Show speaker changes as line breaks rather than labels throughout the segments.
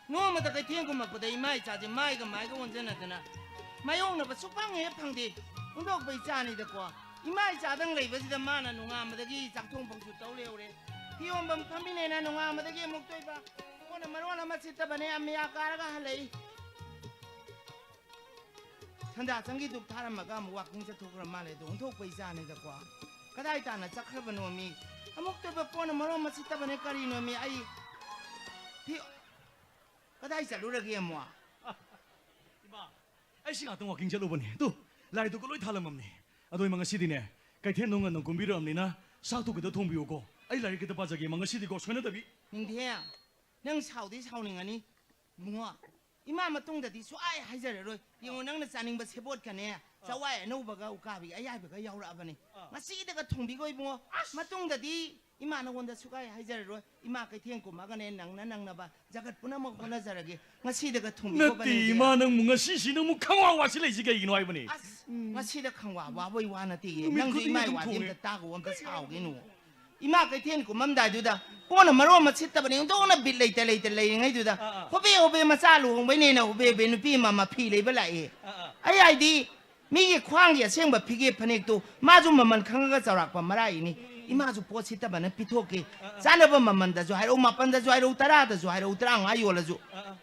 노마 다 땡고마 보다 이마이 자지 마이가 마이가 원전하잖아 마용나 봐 숙방에 팡디 운동 배 자니 됐고 이마이 자당 레이버지다 마나 농아 마다기 작통 봉수 떠올려오래 비원범 판비네나 농아 마다기 목도이 봐 오늘 말wana 마치다 바네 아미야 까라가 할래 산다 장기도 타람마가 뭐 와공자 토그라 말해도 운동 배 자니 됐고 그다이 따나 작하바 놈이 목도이 봐 오늘 말wana 마치다 바네 까리 놈이 아이 비 그다이 자루라기야 뭐
이마 아이 시간 동안 경찰 오버니 또 라이도 그로이 탈람맘니 아도이 망가 시디네 가이텐 농은 농 곰비람니나 사도 그도 통비오고 아이 라이 그도 빠져게 망가 시디고 손에다비
닝디야 능 사우디 사우닝아니 뭐 이마 마뚱다디 수아이 하이자르로 이거 능나 짜닝바 세봇 가네 자와에 노바가 우카비 아야비가 야우라바니 마시다가 통비고 이뭐 마뚱다디 이마나 원다 수가이 하이자르로 이마 가이텐고 마가네 낭나봐 자갓 뿌나먹 보나자라게 마시다가 통비고 바네
나띠 이마는 뭔가 시시는 뭐 강화 와실래 이게 이노 아이보니
마시다 강와 와보이 와나띠 능도 이마이 와딘다 따고 원다 사오기노 이마 가이텐고 맘다두다 오늘 말로 마치다바니 또나 빌레이테 레이ngay 두다 호베 마살루 홍베네나 호베 누피 마마 피레발라이 아이디 미게 쾅게 생바 피게 파넥도 마주 마만 강가가 자락바 마라이니 이마주 포치다바는 피토게 자나바 마만다주 하이로 마판다주 하이로 따라다주 하이로 따랑 아이올라주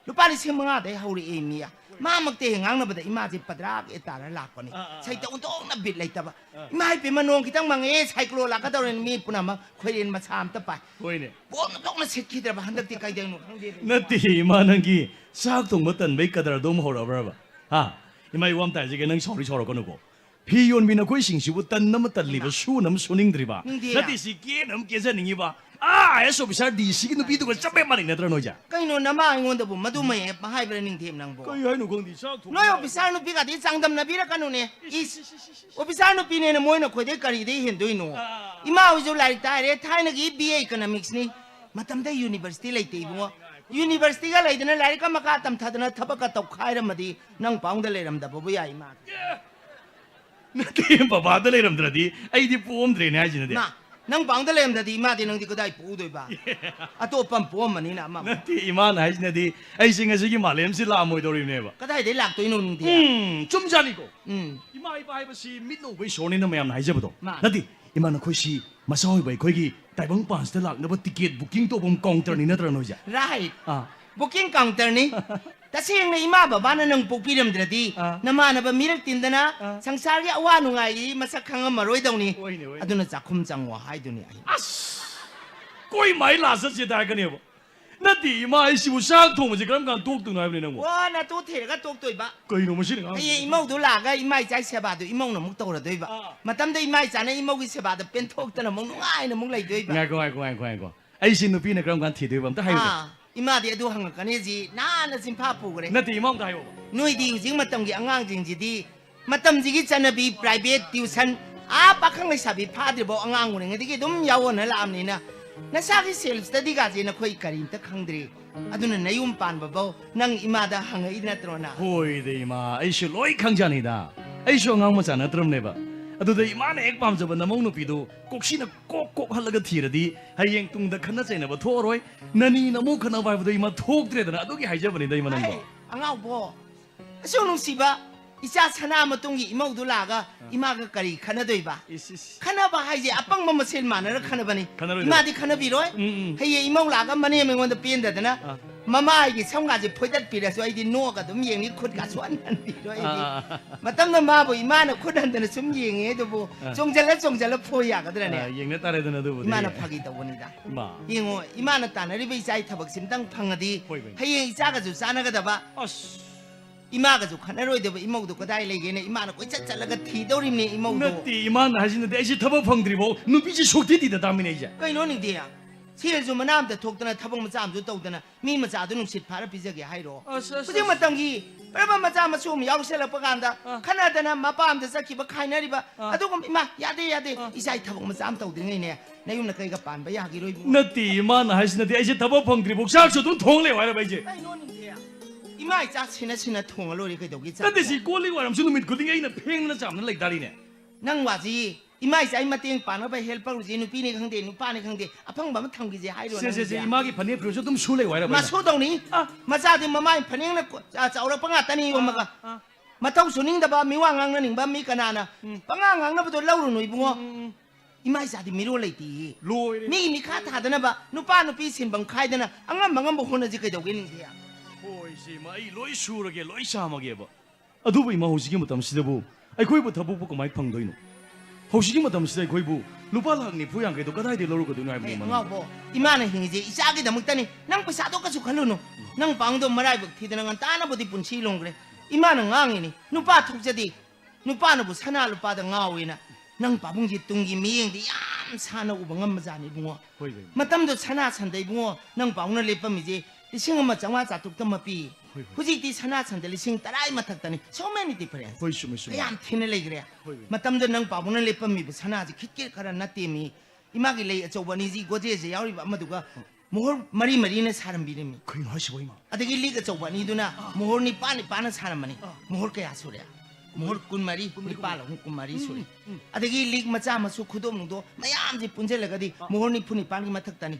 루파리 생망아데 하우리 에미야 마막대 행앙나보다 이마지 빠드락에 따라 락거니 사이다 운동나 빌레이타바 이마이 비만농 기당 망에 사이클로 라가더는 미 뿌나마 코린 마참다 빠
보이네
뽕나 새끼들아 한덕대 가이대노
나띠 이마는 기 싹동 못던 메이커들 너무 호러버봐 아 이마이 왬다 지게 능 소리 저러 거누고 비온미나 거의 싱시부 딴놈 딸리버 수놈 소닝들이봐 나띠 시기에 넘게서 닝이봐 아 에서 비살 디시기 누비도 그 짭에 말이 내더라 너자
까이노 나마 아이원데 보 마두마에 마하이브라 닝템 낭보
거의 하이노 공디 싹동
너요 비살 누비가 디 짱담 나비라 까노네 이스 오비살 누비네는 모이노 코데 까리데 힌도이노 이마 위조 라이 타이레 타이너기 BA 이코노믹스니 마탐다 유니버시티 레이테 이봉어 유니버시티가 레이드는 라이카 마카 탐타드나 타바카 똑카이라마디 낭 바운드 레람다 보부야 이마
나띠 바바들 이름들아디 아이디 뽀옴들이네 하지는데
낭 바운드 레람다디 이마디 낭디 그다이 보우도이바 아또pan 뽀엄마니나 마
나띠 이만 하지는데 아이싱아시기 말렘시 라모이도리네봐
그다이 데 락도이노 닝디
좀 자니고 이마 이바 하이버시 밑노 왜 쇼니는 매암 하이제부도 나띠 이마는 코시 마사오이바이 거기 다이봉 반스테 락너버 티켓 부킹 또봄 카운터니 너더라 너자
right booking counter ni tasing na ima ba bana nang pugpiram dradi namana ba mirak tindana sangsari awa nungai masakhang maroi daw ni aduna chakhum changwa hai duni ai
아스 꼬이 많이 나서 제다 하거니요 나띠 이마 아이시부 싹 통무지 그럼 간 독도 나이브네 뭐
wa na to thera tok toi ba
거의 너무 싫어
ai imau du la ga imai chai se ba du imau na muk to ra doi ba matam da imai cha na imau gi se ba da pen thok ta na mong ngai na mong lai doi ba
ngaiko 아이시 누비네 그럼 간 티도 밤다 하이고
ima di adu hang kani ji na na sim pha pu gre
나띠 이마음 다 하이고
noi di jing matam gi angang jing ji di matam ji gi chanabi private tuition pakhang lai sabi pha di bo angang ngure ngi gi dum yawo na lam ni na sa gi self study ga ji na khoi karin ta khangdri aduna nayum pan ba bo nang ima da hang i na trona
호이데 이마 아이시 로이 강자니다 아이시 엉앙 모자나 드럼네바 아도데 이마네 액밤 저번 나몽 누비도 꼭시나 꼭꼭 할라가 티르디 하이행 뚱다 칸나 제나바 토로이 나니 나모 칸나 바이브도 이마 톡드레드나 아도기 하이자버니다 이마는 거
angaw bo aso nung siba isa sana matong gi imau du la ga ima ga kari khana doi ba khana ba hai je apang ma sel mana ra khana bani ima di khana bi roi hey imau la ga mane me ngon da pin da na mama gi sam ga je phoidat pi ra so ai di no ga dum yeng ni khut ga swan nan di roi di matam na ma bo ima na khut han da na sum yeng e do bo jongjala phoya ga da ne
yengna 따라드나 도
ima na phagi da woni da
마
yengo ima na ta na ri bai sai thabak sim tang phangadi hey isa ga ju sana ga da ba
아스
이마가 좀 하나로이도 이모도 그다이 레게네 이마는 꼬이차찰라가 티도림네 이모도
나띠 이만 하시는데 아이시 타박 펑드리보 누비지 속티디다 다미네 이제
그이노닝디야 세일 좀 만남데 톡드나 타박 마자암도 떠우드나 미 마자도 놈sit 파라 비저게 하이로 그제 마땅기 빨바 마자 마수음 야우셀라 빠간다 카나다나 마빠암데 사키바 카이나리바 아도금 이마 야데 이사이 타박 마자암 떠우드네 내용나 그이가 반바 야기로
나띠 이만 하시는데 아이시 타박 펑드리보 싹서도 통래 와라 바이제
그이노닝디야 이마이 자 신나 통을로리 그도기 자
근데 시 꼴리 와람 수는 밑 고딩에 있는 팽나 잡는 렉다리네
낭와지 이마이자 이마땡 빠나바 헬퍼로지 누피니 강데 누파니 강데 아팡바만 탕기지 하이로
세세세 이마기 반에 프로저 좀 술래 와라
마소동니 마자디 마마이 파닝나 자오라 빵아따니 엄마가 마타우 소닝다바 미왕앙나 닝바 미카나나 빵앙앙나부터 라우르노 이붕어 이마이자디 미로 레이티
로이
미 카타다나 바 누파 누피 신방 카이다나 앙암 망암 보호나지 그저게닝디야
호이시 마이 로이 슈르게 로이 샤마게 봐 아두부 이마 호시기 못함 시대부 아이 거이부 타부부 그 마이 팡도이노 호시기 못함 시대 거이부 루팔랑니 부양게도 가다이데 로르거든요 아이 뭐
ngabo imana hingi isagi da mutani nang pasado ka sukhaluno nang pangdo marai bak thidana ngan tana bodi punchi longre imana ngangi ni nupa thukjadi nupa na bu sana lupa da ngawina nang pabungji tungi miyeng di yam sana ubangam majani bungo matam do sana sandai bungo nang paungna lepam je lising ma changwa cha tuk tam pi huji ti sana sandai lising tarai mathak tani so many difference
호이 슈메 슈메
yam thine le gre matam do nang paungna lepam mi bu sana ji khit khara na te mi imagi le achobani ji goje je yauri ba maduga mohor mari mari ne saram birimi
그인 하시고 이마
adagi lig achobani duna mohor ni pana saram mani mohor kaya surya mohor kun mari pala kun mari suri adagi lig macha masu khudom ndo mayam ji punje lagadi mohor ni phuni pan gi mathak tani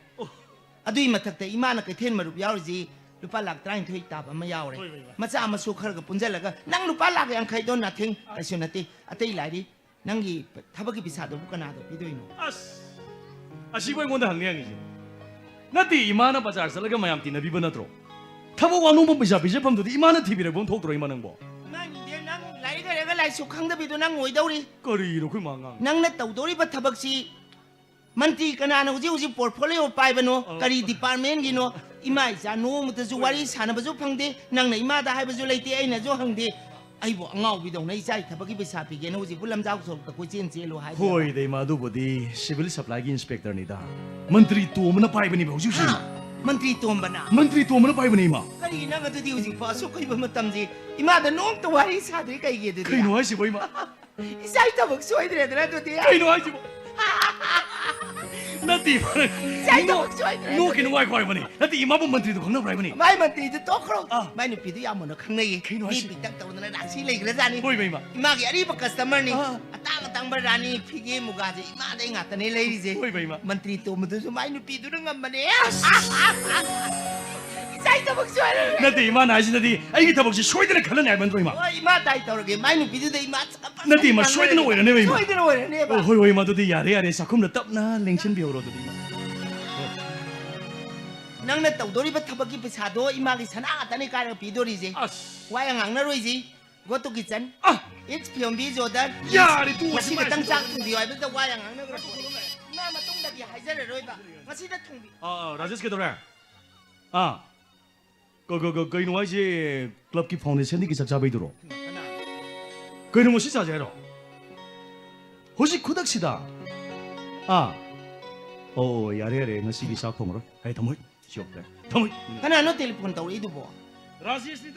adui mathak te imana ke then marup yauri ji lupa lak train thoi ta ba ma yaure macha masu khar ga punje laga nang lupa lak yang khai don nathing asunati atei lari nangi thabagi bisado bukana do bidoino
아시고의 건데 항량이지 나띠 이마나 바자르 살라가 마얌 티나 비번나트로 타보 와노모 비자 비제품도 이마나 TV를 본 톡도로 이마는 거
nang nang lai ga ga lai sukhang da bido nang ngoi dauri
거리로 그 망강
nang na tawdori ba thabak si manti kana na uji uji portfolio pai bano kari department gi no imai ja no mu ju wari sana ba ju phangde nang na ima da hai ba ju leite ai na ju hangde ai bo angau bi dong nei jai thabaki pesa pi ge no uji bulam jaw so ta ko chen che lo hai
호이 데이 마두보디 시빌 서플라이 인스펙터니다 मंत्री तोमना पाइबनी भौजुसी
manti tom bana
मंत्री तोमना पाइबनी मा
kari nang adu di uji pa so kai ba matam ji ima da nong to wari sa de kai ge de
그이노 하시고 이마
isai tabak soi de de do de
그이노 하시고 나띠
isai tabak soi de
노 기노 와이 과이버니 나띠 이마본 मंत्री도 강나 파이버니
mai manti ju to khro mai nu pi du ya mo no khang nei
Kino
ni
hasi-
pi tak taw na na si le gra jani
호이 베이마
ima gi ari ba customer ni atang barani phige muga ji ima dai nga tane le ri je
호이 베이마
mantri to mu du mai nu pi du ngam mane sai ta bak soi de
나띠 이마 나시나디 아이기 타복시 쇼이드를 칼라네 알면 도 이마
oi ima dai taw ge mai nu pi du dai ma
나띠 이마 쇼이드는 왜 이러네 베이마
soi de oi ne ba
호이 호이 마도디 야레 야레 사콤나 땀나 랭신 비오로도 이마
nang na taw dori ba thabaki pesa do ima gi sana ga tane ka pi do ri je
아스
wa yang ang na roi ji go to kitchen
아
it's pyom bi jo da
야리 또
ngasi ka tang chak thung bi ai ba da wa yang ang na ga ma ma tong da bi hai ja roi ba ngasi da thung bi
Rajesh के दौरान कई नुआ जे क्लब की फाउंडेशन की सक्सा बैदरो कई नुआ सी जाजेरो होशी खुदक सिदा ओ यारे यारे ngasi की sak thongro ai thamoi siok thamoi
kana no telephone taw idu bo
Rajesh ni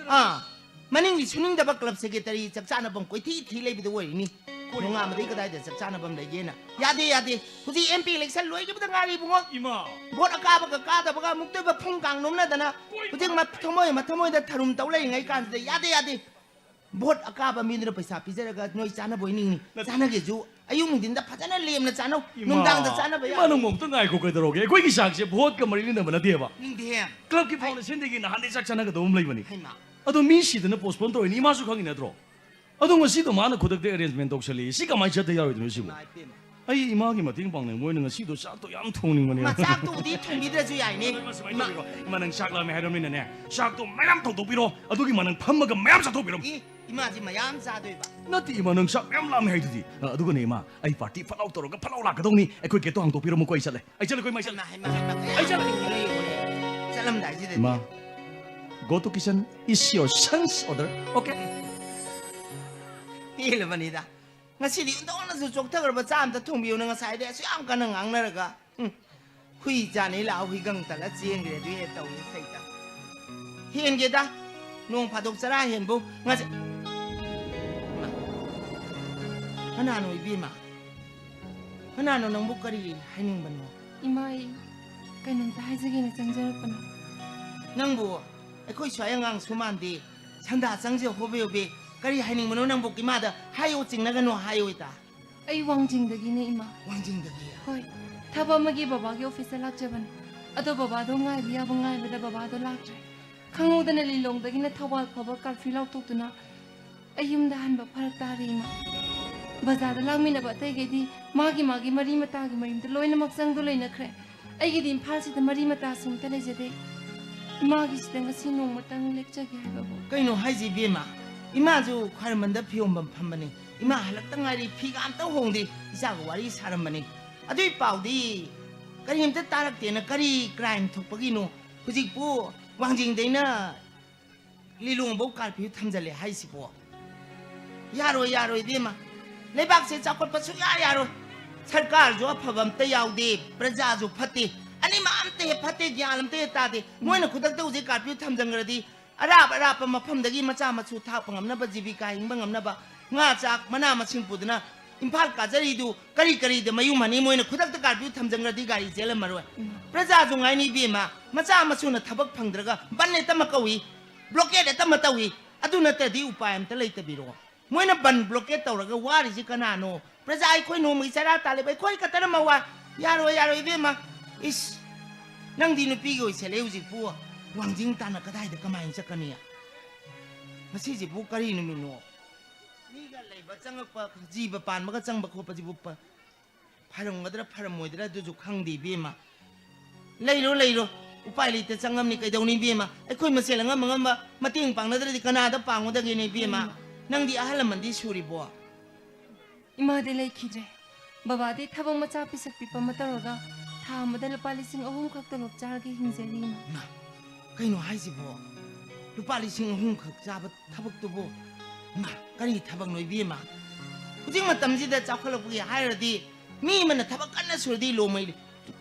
maning li suning da ba club secretary chak chana bam koi thi thi le bi do wai ni nonga ma dei ka dai da chak chana bam le ye na yade huji mp election loi gi ba ngari bungo
इमा
bot aka ba ka da ba muk te ba phung kang nom na da na huji ma thamoi da tharum taw le ngai kan de yade bot aka ba mi na paisa pi jara ga noi chana boi ni chana ge ju ayung din da phajana lem na chana num dang da chana ba
इमा
ya
no मोंग तो ngai ko kai daro ge koi ki sak se बहुत ka mari na bana deba
ning de
club की फाउंडेशन की ना हाने sak chana ga dom lai bani
hai ma
अदो मी सिदना पोस्टपोन तो इमा सु खंगी नद्रो अदो ngasi do mana khodak de arrangement doksali si ka mai chate yawi dum sibu
mai pe ma
ai ima gi mating pang ne moi ngasi do sak to yam thongning mani
ma chak tu di thung bi da ju yai ni
ima nang sak la me haidom ni ne sak to mayam thong to biro adu gi manang pham ga mayam sa to biro
i ima ji mayam cha doi ba
nati ima nang sak mayam la me haidudi adu ga ne ma ai party phalau to ga phalau la ga dong ni ai koi ke to hang to biro mo koi chale ai chale koi mai chale
ai chal ni le yo ne chalam dai ji de
ma go to kitchen is your son's order okay
ti le bani da ngasi di ndo na su chok ta gar ba cham ta thong bi na ngasai de su am kan ngang na ga hui ja ni la hui gang ta la chieng ge de tau ni sai ta hien ge da nong pha dok chara hien bu ngasi hana no bi ma hana no nang bu kari hai ning ban mo
이마이 그는다 하지기는 정절뻔
nang bu ai khoi chwa yang ang suman di chanda chang je hobe hobe kari hai ning mano nang bu ki ma da hai o ching na ga no hai o ta
ꯑꯩ ꯋꯥꯡꯖꯤꯡꯗꯒꯤꯅꯦ ꯏꯃꯥ
ꯋꯥꯡꯖꯤꯡꯗꯒꯤ
ꯍꯣꯏ ꯊꯕꯛ ꯑꯃꯒꯤ ꯕꯕꯥꯒꯤ ꯑꯣꯐꯤꯁꯇ ꯂꯥꯛꯆꯕꯅꯦ ꯑꯗꯣ ꯕꯕꯥꯗꯣ ꯉꯥꯏꯕ ꯌꯥꯕ ꯉꯥꯏꯕꯗ ꯕꯕꯥꯗꯣ ꯂꯥꯛꯇ꯭ꯔꯦ ꯈꯪꯍꯧꯗꯅ ꯂꯤꯂꯣꯡꯗꯒꯤꯅ ꯊꯧꯕꯥꯜ ꯐꯥꯎꯕ ꯀꯥꯔꯐ꯭ꯌꯨ ꯂꯥꯎꯊꯣꯛꯇꯨꯅ ꯑꯩ ꯌꯨꯝꯗ ꯍꯟꯕ ꯐꯔꯛ ꯇꯥꯔꯦ ꯏꯃꯥ ꯕꯖꯥꯔꯗ ꯂꯥꯛꯃꯤꯟꯅꯕ ꯑꯇꯩꯈꯩꯗꯤ ꯃꯥꯒꯤ ꯃꯔꯤ ꯃꯇꯥꯒꯤ ꯃꯌꯨꯝꯗ ꯂꯣꯏꯅꯃꯛ ꯆꯪꯗꯨ ꯂꯩꯅꯈ꯭ꯔꯦ ꯑꯩꯒꯤꯗꯤ ꯏꯝꯐꯥꯜꯁꯤꯗ ꯃꯔꯤ ꯃꯇꯥꯁꯨ ꯑꯝꯇ ꯂꯩꯖꯗꯦ ꯏꯃꯥꯒꯤꯁꯤꯗ ꯉꯁꯤ ꯅꯣꯡꯃꯇꯪ ꯂꯦꯛꯆꯒꯦ ꯍꯥꯏꯕꯕꯨ
ꯀꯩꯅꯣ ꯍꯥꯏꯁꯤ ꯏꯕꯦꯝꯃ ꯏꯃꯥꯁꯨ ꯈ꯭ꯋꯥꯏꯔꯝꯕꯟꯗ ꯐꯤꯌꯣꯝꯕꯝ ꯐꯝꯕꯅꯤ ꯏꯃꯥ ꯍꯜꯂꯛꯇ ꯉꯥꯏꯔꯤ ꯐꯤꯒ ꯑꯝꯇ ꯍꯣꯡꯗꯦ ꯏꯆꯥꯒ ꯋꯥꯔꯤ ꯁꯥꯔꯝꯕꯅꯤ ꯑꯗꯨꯏ ꯄꯥꯎꯗꯤ ꯀꯔꯤꯝꯇ ꯇꯥꯔꯛꯇꯦꯅ ꯀꯔꯤ ꯀ꯭ꯔꯥꯏꯝ ꯊꯣꯛꯄꯒꯤꯅꯣ ꯍꯧꯖꯤꯛꯄꯨ ꯋꯥꯡꯖꯤꯡꯗꯩꯅ ꯂꯤꯂꯣꯡꯐꯧ ꯀꯥꯔꯐ꯭ꯌꯨ ꯊꯝꯖꯜꯂꯦ ꯍꯥꯏꯁꯤꯕꯣ ꯌꯥꯔꯣꯏ ꯌꯥꯔꯣꯏ ꯏꯕꯦꯝꯃ ꯂꯩꯕꯥꯛꯁꯦ ꯆꯥꯎꯈꯠꯄ ꯁꯨꯡꯌꯥ ꯌꯥꯔꯣꯏ ꯁꯔꯀꯥꯔꯁꯨ ꯑꯐꯕ ꯑꯝꯇ ꯌꯥꯎꯗꯦ ꯄ꯭ꯔꯖꯥꯁꯨ ꯐꯠꯇꯦ ꯑꯅꯤꯃꯛ ꯑꯝꯇ ꯍꯦꯛ ꯐꯠꯇꯦ ꯒ꯭ꯌꯥꯟ ꯑꯝꯇ ꯍꯦꯛ ꯇꯥꯗꯦ ꯃꯣꯏꯅ ꯈꯨꯗꯛꯇ ꯍꯧꯖꯤꯛ ꯀꯥꯔꯐ꯭ꯌꯨ ꯊꯝꯖꯟꯈ꯭ꯔꯗꯤ ꯑꯔꯥꯞꯄ ꯃꯐꯝꯗꯒꯤ ꯃꯆꯥ ꯃꯁꯨ ꯊꯥꯛꯄ ꯉꯝꯅꯕ ꯖꯤꯕꯤꯀꯥ ꯍꯤꯡꯕ ꯉꯝꯅꯕ ꯉꯥ ꯆꯥꯛ ꯃꯅꯥ ꯃꯁꯤꯡ ꯄꯨꯗꯨꯅ ꯏꯝꯐꯥꯜ ꯀꯥꯖꯔꯤꯗꯨ ꯀꯔꯤꯗ ꯃꯌꯨꯝ ꯍꯟꯅꯤ ꯃꯣꯏꯅ ꯈꯨꯗꯛꯇ ꯀꯥꯔꯐ꯭ꯌꯨ ꯊꯝꯖꯟꯈ꯭ꯔꯗꯤ ꯒꯥꯔꯤ ꯆꯦꯜꯂꯝꯃꯔꯣꯏ ꯄ꯭ꯔꯖꯥꯁꯨ ꯉꯥꯏꯅꯤ ꯏꯕꯦꯝꯃ ꯃꯆꯥ ꯃꯁꯨꯅ ꯊꯕꯛ ꯐꯪꯗ꯭ꯔꯒ ꯕꯟ ꯍꯦꯛꯇ ꯀꯧꯏ ꯕ꯭ꯂꯣꯀꯦꯠ ꯍꯦꯛꯇ ꯇꯧꯏ ꯑꯗꯨ ꯅꯠꯇ꯭ꯔꯗꯤ ꯎꯄꯥꯏ ꯑꯝꯇ ꯂꯩꯇꯕꯤꯔꯣ ꯃꯣꯏꯅ ꯕꯟ ꯕ꯭ꯂꯣꯀꯦꯠ ꯇꯧꯔꯒ ꯋꯥꯔꯤꯁꯤ ꯀꯅꯥꯅꯣ प्रजा अखोई नोमगी चरा तालेब अखोई खतर मवा यारो यारो इबेमा इस नंदी नुपीगी ओइसेले हुजिपु वांजिंग ताना कदाइदा कमाइन चकनिया मसी जिबु करी नुमिनो मीगा लेबा चंगप जीब पानबगा चंगब खोप जिबु फरमगदरा फरमोइदरा दुजु खंगदी बेमा लेरो उपाय लेते चंगमनि कैदौनि बेमा अखोई मसेल ngam मतेंग पांगनदरदि कनादा पांगोदगिनि बेमा नंदी अहलमंदी सुरिबो
इमादे लेखिद्रे बाबादे थबंग मचा पिसक पिपा मतरगा था मदा लुपा लिसिंग अहुम खक तलब चारगे हिंजेरी
मा कइनो हाइजिबो लुपा लिसिंग अहुम खक चाब थबक तुबो मा करी थबक नोइ बेमा हुजिंग मतमजिदा चाखलपुगी हायरदी मी मन थबक कन्न सुरदी लोमै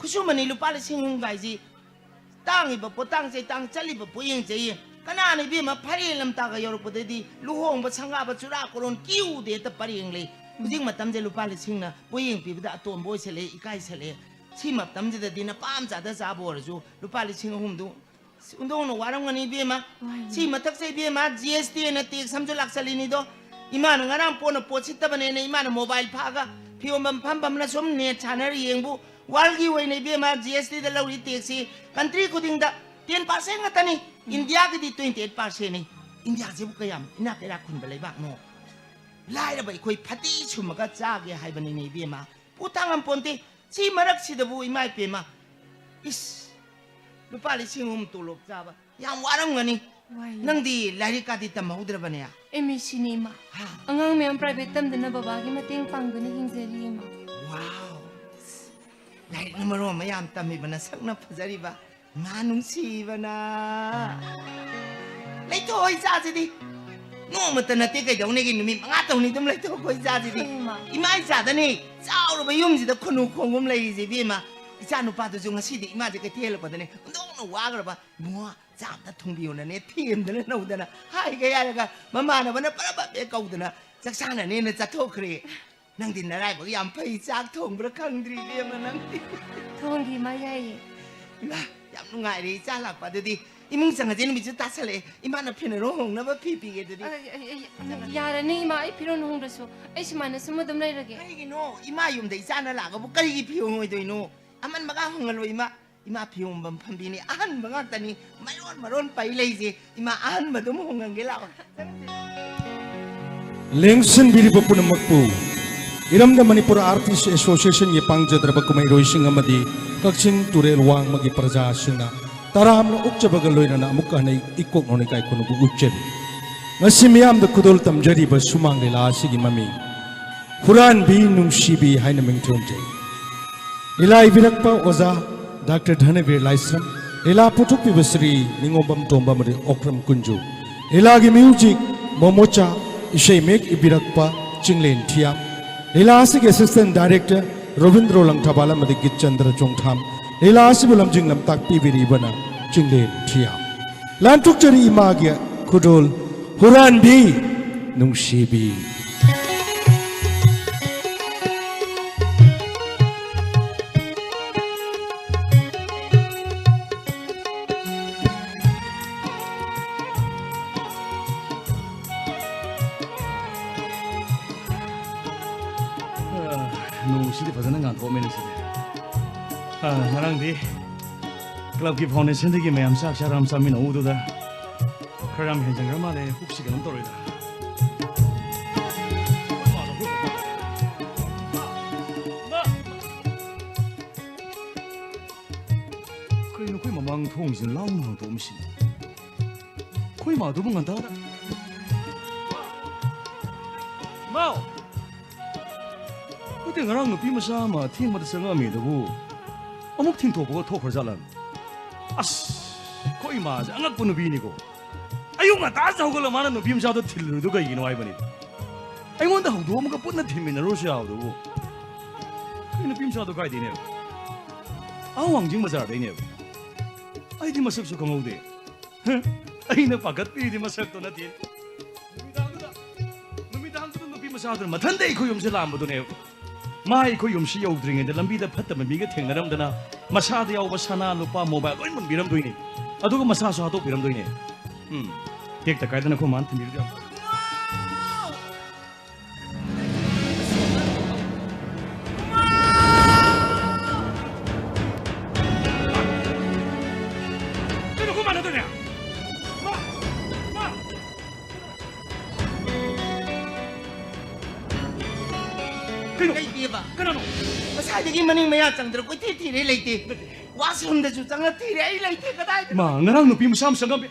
खुसुमनि लुपा लिसिंग अहुम गाइजी तांगिबा पोतांग से तांग चलिबा पोयेंग जेय कनानि बेमा फरे लमतागा यौरपददी लुहोंग संगाबा चुरा कोरोन किउदे त परियंग ले हुजिंग मतमजे लुपा लिसिंगना पोयेंग पिबदा अतोम बोइसेले इकाइ सेले सी मतमजे दिना पाम जादा जाबोरजु लुपा लिसिंग अहुमदु उन्दोंनो वारंगनि बेमा सी मथक से बेमा जीएसटी न टेक्स समजो लाक्सलिनि दो इमान ngaraang पोन पोचितबने ने इमान मोबाइल फागा फियोमम फमबमना सोम नेट छानर येंगबु वालगी वइने बेमा GST the lorry taxi country कुदिंग दा 10% ngatani इंडिया की 28% ni इंडिया जेबु कयाम इना केरा खुन बलेबा नो लाइरा बै कोई फटी छुमगा चागे हाइबनि नि बेमा पुतांगम पोंते सी मरक सिदबु इमाइ पेमा इस लुपा लिसिंग हम तोलोब जाबा याम वारंगनि नंदी लारिकादि तमहौद्रबने
एमएससी मा अंगांग मेम प्राइवेट तमदना बाबागी मतेंग पांगदुनि हिंजेरी मा
वाव लाइक नमरो मयाम तमिबना सकना फजरिबा नानुसीबना लेतो होई जाजिदी नोमत नते कैदौनेगी नुमि मंगा तौनी तुम लेतो कोई जाजिदी इमाइ जादनी चाउरबा युमजिदा खुनु खोंगुम लेरिजे बेमा इचा नुपादु जु ngasiदी इमाजे कैथेलपदने उन्दोंनो वागरबा मो जामता थुंबियोनने थेमदना नौदना हाइ गयारगा ममानबना परबा बे कौदना चक्सानने न चथोखरे नंदी नराइबो याम फै चाक थोंब्रा खंद्री बेमा नंदी
थोंगी मा याई
इमा याम नुंगाइरे इचा लाकपादुदी इमुंग संगजेन मिजु तासले इमाना फिनरो होंगनबा फिपिगे दुदी
यारनी इमा आई फिरोन होंग्रसो आई सिमाना समुदम लैरगे
करिगिनो इमा युमदा इचाना लागबो करिगी फियों होइदोइनो अमन मगा होंगलो इमा फियों बम फंबिनी आहन मगा तनी मरोन पाइ लेजे इमा आहन मदुम होंगंगे लाओ
लेंगसन बिरिबो पुनमकपु इरमदा मणिपुर आर्टिस्ट एसोसिएशन ये पांगजद्रबा कुमै रोइसिंग अमदी कक्चिंग तुरेल वांग मगी प्रजा सिंगना तरामना उक्चबगा लोइनना अमुक्का नै इकोक नोनिकाय खुनुबु उच्चेरि ngasi miyam da kudol tamjariba sumang lela asigi mami huran bi nungsibi haina mingthonje ila ibirakpa oza dr dhanavir laisram ila puthukpi basri ningombam tomba mari okram kunju ila gi music momocha isai mek ibirakpa chinglen thiam ila asigi assistant director robindro langthabala madi git chandra chongtham ila asibulam jinglam takpi biribana chinglen thiam lantuk chari imagi kudol Huran bi nungsibi
시대 버전은 간 도면은 시대. 나랑디 클럽기 파운데이션들이 매암 싹사람 삼민 오우도다. 그럼 현장을 말해 혹시 그럼 떨어다. 그이는 거의 마망 통신 라운드 dom신. 거의 마도 본 간다. 마오. 그때 나랑 너 비마사 마 팀마다 생각미도고 어묵 팀 도보고 토커 잘란. 아씨 거의 마자 안각 보는 비니고. 아유가 다 저걸로 많은 너 비마사도 틀로 누가 이기는 와이버니. 아이 뭔데 하고 뭐가 뻔나 팀이나 러시아하고. 그이는 비마사도 가야 되네. 아 왕징 맞아 되네. 아이 디 마석 저 강호대. 아이 너 바깥 비디 마석도 나디. Sadur matande ko yum sila ambo dune mai ko yum si yaw dringe de lambi da phatta ma mi ga thengnaram dana masada yaw ba sana lupa mobile oi mun biram doine aduga masa so hato biram doine tek ta kaidana ko man thimir ga ko man dune
Kay biba.
Kanano?
Masayagi maning maya chandra ko titire leite. Washroom da ju changna tire ai leite kadai.
Ma ngarang nupi musam sangam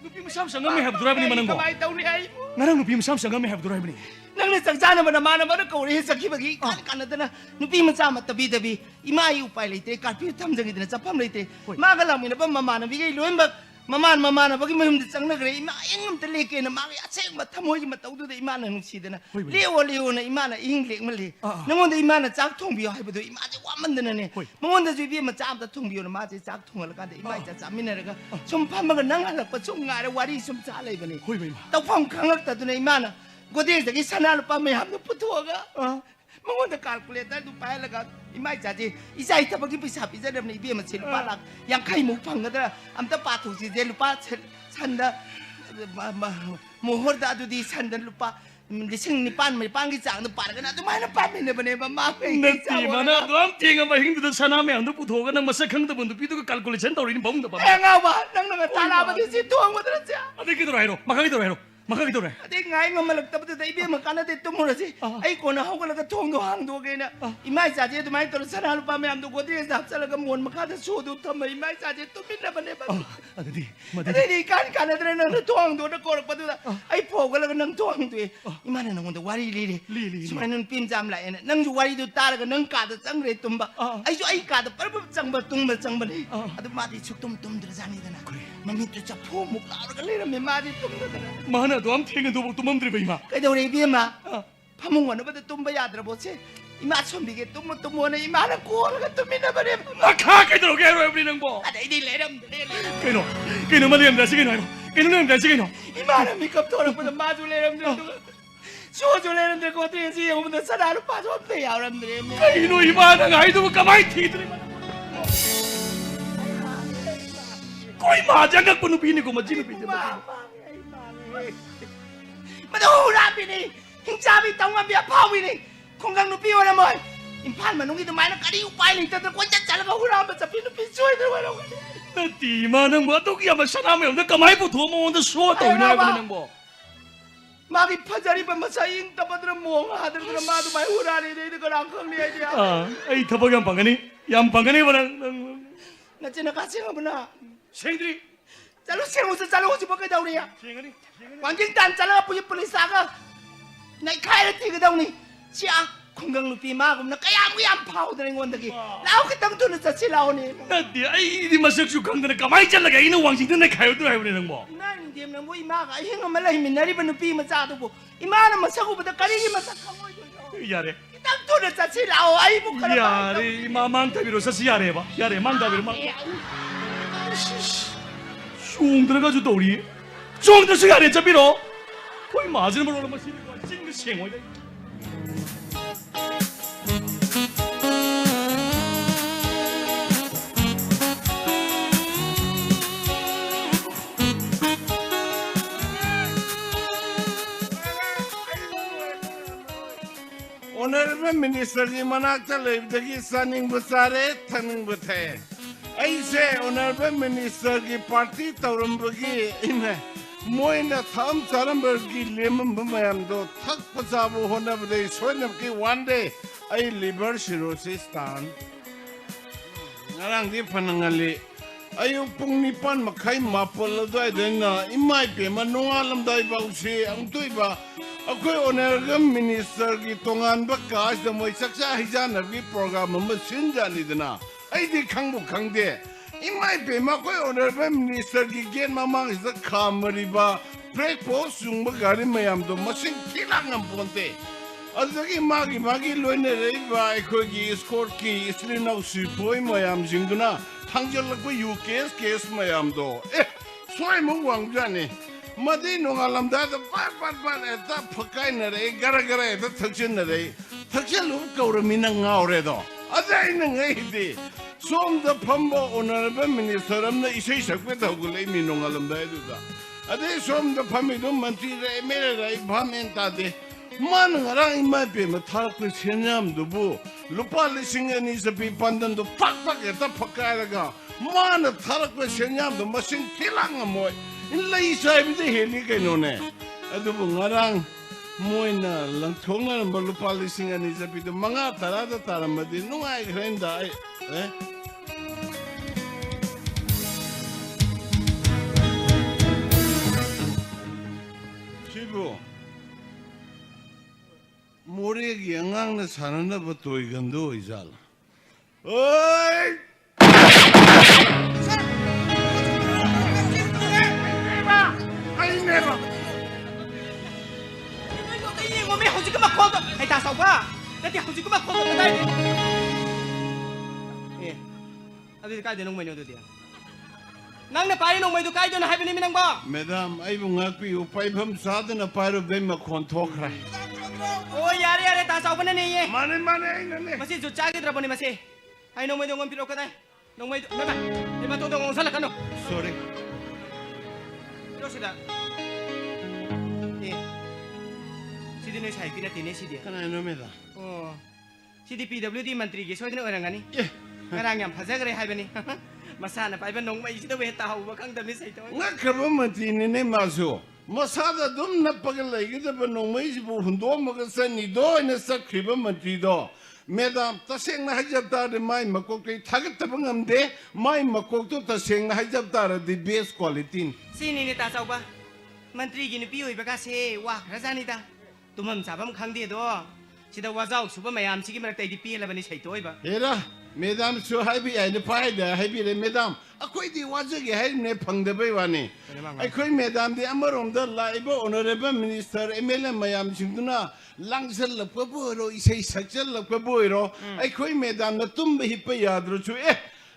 nupi musam sangam me have drive ni manang mo.
Kamay taw ni ai.
Ngarang nupi musam sangam me have drive ni.
Nang na changchana ba na mana ba ko ri sakhi bagi kan na nupi macha mat tabi dabi ima ai upai leite karpi tham jangi dina chapam leite. Ma ga lamina ba mama na bigai loim ba Maman na bagi mahum di changna gre ima engam te leke na magi acheng ba thamoi gi matau du da ima na nungsi dana leo na ima na ing lek mali nangon da ima na chak thong biyo hai bu ima je waman dana ne mangon da ju bi ma cham da thong biyo na ma je chak thong la ka da ima ja chamin na ga sum pham ga nang halak pa chung nga ra wari sum cha lai bani tau pham khangak ta du na ima na gode gi sana lu pa me ham nu putho ga mangon da calculator du pa la ga imai cha ji isai ta bagi pisa pisa da ni bi ma sil pa lak yang khai mu phang da am ta pa thu ji je lu pa san da mohor da du di san da lu pa lising ni pan mai pang gi chang da pa ga na du mai na pa me ne bane ba ma pe
Nati mana dom tinga ma hing du sana me andu putho ga nang masak khang da bundu pi du calculation tawri ni bong da ba.
nga ba nang na ta la ba di si tuang ma da cha
Ade ki doro makagi doro makagi doro.
ade ngai ngam malak ta ba da ibe ma kana de tum ra si ai ko na ha ko la ga thong do hang do ge na imai cha je du mai to sana lu pa me am do go de sa sa la ga mon ma ka da so du tham mai imai cha je tu min na bane ba
Ade
ade ni kan na na tuang do da ko pa du da ai pho ga la ga nang tuang du imai na nang da wari li sumai nun pim jam la ena nang ju wari du ta ga nang ka da chang re tum ba ai ju ai ka da par ba chang ba tum ba ni adu ma di chuk tum dra jani da na mami tu cha pho mu ka ga le ra me ma di tum da na
Mana dom tinga do tu mam dri ba ima.
kai do re bi ma phamung wa na ba da tum ba ya dra bo che ima chom bi ge tum na ima na ko ga tum min na ba re
Makha kai doro ge ro bri nang bo.
ade di le ram
Kino ma lem da sig no. Kino lem da sig no.
ima na mi kap to ra ba ma ju le ram de so ju le ram de ko te ji hum da sa da pa so te ya ram de me
Kino ima na ngai du kamai thi dri ma. Koi ma jang ko nu pi ni ko ma ji nu pi je ma.
mà đâu ra bị đi hình cha bị tông mà bị phao bị đi không cần nó bị vào mày impan mà nó nghĩ tụi mày nó cả đi upay này tao quan chắc chắn là không ra mà chụp nó bị chui tụi mày đâu
Nati mana mo to ki ama sana me on kamai pu tho mo on so to na ba nang bo.
mà cái phát ra đi mà sao in tập bắt nó muông à tụi mà tụi mày hura đi đi cái nào không đi ai đi
Ai thaba yam pangani ba nang.
nó chỉ là cái gì mà nó
Sengdri.
chalo chỉ bao cái đâu đi à
Sengani.
quan chính tan chalo bây giờ police à này khai là gì cái đâu này chị à không cần nupi mà cũng nó cái am phao tụi này ngon đấy lão cái tăng tụi nó sẽ lao này
Nati ai di masak su kang na kamai chal laga ina wang sing na khayo tu hai ba nang bo.
nai điểm là mỗi ima cái hình mà lại mình nari bên nupi mà cha tụi bộ ima là mà sao cũng bắt cái gì mà sao không ai
Yare.
cái tăng tụi nó sẽ lao ai cũng cái
Yare ma mang ta biro sa si yare ba. Yare mang ta biro ma. Sung 들어가 주 도리. 중 들어 시간에 잡히로. 거의 맞은 걸 얼마 시는 거 찡그 생활.
Honorable Minister ji manakta leibdagi saning busare thaning buthe. Aise Honorable Minister ki party taurumbagi ime moina tham charambagi lemam mayam do thak pasabu honabde soinam ki one day ai liver cirrhosis tan. Ngarang di panangali ayuk pung nipan makai mapol doi dena imai pe manungalam dai bausi ang tuiba akoy Honorable Minister ki tongan ba kas da moi saksa hijan bi program ma sinjani dena ai di khangbu khangde imai pe makoy Honorable Minister ki gen mamang is the kamari ba break post sung ba gari mayam do masing kilang am ponte azagi magi loine rei ba akoy gi score ki isli nau si poi mayam jingduna thangjal ko UKS case mayam do soy mung wang jani madi nongalam da par eta phakai na re gara eta thakchin na re thakchin lu kaur minang ngaure do adai na ngai di som da phambo Honorable Minister amna isai sakwe da gulai mi nongalam da du da adai som da phami do mantri re mere re bhamen ta de man ngarang imai pe ma thar ko senyam du bu lupa lising ani sapi pandan do pak eta phakai ga man thar ko senyam do masing kilang amoy Inlay sabi de heli kayo ne. Ado po ngarang moina lang thonga ng balupalising ani sa pito mga tarada taramadi nung ay grenda ay Sibo Mori giangang na sana na ba to'y gando isal. Oy! Never.
Tôi mới không chỉ có mặt con thôi, hay ta sao quá? Cái thì không chỉ có mặt con thôi đây. Nè, anh đi cái gì nông mày nhớ được nang na pari nông mày tôi cái cho nó hay bên này nang ba.
Madam, ai bung ngakpi upay bham sada na paro bem ma kontok rai.
Ôi yare ta sao bên này nhỉ?
Mane này.
Masih jauh cagi terapa ni masih. Hay nông mày tôi ngambil okat đây. Nông mày, mana? Di mana tu nong salah kan?
Sorry.
Terus sudah. Sidi noi sai pina tine sidi.
Kana ano meda?
Oh. Sidi PWD mantri gi soidna orang ngani. Ngarang yam phajagre hai bani. Masana pai ban nong mai sida we ta hu ba khang dam ni sai to.
Ngakraba mati ne maso. Masada dum na pagalai gi da nong mai sibu hundo maga sani do ina sakriba mati do. Madam, taseng na hajab ta de mai makok kai thagat tabang amde mai makok to taseng na hajab ta de best quality.
Sini ni ta sao ba? Mantri gi ni pi oi ba ka se wa rajani ta. Tumam sabam khang de do. Sida wazau suba mayam sigi marak tai di pi la bani sai to ba.
Era, Madam so happy ai ne pai da happy le Madam. Akoi di wajagi hai ne phang de bai wani. Akoi Madam di amarom da laibo Honorable Minister MLA mayam singduna langsal la pabo ro isai sakchal la pabo ro. Akoi Madam na tum hi pa yad ro chu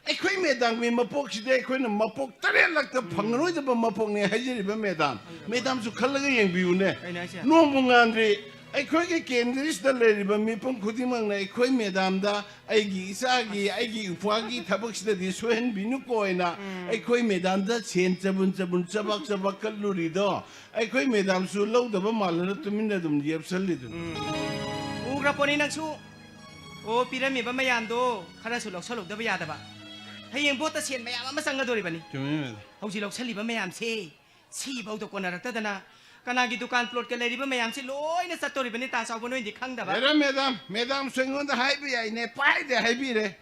Akoi Madam mi mapok si de akoi na mapok tare lak ta phang ro da mapok ne hajiri ba Madam. Madam su khalaga yeng biu ne. No mungandri akoi ke kendris da le ba mi pong khudimang na akoi Madam da aigi isagi aigi upagi thabak sida di sohen binu koina akoi Madam da chen chabun chabak kaluri do akoi Madam su lo da ba mal na tumin da dum yep sal li dum
Ugra poni nang su. O pirami ba mayam do khara su lok salok da ba ya da ba. Hayeng bota chen mayam ama sang adori bani.
chumi
Hauji lok sali ba mayam se. Si bau to kona rakta dana. Kana gi dukan plot ke leri ba mayam se loi na satori bani ta sao bonoi di khang da ba.
era Madam sengon da hai bi ai ne pai de hai bi re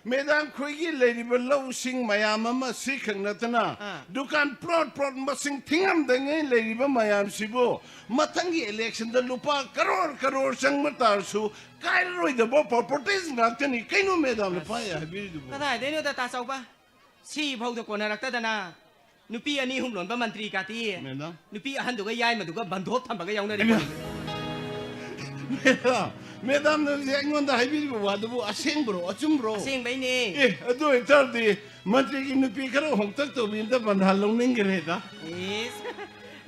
Madam khoi gi lady ba lo sing mayam ama sikhang na tana dukan plot ma sing thingam da ngai lady ba mayam sibo matangi election da lupa karor sang matar su kai roi da bo properties na tani kaino Madam na pai hai bi du
Kada de no da ta sao ba. Si bau to kona rakta dana. Nupi ani humlon ba mantri ka ti.
Madam
Nupi ahan du ga yai ma du ga bandhop tham ba ga yauna ri.
Madam na sengon da hai bi bu wa du aseng bro achum bro
Sing bai ni.
ado itar di mantri ki nupi karo hong tak to bin da ban halong ning gre da
Is.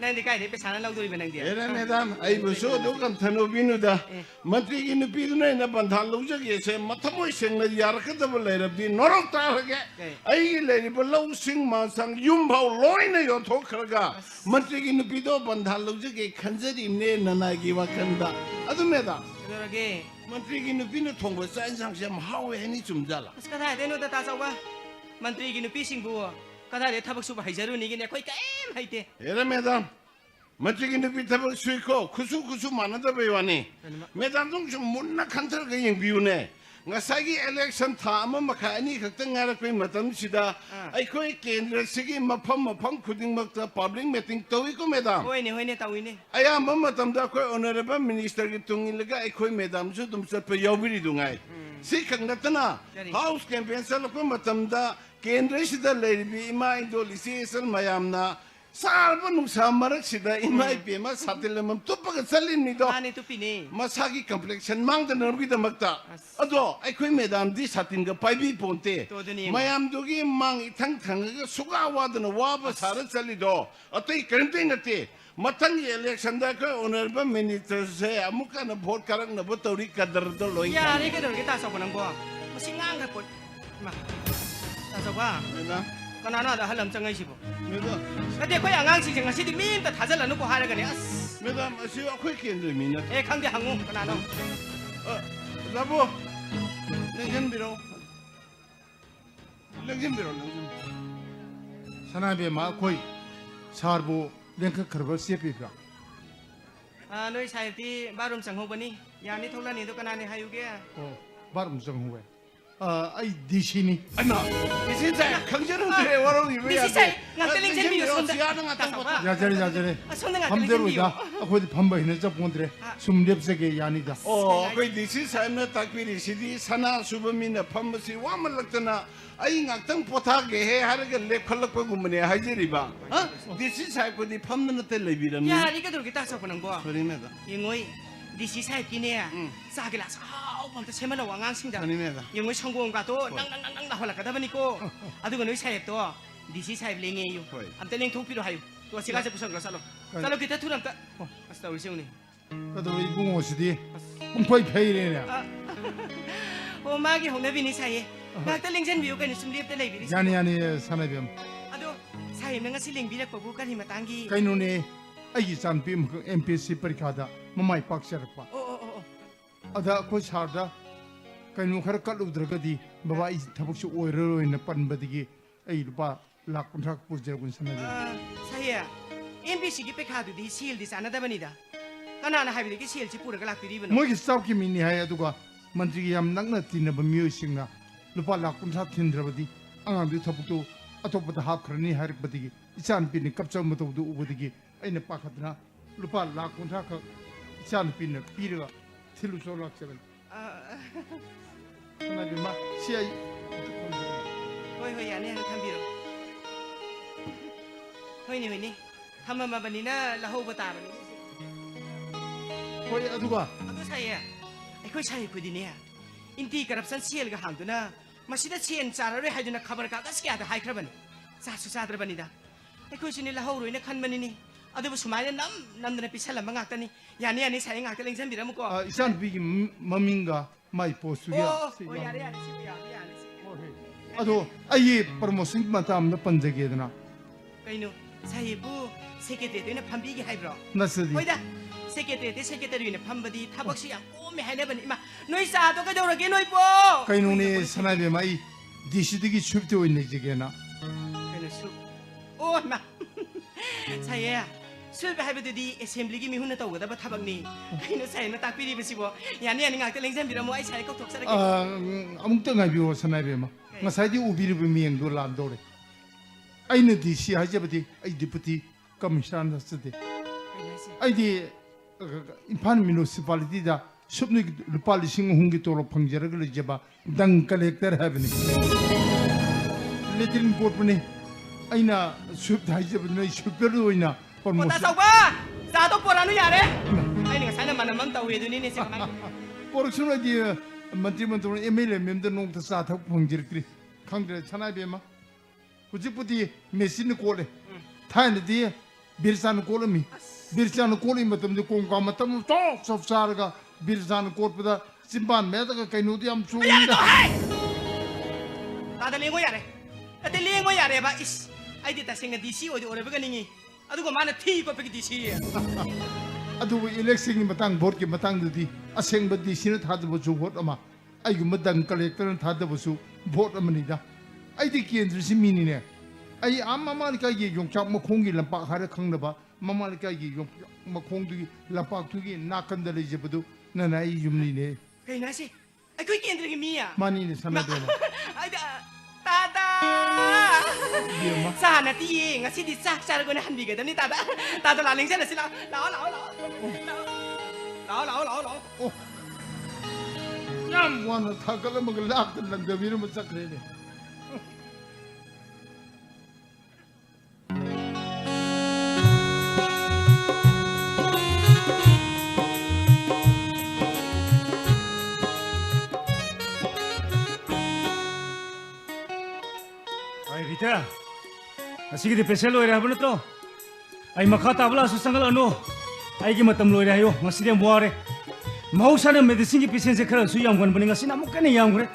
ꯅꯪꯗꯤ ꯀꯥꯏꯗꯩ ꯄꯩꯁꯥꯅ ꯂꯧꯗꯣꯔꯤꯕ ꯅꯪꯗꯤ
Era madam, ai buso do kam thano binuda. Mantri ki nupi du na bandhan lojage se mathamo sing na yar ka da lai rabdi norok ta hage. Ai lai ba lo sing ma sang yum bhau loi na yo thok khraga. Mantri ki nupi do bandhan lojage khanjari ne nanagi wa kanda. Adu madam.
그러게
Mantri ki nupi na thong ba sa sang se hau he ni chum jala.
그다 되노다 따서봐 만트리기 누피싱부 그다데 타박 수바 하이자루니기 내 거의 게임 하이테
Era madam. Mantri ki nupi tabak sui ko kusu manada ba wani. Madam dong sum munna khantar ga yeng biu ne. Ngasagi election tha ama makha ani khakta ngarak pe matam sida ai khoi kendra sigi mafam khuding makta public meeting towi ko madam
호이네 따위네
aya matam da khoi honorable minister ki tungin laga ai khoi madam su tum sat pe yawbiri dungai si khangna tana house campaign sal ko matam da kendra sida lebi ima indoli si sal mayamna salba nungsa marak sida ima ipema satilamam tupaga salim ni do
아니 투피네
masagi complexion mangda narbi da makta ado ai khoi madam di satin ga paibi ponte
Toduni
mayam dogi mang ithang thang ga suga wadana waba sara chali do atai kante ngate matang election da ko honorable minister se amuka na vote karak na botori kadar do loi
야니 그들 게 따서 보는 거 무싱강 갖고 마 따서 봐
meda
그나나다 할람 정의 시부
meda
근데 거기 안강시 정아 시디 민다 다잘라 놓고 하려 그래
meda asi akhoi kendri mina
에 강대 항우 그나나
rabo lengen biro lengen
사나베 마코이 사르보 랭크 커버 세피브라
아 너희 사이티 바룸 정호버니 야니 톨라니 도 그나니 하유게
어 바름 정후에 아이 디시니
ana isinsa khangjaru de waro ni
미시 사이 낭텔링 잼비요 손다
야자리 야자리
아 손다
밤대로이다
낭텔링
아코디 밤바이네 잡본드레 숨렵세게 야니다
Oh, koi disi saimna takpiri sidi sana subamina phamasi wamalakna ai ngaktang potha ge he harga lekhalak pa gumne hajiri ba ha disi sai ko di phamna te lebiram
야니 그들 게 따서 보는 거
sorry meda
영어이 디시 사이 기네야 싸게라 아우 밤때 세면나 왕앙싱다
sorry meda
영어이 성공과도 낭낭낭낭 나올라가다 보니까 아두고 너희 사이 또 디시 사이 랭해요
Hoy.
암때 랭 통피로 하요 또 제가 제 부서 그러살로 살로 기타 투람다 아스타 우리 세우니
그래도 이붕오시디 뽕파이 페이레냐
오마기 홍나비니 사이 낙때 랭전 비우가니 숨리앱때 레이비리
야니 사나베
아도 사이 명가 실링 비락보고 까니 마땅기
카이노네 아이 잔피 MPC परीक्षा다 ममाई पाक्सरपा
오오오
अदा को सारदा कनु खर कलुद्रगदी बाबा इ थबकसु ओइरोइन पनबदगी ए रुपा लाख कुंठा पुजर गुन सनदे
사이야 MBC기 백하두디 실디 사나다바니다 까나나 하비디기 실지 뿌르가 락비리브노
मोगी साब की मिनी है अदुगा मंत्री याम नगना तिनब म्यूसिंगना लुपा लाख कुंठा थिंद्रबदी अंगादु थबकु अतोपदा हाफ खरनी हरबदगी इचान पिनि कपचा मतोदु उबदगी अइने पाखतना लुपा लाख कुंठा ख इचान पिनि पिरगा थिलु सोलाक सेवन सनदे मा सिआई
호이 호이 안에 하는 탐비로 호이니 호이니 탐마마바니나 라호바타바니
कोई अदुगा
아도 사이야 아이코이 사이 부디네야 인티 거럽션 시엘가 항두나 마시다 치엔 짜라레 하이두나 카바르가 가스키아다 하이크라바니 사수 사드라바니다 아이코이 신이 라호로이네 칸바니니 아도부 수마이네 남드나 비살람 망악다니 야니 사이 ngakta 랭전 비라무고
이산 비기 머밍가 마이 포스야
오 야래 야래 시부야 야래 시
अदो आई प्रमोशन मताम न पंजगेदना
कइनु 사이부 세계대회에 판비기 하이브로
नसदी
호이다 세계대회에 판버디 타박시 양 꼬메 하이네버니 이마 너희 싸도 그저러게 너희 뽀
कइनुने सनाबे माई दिसिदगी छुप्ते ओइने जगेना
그는 오 마 사이야 술 하이브디 어셈블리기 미훈나 떠오다바 타박니 그이노 사이는 딱 비리비시고 야니 ngakta 랭전 비라모 아이 사이 꼭 독사라게
अमुक्त गाबियो सनाबे मा ngसाइदि उबिरबे मियंदो लांदोरे आइने दिसि हाजेबदि आइ डिप्टी कमिशनर नसदे आइदि इम्फान म्युनिसिपालिटी दा सुबनि रुपा लिसिंग हुंगी तोरो फंगजरग लजेबा दंग कलेक्टर हैबनि लेटिन बोर्ड बने आइना सुब हाजेबनि सुपर ओइना
뭐 따서봐 싸도 보라는 야래 아니 내가 사는 만한 맘 따위더니 내 지금
पोरक्सनदि मंत्री मंत्री एमएलए मेमद नोंग साथक फंजिरक्री खंग्रे छनाबेमा हुजिपुदि मेसिन कोले थानदि ꯕꯤꯔꯆꯥꯅ ꯀꯣꯠꯂꯝꯃꯤ ꯕꯤꯔꯆꯥꯅ ꯀꯣꯠꯂꯤ ꯃꯇꯝꯗ ꯀꯣꯡꯀꯥ ꯃꯇꯝ ꯆꯣꯞ ꯆꯣꯞ ꯆꯥꯔꯒ ꯕꯤꯔꯆꯥꯅ ꯀꯣꯠꯄꯗ ꯆꯤꯝꯕꯥꯟ ꯃꯦꯠꯂꯒ ꯀꯩꯅꯣꯗꯤ ꯌꯥꯝ ꯆꯣꯡꯉꯤꯗ
ꯇꯥꯗ ꯂꯦꯡꯉꯣ ꯌꯥꯔꯦ ꯑꯇꯩ ꯂꯦꯡꯉꯣ ꯌꯥꯔꯦꯕ ꯏꯁ ꯑꯩꯗꯤ ꯇꯁꯦꯡꯅ ꯗꯤ ꯁꯤ ꯑꯣꯏꯔꯕꯒ ꯅꯤꯡꯉꯤ ꯑꯗꯨꯒ ꯃꯥꯅ ꯊꯤ ꯈꯣꯠꯄꯒꯤ ꯗꯤ ꯁꯤ
ꯑꯗꯨꯕꯨ ꯏꯂꯦꯛꯁꯟꯒꯤ ꯃꯇꯥꯡ ꯚꯣꯠꯀꯤ ꯃꯇꯥꯡꯗꯗꯤ ꯑꯁꯦꯡꯕ ꯗꯤꯁꯤꯅ ꯊꯥꯗꯕꯁꯨ ꯚꯣꯠ ꯑꯃ ꯑꯩꯒꯨꯝꯕ ꯗꯪ ꯀꯂꯦꯛꯇꯔꯅ ꯊꯥꯗꯕꯁꯨ ꯚꯣꯠ ꯑꯃꯅꯤꯗ ꯑꯩꯗꯤ ꯀꯦꯟꯗ꯭ꯔꯁꯤ ꯃꯤꯅꯤꯅꯦ ꯑꯩ ꯃꯃꯥ ꯂꯩꯀꯥꯏꯒꯤ ꯌꯣꯡꯆꯥꯛ ꯃꯈꯣꯡꯒꯤ ꯂꯝꯄꯥꯛ ꯍꯥꯏꯔ ꯈꯪꯅꯕ ꯃꯃꯥ ꯂꯩꯀꯥꯏꯒꯤ ꯌꯣꯡꯆꯥꯛ ꯃꯈꯣꯡꯗꯨꯒꯤ ꯂꯝꯄꯥꯛꯇꯨꯒꯤ ꯅꯥꯀꯟꯗ ꯂꯩꯖꯕꯗꯨ ꯅꯅ ꯑꯩ ꯌꯨꯝꯅꯤꯅꯦ
ꯀꯩꯅꯣ ꯍꯥꯏꯁꯤ ꯑꯩꯈꯣꯏ ꯀꯦꯟꯗ꯭ꯔꯒꯤ ꯃꯤꯌꯥ
ꯃꯥꯅꯤꯅꯦ ꯁꯅꯥꯗꯣꯅ
ꯇꯥꯗ
ꯏꯕꯦꯝꯃ
ꯆꯥ ꯅꯠꯇꯤꯌꯦ ꯉꯁꯤꯗꯤ ꯆꯥꯛ ꯆꯥꯔꯒ ꯍꯟꯕꯤꯒꯗꯕꯅꯤ ꯇꯥꯗ ꯇꯥꯗ ꯂꯥꯛꯅꯤꯡꯁꯤꯜꯂꯁꯤ ꯂꯥꯛꯑꯣ ꯂꯥꯛꯑꯣ ꯂꯥꯛꯑꯣ ꯂꯥꯛꯑꯣ ꯂꯥꯛꯑꯣ ꯂꯥꯛꯑꯣ
ꯑꯣ ꯌꯥꯝ ꯋꯥꯅ ꯊꯥꯒꯠꯂꯝꯃꯒ ꯂꯥꯛꯇ ꯂꯪꯗꯕꯤꯔꯝꯃ ꯆꯠꯈ꯭ꯔꯦꯅꯦ
Ay, Rita. Asige di pesel loy rahabon to. Ay makha tabla su sangal ano. Ay gi matam loy rahayo. Ngasi dem buare. Mahusana medicine gi patient se khara su yam gon bani ngasi namuk kane yam gre.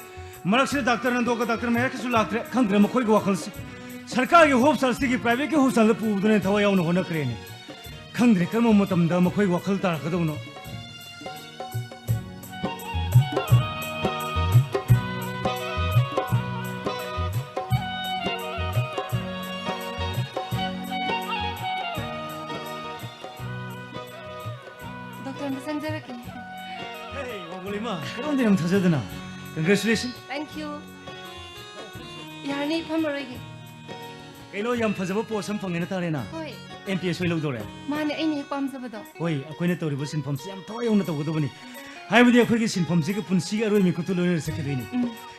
Marak se doctor nan doga doctor me ki su laktre khangre makhoi gi wakhal se. Sarkar gi hope sal sigi private gi hope sal pu dune thawa yaw no hona kre ne. Khangre kalmo matam da makhoi gi wakhal tar ka do no.
Doctor Sanjaraki.
Hey, wagulima. Karon dinam thajadana. Congratulations.
Thank you. Yani phambaragi.
Kaino yam phajaba posam phangena tare na.
Hoi.
MPS hoy logdore.
Mane aini pamjabado.
Hoi, akoina toribo sinfam se yam thawa yawna tawgodobani. Haibudi akhoi gi sinfam se gi punsi aroi mi kutu loine sakidini.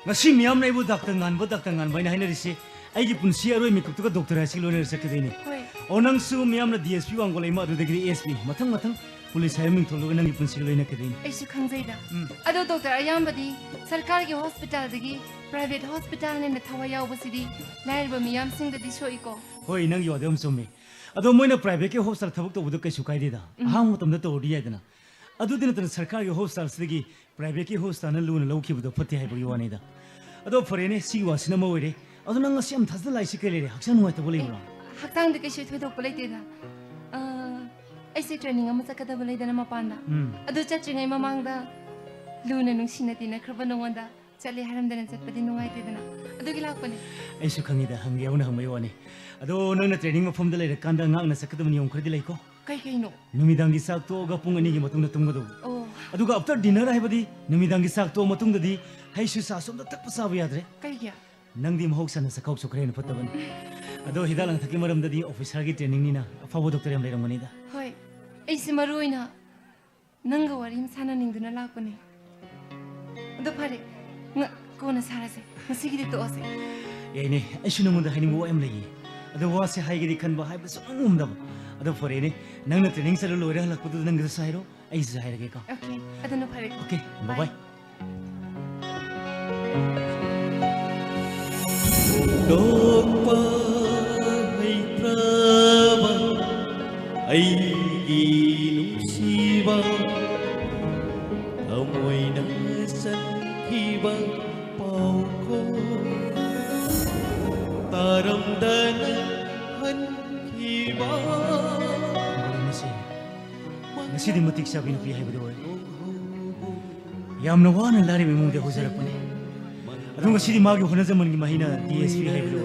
Ngasi miyam naibu doctor ngan baina haina risi. Aigi punsi aroi mi kutu ga doctor asi loine sakidini.
Hoi.
Onang su miyam na DSP wangolai ma adudagi ASP. Mathang police है मिंग थोलो नंगी पुंसी लोइना कदेनी
ऐसे खंगजैदा अदो डॉक्टर अयामबदी सरकार के हॉस्पिटल दगी प्राइवेट हॉस्पिटल ने थवा यावबसिदी लाइरबा मियाम सिंगददी सोइको
होय नंग योदम सोमे अदो मोइना प्राइवेट के हॉस्पिटल थबक तो बुदो कैसु काइदेदा हां मतम तो ओडी यादना अदो दिन तन सरकार के हॉस्पिटल सदगी प्राइवेट के हॉस्पिटल न लुन लौखि बुदो फते हाइबो योनेदा अदो फरेने सिवासिना मवरे अदो नंग सिम थजदा लाइसि केलेरे हक्सा नुवाय तो बोलेब्रा
हक्तांग दे कैसु थोदो पलेतेदा ऐसे ट्रेनिंग अमा चकदब लेदना मपानदा अदु चट्रिङै ममांगदा लुना नुंसिना तिना खरबा नोंगदा चले हारमदना चटपदि नुंगाइतेदना अदुगि लाकपने
ऐसु खंगिदा हंगियावना हंगमै वाने अदो नंगना ट्रेनिंग मफम द लेर कांदा ngakna sakadam नियम खरदि लाइको
कैनो
नुमिदांगी साक तो गा पुंग अनि gi matungna tumgado
ओ
अदुगा आफ्टर डिनर हाइबदी नुमिदांगी साक तो matungdadi हाइसु सासोमदा तक पसाब यादरे
कैया
नंगदी महौसना सकाउ सुखरेन फतबन अदो हिदाlang थकी मरमददी ऑफिसर की ट्रेनिंग निना अफाबो डॉक्टर हम लेरंगनीदा
होय ऐसे मरुइना नंग वारिम साना निंगदना लाकपने अदो फारे कोना सारासे मसिगिदि तोसे
येने ऐसु नंगदा हाइनिंग वो एम लगी अदो वासे हाइगिदि खनबा हाइब सुंगुमदब अदो फरेने नंगना ट्रेनिंग सलो लोरे हलकपदु नंगदा साइरो ऐसे हाइरगे का
ओके अदनो फारे
okay bye bye
Dopa ay praba ay ginusiba amoy nasan hiba pau ko taramdanan hiba
ngasi di matik sabi na pihay bado yam na wana lari mi mung de huzara pune adung ngasi di magi hona zaman gi mahina DSP hay bado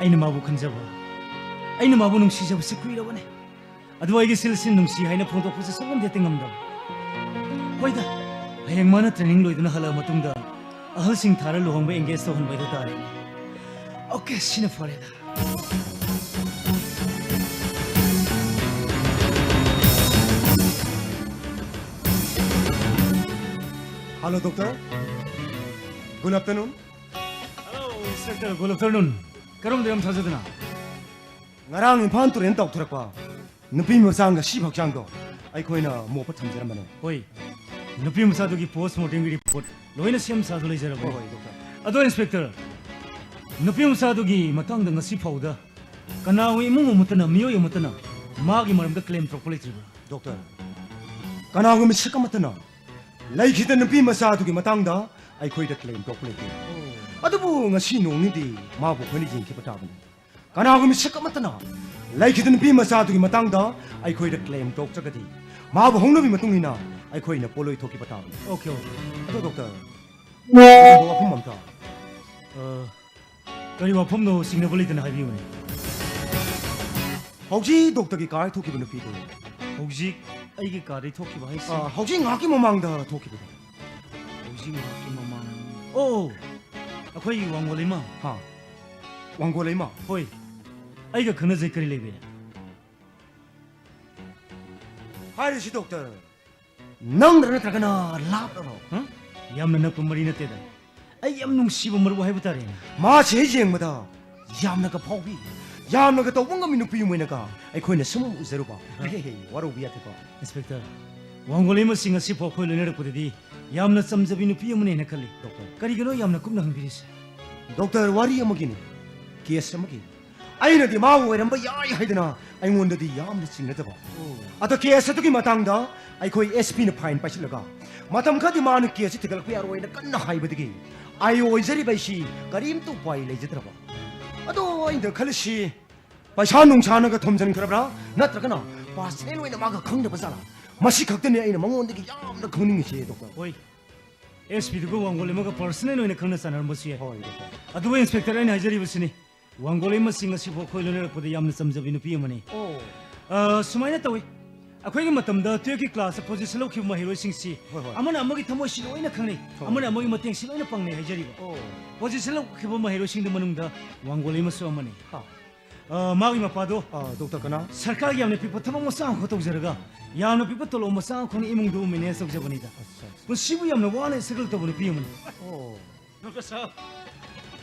aina mabu khanjaba aina mabu nungsi jab sikui ra bane adu ai gi silsin nungsi haina phong to phusa sabam de tingam da hoida hayang mana training loiduna hala matungda ahal sing thara lohongba engage to hon bai da tare okay sine fore da
Hello, doctor. Good afternoon.
hello inspector good afternoon karom de am thajadna
ngarang imphal turen tok thurakpa nupi mosang ga sibak jangdo ai khoina mo pa thamjaram bane
hoi nupi masa gi post mortem gi report loina sem sa loi jarabo
hoi doctor
ado inspector nupi masa gi matang da ngasi phauda Kanawi mo mutana miyo yung mutana. Magi maram da claim properly.
Doctor. Kanang mi sika matana. Lai kita napi masado ki matangda ay koi da claim property. Adubo nga sino ngidi mabo khani jing ki pataban. Kanang mi sika matana. Lai kita napi masado ki matangda ay koi da claim doctor gadi. Mabo hongno bi matungina ay koi na poloi thoki pataban.
Okay, okay.
Ado doctor. Bo apum mamta.
Kari wapom no signabuli tana habi mo.
혹시 독덕이 가이 토끼분을 피도
혹시 아이게 가리 토끼 봐 있어.
혹시 ngaki mamangda 토끼분
혹시 ngaki mamang. 오. 아코이 왕골이마.
하 왕고레마
호이. 아이가 그나제 그리 레베.
하이시 독tor nang dana tagana lap ro
응? 얌나 나쁜 머리나 때다. 아이 얌농 씹어 머르고 해부다래.
ma 제쟁마다 얌나가 포비 얌나가 또 뭔가 민우 피우메나가 아이코이나 스무 우제로 봐 헤헤 와로 비아테가
인스펙터. 왕골이마 싱가 씹어 코일을 내려보더니 얌나 쌈잡이는 피우면에 나칼리. 까리기로 얌나 꿈나 흥비리스.
doctor wari amagini kies amagi aina di mawo eramba yai haidana aingonda di yamna singnada ba ata kies atuki matangda aikoi sp na fine pasilaga matam khadi manu kies tigal pi aroi na kanna haibadigi ayo ojari baisi karim tu pai lejitra ba ado ainda khalsi paisa nungchana ga thomjan kharabra natragana pasel oina maga khangda basala masi khakdani aina mangondagi yamna khangning che doctor
호이. SP도 왕골이마가 퍼스널 오이나 강나 사나를 못시에.
hoi doctor
아두고 인스펙터 아니 하자리 버스니. 왕골이마 싱가 씹어 코일을 내려보더 얌나 쌈잡이는 피우면에. 수마이나 따위. 아코이게 마탐다 트여키 클래스 포지션로 키우마 히로싱시. 아마나 아마기 타모시 오이나 강네. 아마나 아마기 마땡시 오이나 빵네 하자리고. 포지션로 키우마 히로싱도 마능다 왕골이마 수마네. 마기 마파도
doctor kana
सरकार की हमने पिपत थमा मसां को तो जरगा यानो पिपत तो लो मसां को इमुंग दो मिने सब जबनीदा वो शिबु हमने वाने सकल तो बने पियमन
그래서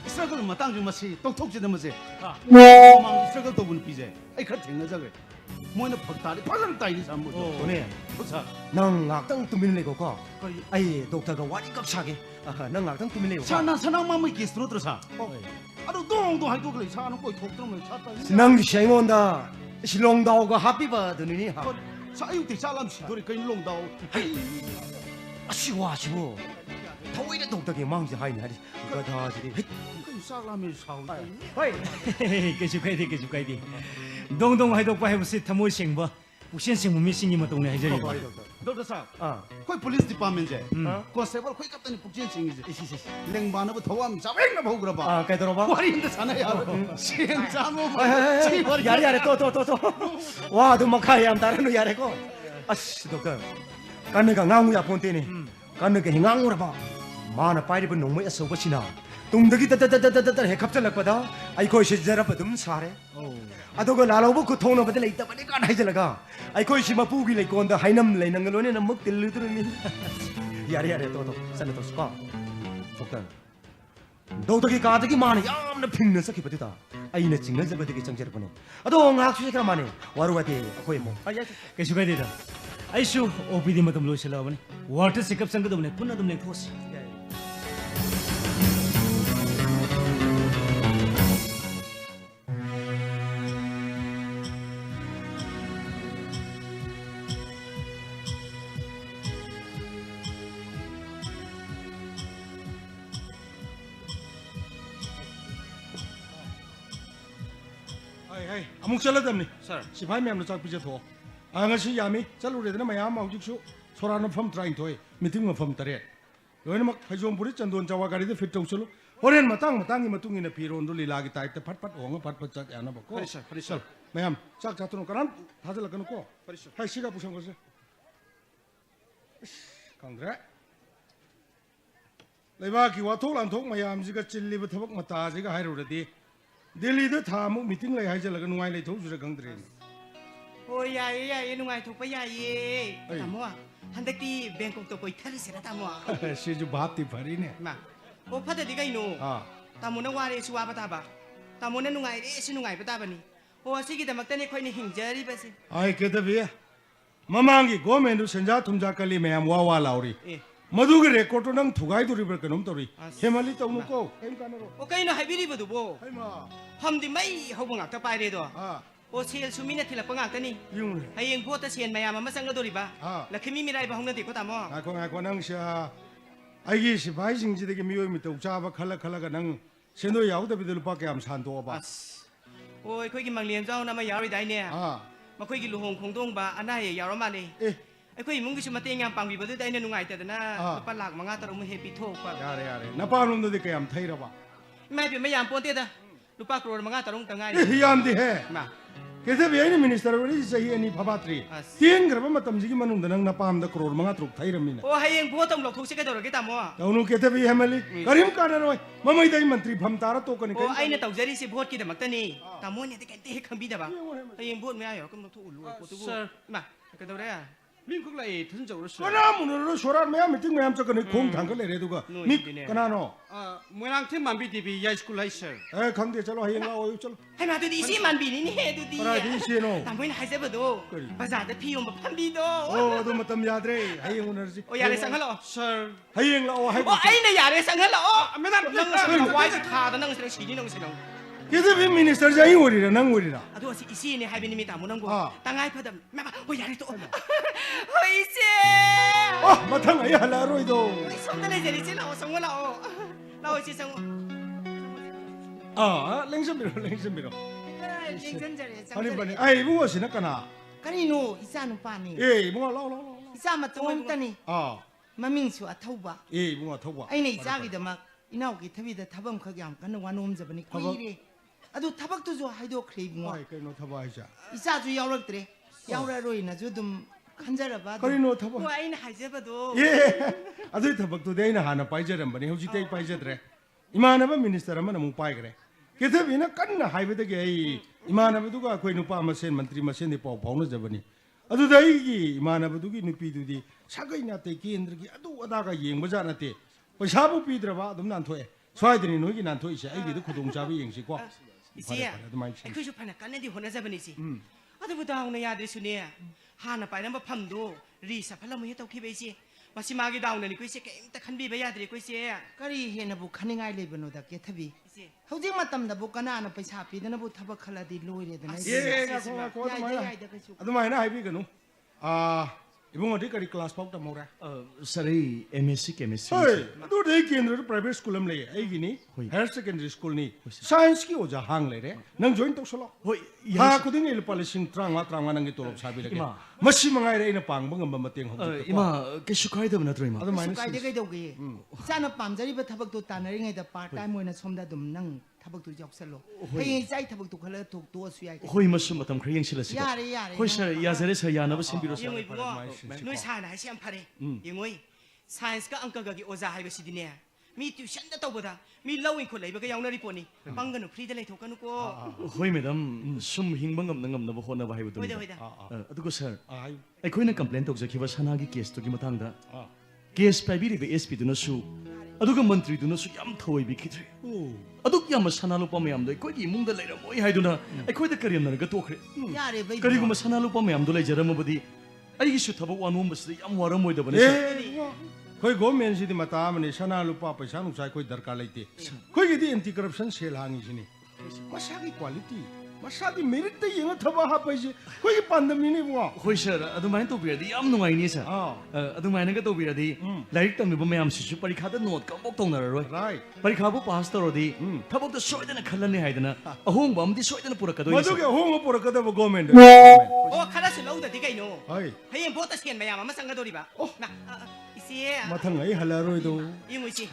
스트러글 마땅 좀 마시 똑똑지도 마시 망 스트러글 또 분 비제 아이 그 땡나자게 뭐는 퍽다리 팔랑 따이리 삼고
돈에
보자
nang ngakdang tumilay ko ka ay doctor ga wali kap sage nang ngakdang tumilay ko ka
사나 사나만 뭐 기스로 들어서 아로 동동 할거 그래 사는 거이 독들면 찾다
nang siyangonda silong daw ga happy ba dunini ha
사유 대 사람 시도리 그 일롱다오
asiwa asiwo tawai doctor ge mang ji hai ni hari ga da ji
그 사람이 사오
hoi
계속해야 돼 동동 하이독 바 해보시 타모 생바 북신 생무 미싱이 마동네 하자리
너도사
아
거기 폴리스 디파트먼트 컨스테이블 거기 갑자기 북진 생이지 랭바나부 더함 자뱅나 보고 그러 봐
kay daro ba
와리인데 사나야 시행자모
yari yari to wa du makai am daranu yari ko as doctor kan ga ngangu ya ponte ni kan ga hingangu ra ba mana pai ri nong mai aso ba sina tumdagi ta he khapcha lakpada ai koi se jara padum sare adoga lalobo ko thona badal ita bane kan hai jalaga ai koi sima pugi le konda hainam le nangalone na muk til turni yari yari to sana to spa doctor doctor ki kaadagi mane yamna phingna sakhi patita aina chingna jabadagi changjar bane ado ngak chu kra mane waruwate akoi mo
계속해야 되다 아이쇼 OPD 마tom 로실라버네 와터 체크업 상가도네 분나도네 토시
Hey, amuk chala damni. Sir. Sipai me amna chak pije tho. Anga si yami chalu re dana mayam maujik su sorana pham trying thoi. Meeting ma pham tare. Loina mak phajom puri chandon chawa gari de fit tong sulu. Horen matang i matung ina piron do lila gi type te phat phat onga phat phat chak yana ba ko. Sir. Mayam chak chatun karan thajal kan ko. Hai siga pusang ko se. Kangre. Leiba ki wa thok lan thok mayam ji ga chilli ba thabak mata ji ga hairu re di. Delhi da tha mu meeting lai hai jala ga nuai lai thok jura gangdre.
ôi 야예 누가이 독바 야예 타모아 한데티 뱅콕 또 거의 탈리세라 타모아
Se ju baat ti phari ne.
마 오파데 디가 이노 타모나 와레 수와 바타바 타모나 누가이 레시 누가이 바타바니 오 시기 담악다니 코이니 힌저리 바시
Ai ke da be. Mamang gi government du senja thumja kali mayam wa lauri. मधुगे रेकॉर्ड तो नंग थुगाई तो रिबर कनम तो री हेमली तो उनको हेम कानरो
โอ้ใครน่ะให้บิริบดูบ่
हेमा
ทำดิไม่เขาบังคับจะไปเลยตัว
आ
โอ้เชียร์ซูมิน่ะทีละปังอักแต่นี่
यूं
ให้ยังพวกตะเชียนมายามาสั่งก็ตัวริบะแล้วคือมีอะไรบ้างนั่นติก็ตามว่า
आको नंग शा आइगी सिपाही सिंह जी के मियोय मितो चाबा खला खला का नंग सेंदो याउद बिदल पा के हम शांतो बा
โอ้ยคุยกินมังเลียนเจ้านะมายาวได้เนี่ย
आ
มาคุยกินลูกหงคงต้องบาอันน่ายาวมาเลย
ए
ไอ้คุยมึงก็ชมาเตียงยามปังบีบได้เนี่ยนุ่งไงแต่นะปลาหลักมังงาตระมึงเฮปีโทกปะ
यारे नपा नुम दे के हम थई रबा
ไม่เป็นไม่ยามปนเตี้ยลูกป้าโกรธมังงาตระงต่างไง
ए हियाम दी है
มา
कैसे भी आई मिनिस्टर वरी सही अनि फबात्री तीन ग्रब मतम जी की मनुंग दनंग नपाम द करोड़ मंगा त्रुक थई रमिना
โอ้ให้ยังพวกต้องหลอกทุกสิ่งก็ตัวกี่ตามว่า
तौनु कैसे भी हेमली करीम कानरो ममई दई मंत्री भम तारा तो कने
โอ้ไอ้เนี่ยต้องเจริญสิพวกกี่แต่มักตนี่ตามว่าเนี่ยที่กันที่คำบีดะบ้างไอ้ยังพวกไม่เอาก็ต้องทุกข์รู้พวกทุกข์มากันตัวได้อะ
민국 라이 튼적으로 써.
कना मुनरो सोरा मैम मिटिंग मैम च कने खोंग थांग ले रे दुगा मि कना नो
모양 팀 만비 TV 야이스쿨 라이서.
ए खंगे चलो हयंग ला ओय चलो
ให้มาดูดีสิมันบีนี่นี่ดูดี
परा दी सेनो
ตามว่าให้เซฟดูภาษาแต่พี่ยมแบบพันบีดู
ओ दो मतम याद रे हयंग उनरजी
โอ้ยอะไรสังหรอ
설.
हयंग ला ओ
โอ้
हाय
ไอ้เนี่ยอะไรสังหรอไม่นั่งนั่งสังไว้สุดท้ายนั่งสังชีนี่นั่งสัง
कैसे भी मिनिस्टर जाई ओरीरा नंग ओरीरा
อะตัวอีซี่เนี่ยให้เป็นนิมิตามุนังกู
อ่า
ตั้งไงเพื่อแม่โอ้ยอย่าได้ตัวเฮ้ยเจ๊
ओ मथंग आई हला रोय दो
ไอ้สมตะเลยเจ๊ดิเจ๊เราสงว่าเราเจ๊สง
आ लेंसम बिरो
เจ๊จันเจ๊จัน
아니 बने आई बु고 सिना कना
กันนี่หนูอีสานป้านี่
ए बु고 ला
อีสานมาตรงตันนี่
आ
มามิ่งชัวเท่าบ่
ए बु고 थवा
ไอ้นี่จ้ากิดมาอีน่ากิทวีแต่ทับมขยามกันวันนู้มจะเป็นนี่คุยเลยอะดูทับตัวจะให้ดูคลิปงัว
아이 그노 थवा आइ자
อีสานจะยาวรักเตะยาวรักรวยนะจะดุมขันจระบาด
करिनो थवा
ว่าไอ้นี่หายเจ็บดู
예 아들 थबक तो देना हाना पाइजरम बने होजी ते पाइजद्रे इमानबा मिनिस्टर अमन मु पाइ गरे केथे बिना कन्न हाइबे के इमानबा दुगा कोइ नुपा मसेन मंत्री मसेन दे पाउ फाउन जबनी अदु दई की इमानबा दुगी नुपी दुदी सागै नाते केंद्र की अदु अदा का येंग बजा नाते पैसा बु पीद्रबा अदुम नानथोए स्वाइदनी नोगी नानथोइ से आई गिदु खुदुंग चाबी येंगसि को
อีเสียไอ้คือชุบพันกันนี่ที่หัวน่าจะเป็นอีสิอะแต่บุตรเอาในยาดิสุเนี่ยหาหน้าไปนั้นมาพัมดูรีสับพลังมือเต้าขี้ไปสิมาสิมากี่ดาวเนี่ยนี่กุยเสียแกแต่ขันบีไปยาดิกุยเสียก็รีเห็นนะบุขันง่ายเลยบนโนดเกทบีเขาจริงมาตำนะบุกันน่ะไปชาปีนะบุทับขลาดีลุยเลยนะ
예 को अदु माइना हाइबी गनु आ इबुंग अदि करी क्लास पाउ तमोरा
सरी MSc केमिस्ट्री
ओए अदु दे केंद्र प्राइवेट स्कूल में ले आइगिनी हायर सेकेंडरी स्कूल नि साइंस की ओजा हांग ले रे नंग जॉइन तौसलो
होय
हा खुदिन इल पालिसिंग ट्रांगा ट्रांगा नंगे तोलब साबि लगे मसी मंगाइ रे इन पांग बंगम मतेंग हम
इमा केसु खाइदब नत्रो इमा
अदु माइना
काय दे काय दोगे जाना पामजरी थबक तो तानरिङै द पार्ट टाइम ओइना सोमदा दुम नंग थबक तो जॉक्सलो हे जाय थबक तो खला तो तो सुयाय
होय मसु मतम खरि यंसिलसि
यारे यारे
होय सर याजरे सर यानब सिंबिरो सर
यंगै बुङो नोइ साना हाय सियाम फारे यंगै साइंस का अंक गि ओजा हाय बसिदिने मी ट्यूशन दा तौबदा मी लौइन खो लैबगा यावना रिपोर्ट नि पंगनु फ्री दा लैथोकनु को
होय मैडम सुम हिंग बंगम नंगम नब होना बाहाय बुदु
होइदा होइदा
अदुको सर
आइ
अखोइना कंप्लेन तौजखिबा सनागी केस तुगी मतंगदा केस पाइबिरिबे एसपी दुनसु अदुगा मंत्री दुनसु याम थवै बिखिथ्रे अदुक याम सनालु पमयाम दो कोइगी इमुंगदा लैरमोय हाइदुना अखोइदा करियम नरगा तोखरे
यारे बै
करिगुम सनालु पमयाम दो लैजरमबदी अइगिसु थबक वानोमबसि याम वारमोयदबने
ए कोई गवर्नमेंट सिदि मता मने सना लुपा पैसा नुसा कोई दरकार लेते कोई गिदि एंटी करप्शन सेल हांगी सिनी मसागी क्वालिटी मसागी मेरिट ते यंग थबा हा पैसे कोई पांदमनि नि बुआ
होय सर अदुमाइन तो बिरदी याम नुंगाइनी सर अदुमाइन गा तो बिरदी लाइक तमिबो मयाम सिसु परीक्षा नोट कबक तौनररोय
राइट
परीक्षाबु पास तौरदी थबक तो सोयदना खल्लने हाइदना अहोंग बमदी सोयदना पुरकदोय
मदुगे होंग पुरकदब गवर्नमेंट
ओ खरासु लौददि कैनो
हाय
हयें भोट सेन मयाम अमा संगदोरिबा ना इसे
मथंग आई हलारोय दो
यंगुइसि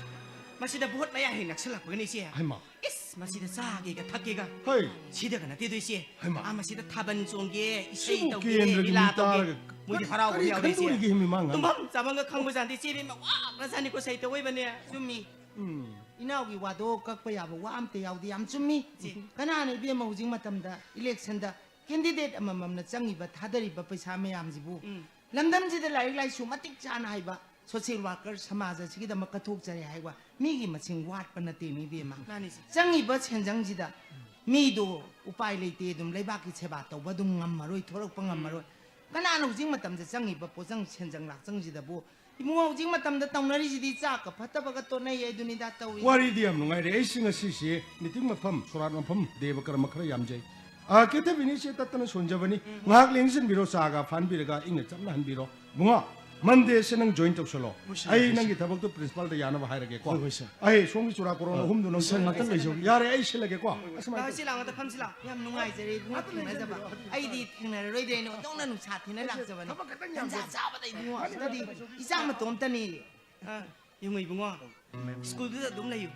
मसिदा भोट मया हे नक्सलपगनि इसे
हायमा
इस मसिदा सागेगा थकेगा
हाय
सिदा नते दोइसे
हायमा
आ मसिदा थाबन चोंगे इसै
सिबु
तौगे
केंद्र की
इला
मितार
तौगे मुदि हराव
करी
यावदे
खंदुरी की हिमी मांगा
तुम्हम जामंग खंगबो जानदि चेबे मा वा गजानि को सैते ओइबने जुम्मी इनावगी वादो कक्पा याबो वा आमते यावदि याम जुम्मी कनाने बे मौजिंग मतमदा इलेक्शन दा कैंडिडेट अमममना चंगिबा थादरिबा पैसा मयामजिबु लंदमजिदा लाइक लाइसु मतिक चाना हाइबा सोशल वर्कर समाज असिगिदमक कथोकजरे हाइवा मीगी मसिंग वाटपा नते नि बेमा चंगिबा छेंजंगजिदा मीदो उपाय लेते दुम लेबाकी सेवा तौबा दुम ngममरोय थोरकपा ngममरोय कनानो जिंग मतमजे चंगिबा पोजंग छेंजंग लाचंगजिदाबो 이모가 오직 마탐다 떠나리시디 짝까 파타바가 또나 예두니다 떠위
와리디암 농아이레 에이싱아 시시 미팅 마팜 소라 마팜 데버카라 마카라 얌제 아 케테 비니시 따따는 손자버니 ngak lengsin biro saga fan biraga inga chamna han biro bunga mande senang joint tok solo ai nangi tabak to principal da yana ba hairage ko ai songi chura korona humdu nang sang ngatan lejo yare ai silage ko asma
시랑 어디 팜시라 얌 농아이제리 누가 팅나자바 아이디 팅나를 로이데니 어떤 누사 팅나 락자바니 한자 자바다 이모가 스터디 이상마 돔타니 yung ibungo school du dum layu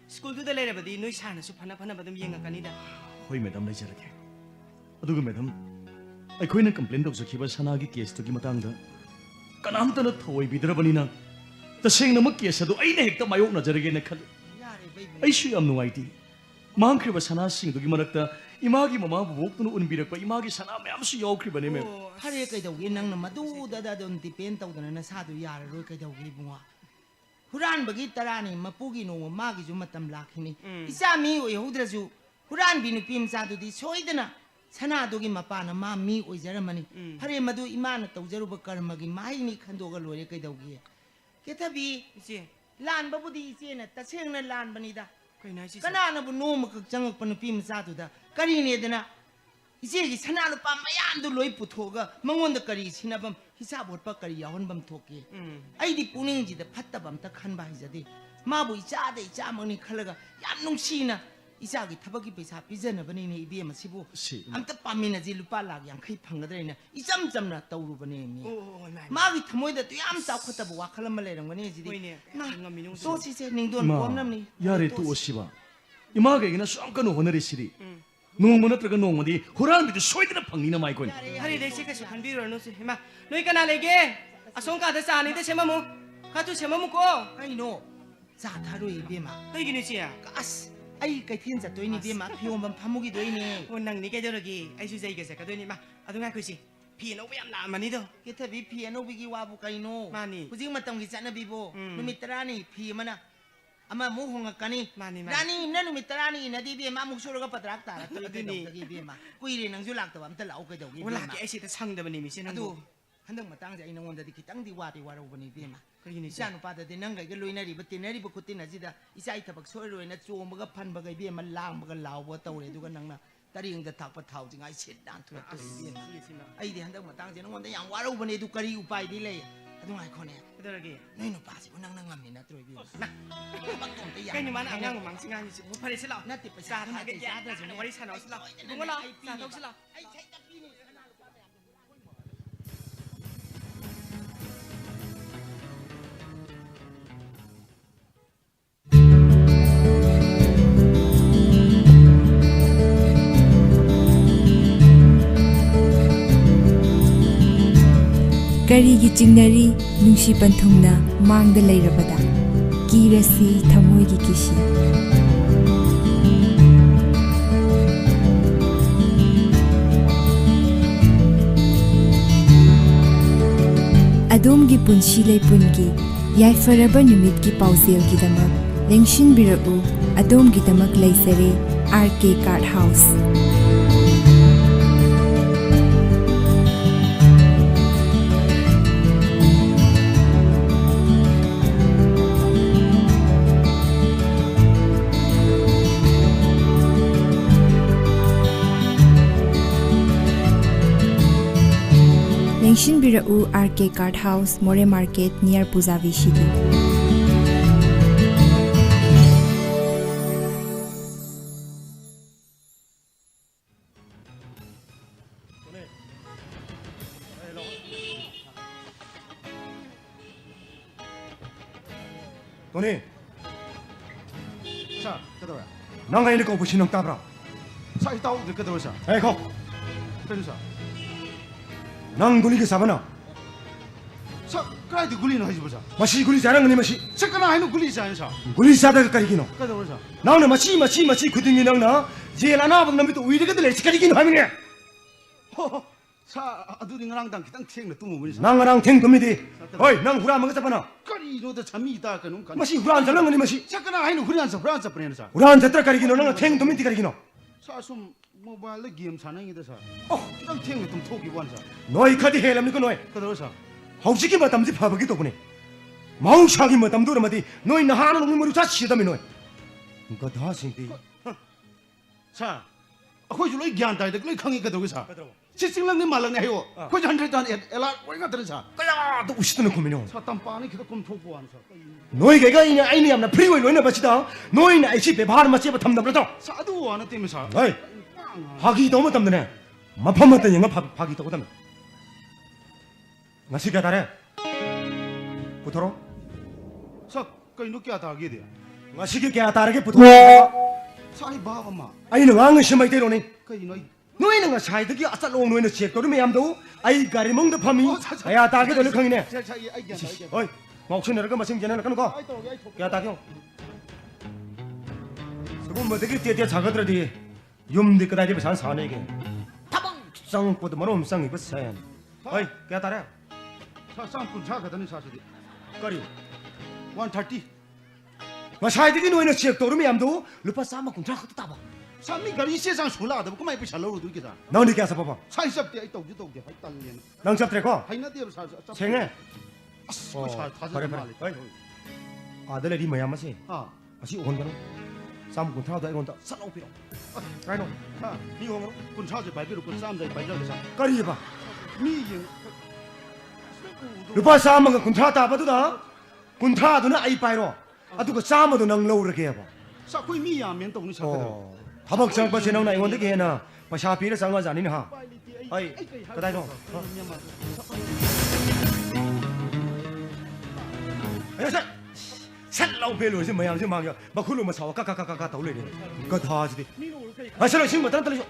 school du da lere badi noi sana su phana phana badum yenga kanida
hoi madam lejarage aduga madam ꯑꯩꯈꯣꯏꯅ ꯀꯝꯄ꯭ꯂꯦꯟ ꯇꯧꯖꯈꯤꯕ ꯁꯅꯥꯒꯤ ꯀꯦꯁꯇꯨꯒꯤ ꯃꯇꯥꯡꯗ ꯀꯅꯥꯝꯇꯅ ꯊꯧꯑꯣꯏꯕꯤꯗ꯭ꯔꯕꯅꯤꯅ ꯇꯁꯦꯡꯅꯃꯛ ꯀꯦꯁ ꯑꯗꯨ ꯑꯩꯅ ꯍꯦꯛꯇ ꯃꯥꯌꯣꯛꯅꯖꯔꯒꯦꯅ ꯈꯜꯂꯤ ꯑꯩꯁꯨ ꯌꯥꯝ ꯅꯨꯡꯉꯥꯏꯇꯦ ꯃꯥꯡꯈ꯭ꯔꯤꯕ ꯁꯅꯥꯁꯤꯡꯗꯨꯒꯤ ꯃꯔꯛꯇ ꯏꯃꯥꯒꯤ ꯃꯃꯥ ꯕꯣꯕꯣꯛꯇꯨꯅ ꯎꯟꯕꯤꯔꯛꯄ ꯏꯃꯥꯒꯤ ꯁꯅꯥ ꯃꯌꯥꯝꯁꯨ ꯌꯥꯎꯈ꯭ꯔꯤꯕꯅꯦ ꯃꯦꯝ
ꯐꯔꯦ ꯀꯩꯗꯧꯒꯦ ꯅꯪꯅ ꯃꯗꯨꯗ ꯑꯗꯨꯝ ꯗꯤꯄꯦꯟ ꯇꯧꯗꯅ ꯅꯁꯥꯗꯨ ꯌꯥꯔꯔꯣꯏ ꯀꯩꯗꯧꯒꯦ ꯏꯕꯨꯡꯉꯣ 후란버기 따라니 마쁘기 노 마기 좀 맞담 라키니 이사미 오이호드라주 후란비 누피 임사두디 소이드나 사나도기 마빠나 마미 오이자라마니 하레 마두 이마나 떠우자루바 까르마기 마이니 칸도가 로레 그이다우기 게타비 이제 란바부디 이제나 따생나 란바니다 까나나부 노마 극장악바 누피 임사두다 까리네드나 이제기 사나로 빠 마얀도 로이 부토가 망원다 까리 시나밤 हिसाब होट पर करी यावन बम थोके आइदी पुनिंग जी द फत्ता बम त खन बा हिजदे माबु इचा दे इचा मनी खलगा याम नुंसीना इचा की थबक की पैसा पिजन बनी ने इबे मसिबु अमत पामिना जी लुपा लाग yang खै फंगदरेना इचम चमना तौरु बने मी मागी थमोय द तु याम चाव खता बु वाखल म लेरंग बने जिदि सो सिसे निंगदोन बोमनमनी
यारे तु ओसिबा इमागेगिना सांकनो होनरिसिरि नोंम नत्रगा नोंमदि हुरानबिदु सोइदना फंगनिना माइकोन
हरि देसे कसे खनबिरनो से हेमा नोइ कना लेगे असोंका द चानि द सेममु खातु सेममु को काइनो जा थारो इबेमा कैगिनि चिया अस आई कैथिन जतोइनि बेमा फियोमबम फामुगी दोइनि ओ नंगनि कैदरगी आइसु जाइगे से कदोइनि मा अदुङा खुसि फि नोबे याम नामनि दो केथबि फि नोबिगी वाबु काइनो मानि हुजिं मतंगी चानबिबो नुमित तरानि फि मना ama mu honga kani rani na numit tarani na di bi ma mu sura ga patrak ta to ni bi ma kuire nang ju lak ta am ta lau ka dau gi wala ki ai si ta sang da bani mi sin adu handang matang ja inang wanda di kitang di wa ro bani bi ma kari ni sa nu pa da de nang ga loina ri ba tinari ba kutin na ji da isai thabak soi roi na chom ba ga phan ba ga bi ma lang ba ga law ba taw re du ga nang na taring da thak pa thau jing ai sit dan thu to bi ma ai di handang matang ja nang wanda yang wa ro bani du kari upai di le adu ngai khone 그러게 너희는 빠지 운항낭 갑니다 들어비 나 박동대 야 괜히 만 안강 망칭하니 못 팔이실라 나 띠빠 사하게 야다 좀 머리 사나실라 뭔가 사독실라 아이 차이다 비니
ꯀꯔꯤꯒꯤ ꯆꯤꯡꯅꯔꯤ ꯅꯨꯡꯁꯤ ꯄꯟꯊꯨꯡꯅ ꯃꯥꯡꯗ ꯂꯩꯔꯕꯗ ꯀꯤꯔꯁꯤ ꯊꯃꯣꯏꯒꯤ ꯀꯤꯁꯤ ꯑꯗꯣꯝꯒꯤ ꯄꯨꯟꯁꯤ ꯂꯩꯄꯨꯟꯒꯤ ꯌꯥꯏꯐꯔꯕ ꯅꯨꯃꯤꯠꯀꯤ ꯄꯥꯎꯖꯦꯜꯒꯤꯗꯃꯛ ꯂꯦꯡꯁꯤꯟꯕꯤꯔꯛꯎ ꯑꯗꯣꯝꯒꯤꯗꯃꯛ ꯂꯩꯖꯔꯦ RK Card House ꯂꯦꯡꯁꯤꯟꯕꯤꯔꯛꯎ RK Card House More Market near Puzavi City
Tony 자 그더라 nang ngayon ko pusinong tabra
sa itaw de kadro sa
eh ko
kadro sa
nang guli ke sabana
sa krai di guli no haji bosa
mashi guli jarang ni mashi
sa kana hainu guli sa sa
guli sada ka karigino
kadro sa
nang na mashi kudingi nang na jela na bang namito uiri ka dele sikarigino hamine
sa adu ding rang dang kitang theng na tumu ni sa
nang rang theng tumidi oi nang hura mang sabana
kari no da chami da ka nung kan
mashi huran jalang ni mashi
sa kana hainu huran sa prene sa
huran jatra karigino nang theng tumidi karigino
sa sum mobile game sanang ida sa oh kitang theng tum thoki wan sa
noi khadi helam ni ko noi
kadro sa
hausi ki matam ji phabagi to kune 마우샤기 뭐 담도라마디 너희 나하는 놈으로 다 시다며 너희 그거 다 신디
자 아코이 줄로이 갸안 타이데 클로이 캉이 가도게 사 시싱랑니 말랑네 해요 코이 한드레단 엘라 오이가 들으사
그야 또 우시드는 고민요
사탄 빠니 기도 꼼 토고 안사
너희가 이거 이냐 아이니 암나 프리웨이 너희나 바치다 너희나 아이시 베바르 마치에 담담라도
사두 안에 때문에 사
어이 하기 너무 담드네 마파마다 영어 하기 더 담네 나시가 다래 부터로
사 거의 늦게 하다 하게 돼
나시게 다르게 부터로
사이 바바마
아이 너가 심하이 대로니
거의 너희
너희는 가 사이드기 아싸 롱 너희는 지역도를 매암도 아이 가리 멍도 파미 아야 다게 돌을 강이네
자기 아이게
어이 목소리 내가 마신 전에 나가는 거 야 다겨 서고 뭐 되게 떼떼 작아들어디 юм디 그다지 산 사네게 타방 쌍포도 뭐 엄쌍 이거 산 어이 야 다래
사 쌍꾼 자가더니 사실이
거리
130
뭐 사이드기 너희는 지역도를 매암도 루파 싸마 군자 것도 따봐
사미 가리 세상 술라다 그만 입이 잘 나오도 이게 사
너니 깨서 봐봐
사이섭 때 있다고 저도 하이 땅에
낭잡 트래커
하이나디에 사
생애
사 다들
그래,
말이
그래. 아들의 리 뭐야 마시
아
마시 온거는 싸움 군타도 이건다 살라오 피로 라이노
아
니 오므로
군 차지 발비로 군 싸움자 발자게 사
거리 봐
미인
루파 싸움은 군타 따봐도다 군타도는 아이 빠이로 아두고 싸움도 능 러우르게 해봐
사코이 미야면 동네 사거든
타박장 빠지 능 나이 원데 게나 바샤피를 상하지 아니니 하 아이 그다이노 아야사 살라오 벨로 지 뭐야 지 막야 막 훌로 뭐 사와 까까까까 돌리네 그 다지디 아 살로 지금 못 들려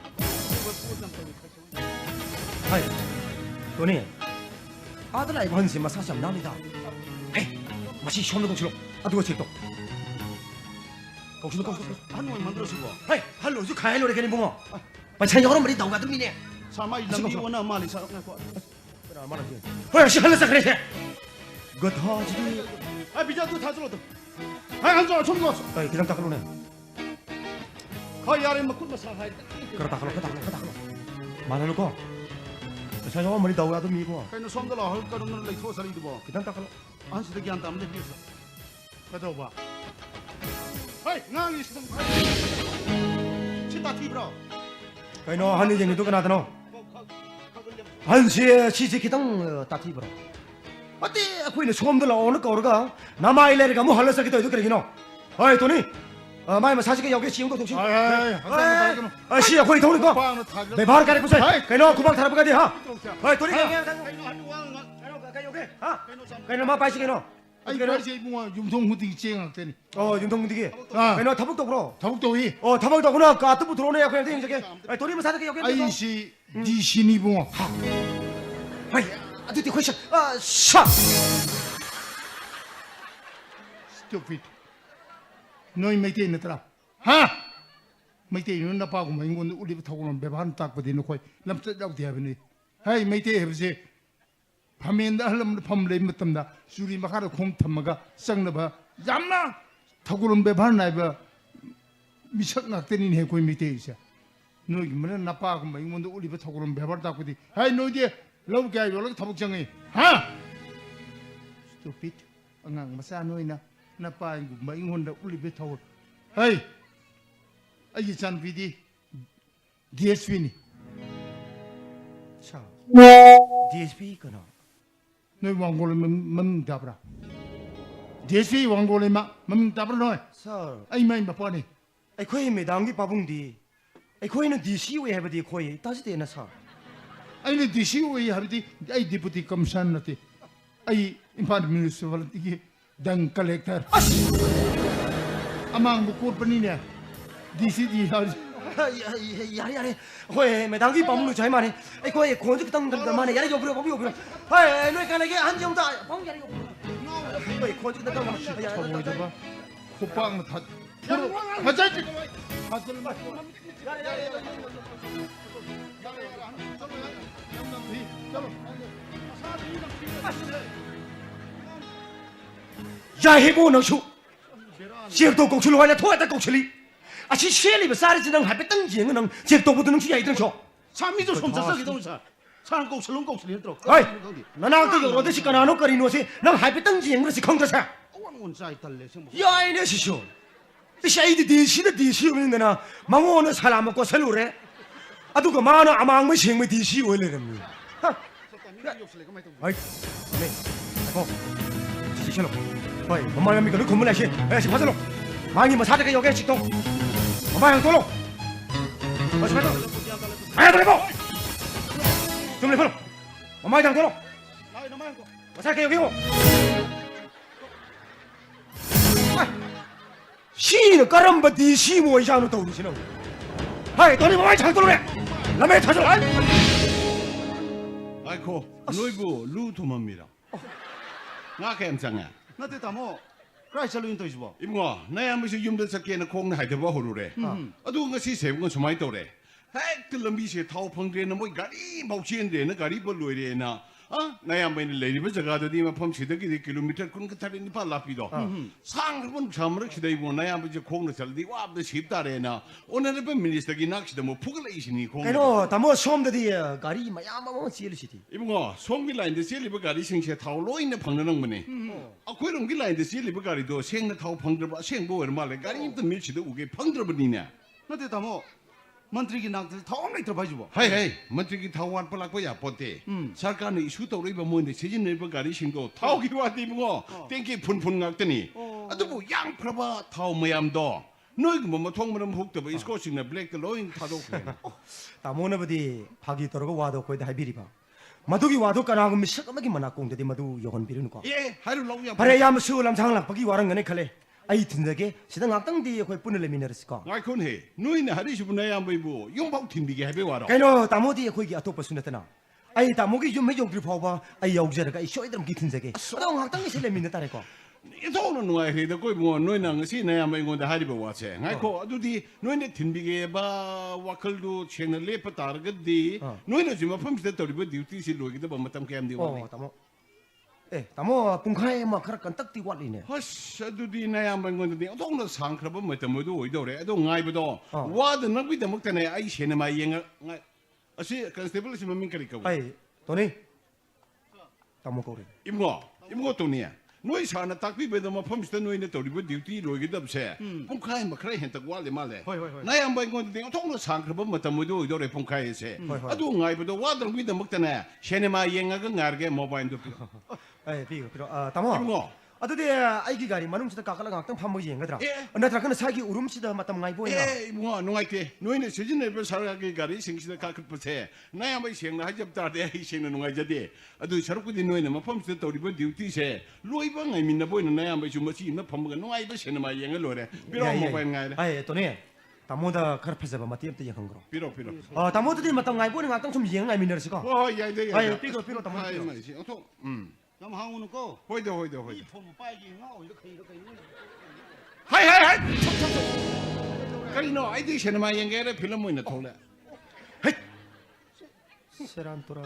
아이 돈이 아들 아이고 한시 마 사실 남이다 에이 마시 쇼는 공치로 아두고 책도 공치도 공치도
한놈 만들어시고
에이 할로 주 가야로 걔네 뭐 마찬 여러 머리 나오가 들리네
사마 이랑기 원나 말이 사고
그래 말하지 뭐야 시 할라서 그래 그 다지디
아 비자도 다 줄었다 아 한줄 총 넣었어
아이 그냥 닦아놓네
거의 아래 막 굴러 사하이
그러다 하노 말해놓고 자녀가 머리 나오가도 미고
그냥 손들어 할 거는 내 소설이도 뭐
그냥 닦아놓
안쓰게 안 담는 비서 가져 봐 하이 나기 시선 치다 티브라
아이 너 한이쟁이도 그나다노 한시에 시지키당 따티브라 어때 아코이네 소음들 나오는 거르가 남아일레리가 뭐 할래서기도 해도 그러기노 어이 돈이 마이마 사직에 여기 지용도 독신 아 시야 거기 돈이 거 내 바로 가리고 서 그너 구방 타라고 가디 하 어이 돈이 그너 마 빠지게 너
아이 그래서 뭐 융통무디 쟁악되니
윤동문디기 그너 타북도 그러
더욱더위
타북도구나 까뜨부 들어오네요 그냥 되는 저게 돈이 뭐 사직에 여기
아이시 니신이 붕어
아이 아드디 퀘션 샤
stupid 너희 메이테 있느더라 하 메이테 있는 나빠고 뭐 인건 우리 타고는 배반 딱 버디 놓고 남자라고 대하더니 하이 메이테 해보세 밤에 날람 밤래 못담다 수리 막하러 공 탐마가 쌍나봐 얌나 타고는 배반 나이봐 미쳤 낙대니 해고 메이테 있어 너희 뭐는 나빠고 뭐 인건 우리 타고는 배반 딱 버디 하이 너희 lâu kêu rồi thọc chân này ha stupid ngang mà sao nuôi na na pa anh cũng mấy ngôn đã uli biết thôi hey ai gì chan vidi DSP ni
자 DSP 거나
nơi 왕골에 mình đáp ra DSP 왕골에 mình đáp ra rồi
서
ai mấy mà pa này
ai khơi mày đang cái babung ai khơi nó DC 왜 해봐 đi khơi 다시 되나 사
아니 디시오이 하비디 아이 디푸티 커미션 나티 아이 인파트 미니스터 이게 당 컬렉터 아망 부쿠르 पनी네 디시디
야래 왜 매당기 밤로 잘 말해 아이 거기 고지 그땅 말해 야래 옆으로 거기 옆으로 아이 너희 간에게 한정도 밤 야래 옆으로 거기 고지 그땅 말해
저거 봐 호빵 다 가자
야 해보 너슈 지역도 꼭출로 하냐 토하다 꼭출리 아치 쉐리 뭐 사르지는 할배 땡지는 지역도 보드는 주야 이들 줘
참미도 손자서 기도사
상 꼭슬렁 꼭슬이 들어. 어이, 나나한테 어디서 까나노 거리노시, 난 하이베땅 지행으로서 강자사.
원사이 달래 생
야, 이네 시쇼. 이샤이디 디시오는데나 망오는 사람 먹고 살우래. 아두가 마나 아망의 생의 디시 원래는. 어이, 네, 어, 지시셔로. 어이, 엄마 맘이 그 건물에 시, 에시 파슬로. 망이 뭐 사대가 여기 식동. 엄마 형 돌로. 어시 파슬로. 아야 돌고. 좀 레포로. 엄마 형 돌로. 사대가 여기고. 시는 까람바 디시 뭐 이상으로 떠오르시는. 하이, 너네 뭐만 잘 돌래. 남의 타죠.
아이고 노이부 루토맘이라 나게 엠장아
나한테 다뭐 크라이슬로 인도 있어
이모 나야 무슨 юм들 찾기에는 공나 하이드바 호루래 아도 ngasi 세분 수마이 떠래 핵들 럼비시 타오 펑드에는 뭐 가리 마우치엔데는 가리 벌로이래나 나야 뭐는 레리버 자가도디 마펌 시더기 킬로미터 군 그타리니 팔라피도 상르분 잠르 기다이고 나야 뭐 공나 살디 와브 십다래나 오늘은 미니스터기 낚시도 뭐 푸글레이시니 공
그노 다모 솜더디 가리 마야마모 지엘시티.
이봉아 송빌라인데 실리버 가리 생세 타오로 있는 방는 거네. 그런 길라인데 실리버 가리도 생나 타오 방들바 생보 얼마래 가리 입도 밀치도 우게 방들버니네.
나한테 다뭐 मंत्री की नाक थाव नहीं तो भाई
हाय हाय मंत्री की थाव वाट पलाक या पोते सरकार ने इशू तो रे बमोन सिजन ने गाड़ी सिंगो थाव की वाट दिबो 땡기 푼푼 ngakतनी अदुबो yang प्रभा थाव मयाम दो नोइ गम मथोंग मरम हुक्तबो स्कोसिंग ने ब्लैक लोइन थादोखरे
तामोनबदी फागी तोरगो वादो कोइदा हाइबिरिबा मधुगी वादो कनागो मिसक अमगी मनाकोंगददी मधु योगन बिरुनुको
ए हारु लौया
फरे याम सु लमथांग लापगी वारंगने खले आई थिंदगे सिदा ngaktangdi अखोइ पुन लेमिनरसिको
ngaikhon he noi na hari subna yam baibu yongbau thinbige habe waro
कनो तामोदी अखोइगी अतोप सुनतना आई तामोगी जुम मे योगद्रि फावबा आई योगजरगा आई सोइदरम गी थिंजगे अदो ngaktangi से लेमिन तारेको
이도는 누가 해도 거의 뭐 너희는 것이 내가 뭐 이건데 하리버 와체. 아이고 어두디 너희네 틴비게 바 와클도 채널 레퍼 따르겠디. 너희는 지금 펌스데 떨리버 듀티시 로기도 뭐 맞담 게임디 와.
तामो ए तामो पुंखाय मा खर कंतक्ति वाटलिने
허스 어두디 내가 뭐 이건데 어동도 상크럽 뭐 때문에도 오이도래. 어도 nga이버도 와드 너비도 먹다네 아이 셰네마 잉 아시 컨스테이블 시 민카리까
아이 도니 तामो कोरे
임고 돈이야. 너희 사나 딱비베도 뭐 펌스데 너희네 떨리버 듀티 로기도 없세. 뽕카이 뭐 그래 hentak wal레 말레. 나야 뭐 이건데 어동도 상크럽 뭐 때문에도 오이도래 뽕카이세. 어도 nga이버도 와드 너비도 먹다네 셰네마 잉가 nga르게 모바일도
ए पिरो तामो अदुदे आइगी गाड़ी मनुंगसिदा काकला ngaktang फामो येंगद्रा नथ्राखन सागी उरुमसिदा मतम ngaइबो या
ए इबुङा नुङाइते नोइने सिजनेबो सारागी गाड़ी सिंगसिदा काकपसे नाया मै सेंना हाजब तादे हि सेंना नुङाइजदे अदु सरकुदि नोइने मफमसिदा तौरिबो ड्यूटी से लोइबा ngaइमिनना बोइना नाया मै जुमसि इमना फमगा नुङाइबो सेनमा येंगा लोरे पिरो मोबाइल ngaइरे
ए तोने तामोदा खर फजबा मति अमते यखंग्रो
पिरो
तामोदि मतम ngaइबो ngaktang sum येंग ngaइमिनरसिको
याइदे
ए पिरो तामो
아이 마이시 어토
남 항우는 거
호이도
이 폼 빠이기 나 이렇게 있는
하이 까리노 아이디 세나마 옌게레 필름 모이나 톨레
세란토라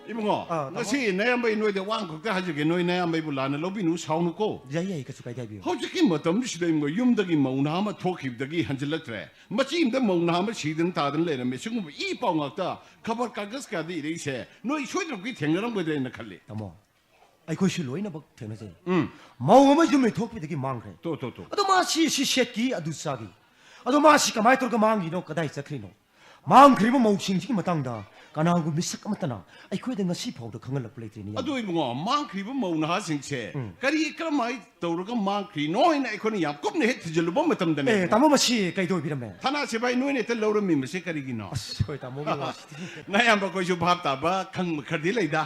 이봉아 나시 내가 뭐 노이데 왕국대 하지게 노이 내가 뭐 불라는 로비누 사우누고
야야 이거 주가이 대비요
호지기 뭐덤 시대인 거 юм덕이 뭐나마 토킵덕이 한질럭트래 마치임데 뭐나마 시든 다든 레르메 지금 이 방학다 커버 가그스까지 이래세 노이 쇼드로 그 땡거는 거 되는 칼리
तामो आई कोई लोइना बक थेना से माउमा जुमे थोकपिदगी मांगरे
또
अदो मासी शेटकी अदुसागी अदो मासी कमाय तोरगा मांगिनो कदाइ चखरिनो मांगख्रिबो मौसिंजिगी मतंगदा कनागु मिसक मतना आइखोइदा ngasi फावदा खंगलप लेत्रिनि
अदो इबुङा मांख्रिबो मौना सिंसे करी क्रमाइ तौरगा मांख्रि नोइना आइखोनि याम कुपने हे थिजलबो मतमदने
ए तामो मासी कैदो बिरमे
थाना सेबाइ नोइने ते लौरमि मसे करिगिनो
कोइ तामोगी वासी
नायाम कोइसु भाबताबा खंग खरदि लैदा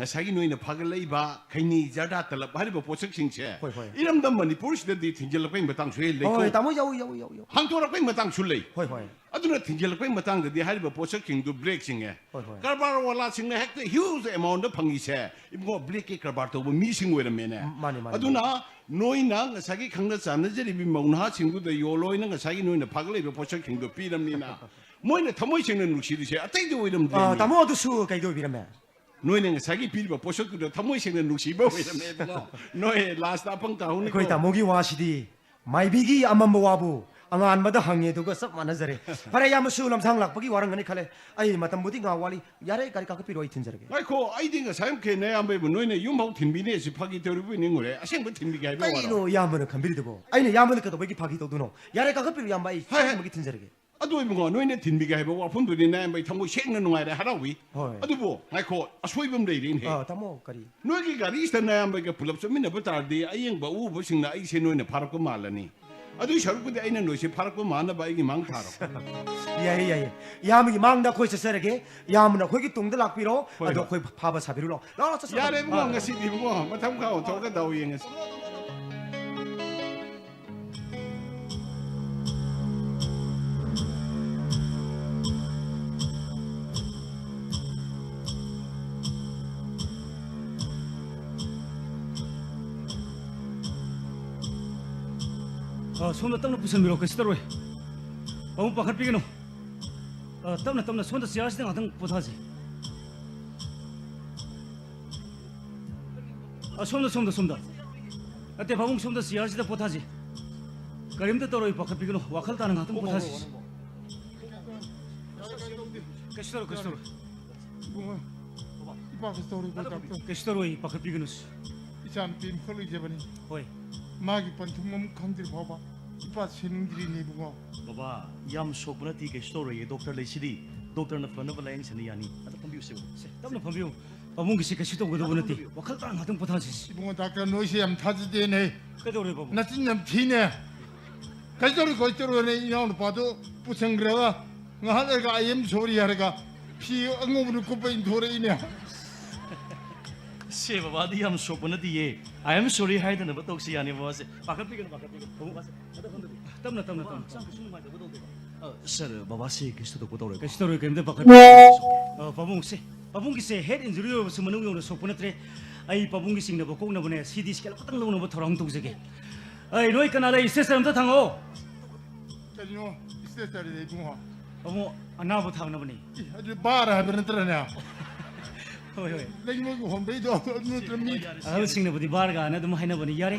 ngसागी नोइना फागलैबा खैनि जडा तलब हारिबो पोसक सिंसे इरमदम मणिपुर सिददि थिजलपै मतंग सुए लेको
ओइ तामो याउ
हांतोरपै मतंग सुलै
होय होय
अदुना थिजलपै मतंगदि हारिबो पोसक किंगदु ब्रेक सिंगे कारबार वाला सिंगे हेक्ट ह्यूज अमाउंट फंगिसे इबो ब्रेक के कारबार तोबो मी सिंग वेरमेने अदुना नोइना ngसागी खंगना चानजरिबि मौना सिंगदु योलोइना ngसागी नोइना फागलैबो पोसक किंगदु पिरमनिना मोइना थमोइ सिंगना नुसिदिसे अतैदो वेरमदि
तामो अदुसु कैदो बिरमे
नोइना ngसागी पिरबो पोसकदु थमोइ सिंगना नुसिबो वेरमे नोइ लास्ट अपंग ताहुनि
कोइ तामोगी वासिदि माइबिगी अमम वाबु angan mada hangi tu sab mana zare para ya masu lam sang lak pagi warang ngani khale ai matam budi nga wali yare kari ka piro itin zare
아이고 아이딩가 사용케 내 안배 너희네 윤방 팀비네시 파기 되어리고 있는 거래 아생부 팀비가 해봐
ai no ya mana khambiri debo ai ne ya mana ka to bagi phagi to duno yare ka piro yam bai magi tin zare
아도 이거 너희네 팀비가 해봐 와폰들이 내 안배 탐고 생는 농아래 하라위
Hoi.
아도 뭐 아이고 아소이범 레이린 해
tamo kari
너희 가리 있어 내 안배가 불럽 좀 미나 버타디 아이행 바 우버 싱나 아이세 너희네 파르고 말라니 아도 셔르고데 아이는 너희 파르고 마나 바이기 망 파르
야야야 야미 망다 코이 서서게 야무나 코기 똥들 락비로 아도 코이 파바 사비로 라
야래 뭐 ngasi di mo matam ka to ka daw yeng
손다 땀나 부선 미로 그시더로 어묵 바깥 비기노 땀나 손다 시야시등 하등 보타지 손다 अते बाबू सोमदा सियासी दा पोथाजी करीम ते तोरो पखत बिगनो वखल तान हातम पोथाजी कष्टरो
bunga ipa ka story ko doctor
कष्टरो ई पखत बिगनोस
isan pin kholi jebani
होय
magi panthumam khangdir bhaba ipa senungdiri ne bunga
बाबा याम सोकना ती के स्टोरी डॉक्टर लेसिदी डॉक्टर न फनबल लाइन सनी यानी अत पंबिउ से
तबना फबियो बाबू किसी कष्ट तो गदो नती वखल तान हातम पोथाजी
bunga doctor noise yam thajide ne
कदोरे बाबू
natin yam thine kaisori koitoro ne inaun pado pusangrawa ngahalega ayem sori harega 피 angomru ko pain thore ine
से बाबा दी याम सोकना ती ये आई एम सॉरी हाय दन बतोक से यानी बाबा से पकड़ बिगन बाबू बासे
तबना
सर बाबा से किस्त तो बताओ रे
कष्टरो केमदे पखत बाबू किसे हेड इंजरी हो सुमनु यो सोपनत्रे आई बाबू की सिंगना बकोंग न बने सीडी स्केल पतंग लोन ब थरंग तुजगे आई नोय कना ले सिस्टम त थांगो
kadino istesari de bunga
बाबू अना ब थांग न बने
adu bara habentrana
होय होय
lengmo ko hombe do nu trami
अब सिंगना बदि बारगा न दम हाइना बने यारे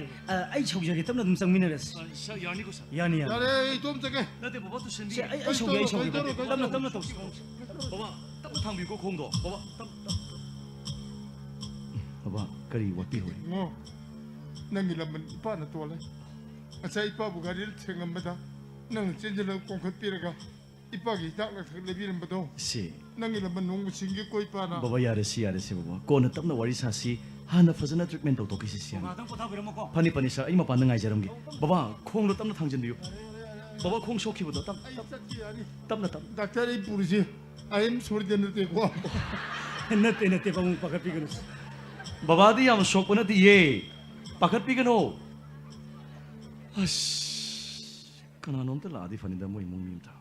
आई छौजगे तबना दम संगमिनरस
सर यानी को सर
यानी
yare itom take
नते बाबा तो सेंदी
आई छौगे तबना तो
बाबा तब थांबी को खोंदो बाबा तब बाबा करी वापी होय
ngo nangi lamban ipa na tole asa ipa bu gari thengam bada nang chenjelo kongkhat piraga ipa gi tak la thak lebiram bado
से
nangi lamban nong singi koi pa na
बाबा यारे से बाबा कोन तबना वारी सासी हाना फजना ट्रीटमेंट तो किसी से
मादम पथा बिरमको
फनी फनी सर इमा पान ngai jaramge बाबा खोंग लो तबना थांजन दियो बाबा खोंग सोखी बदो तब तबना तब
doctor i purisi I am sorry de nte ko
नते बाबू पखत बिगनस
बाबा दी हम सोकना ती ये पकड़ बिगनो अस कना नोम त लादी फनी द मोय मुंग निम था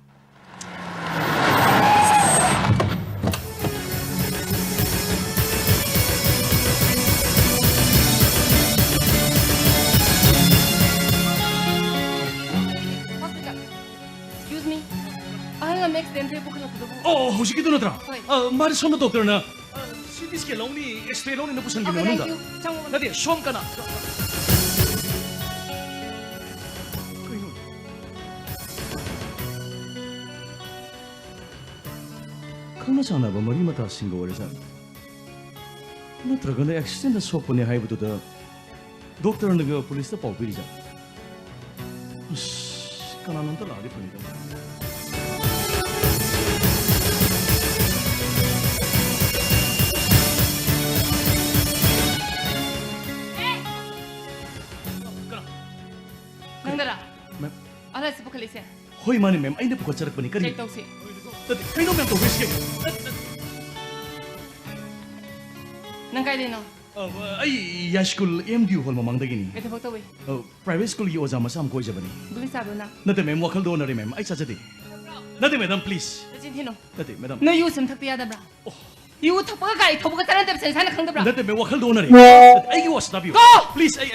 Excuse me. I am next entry book na pudo.
어, 호시기 누나들아.
Hoy.
말이 손도 doctor나. CT 스캔 롱니 엑스레이 롱니 너 무슨
Okay,
기능
thank
없는가?
you. 장모.
나디 수험 가나. 강나잖아 봐 머리 맞다 신고 그래서 너들어가는 액시던트 속보내 하이브도다 독터는 그 폴리스 뽑히리자 까나는 또 라디 보니까
Nangdara.
Ma'am.
Ala sa bukalise.
hoy mani ma'am ay napukatsarak pa ni kani
Check daw si.
kayo ma'am to whiskey
Nang kay din no.
ay ya school MDU hol mamang dagini
Ito pagtaw eh.
private school yo ozama sam ko jabani
Buli sabo na.
nate ma'am wakal do na rin ma'am ay sajadi nate madam please
Tajin hino.
nate madam
No use sim thakti yada bra. Yu thapaka kai thobuka taran tab sen sana khang da bra.
nate ma'am wakal do na rin ay was stop you
Go!
please ay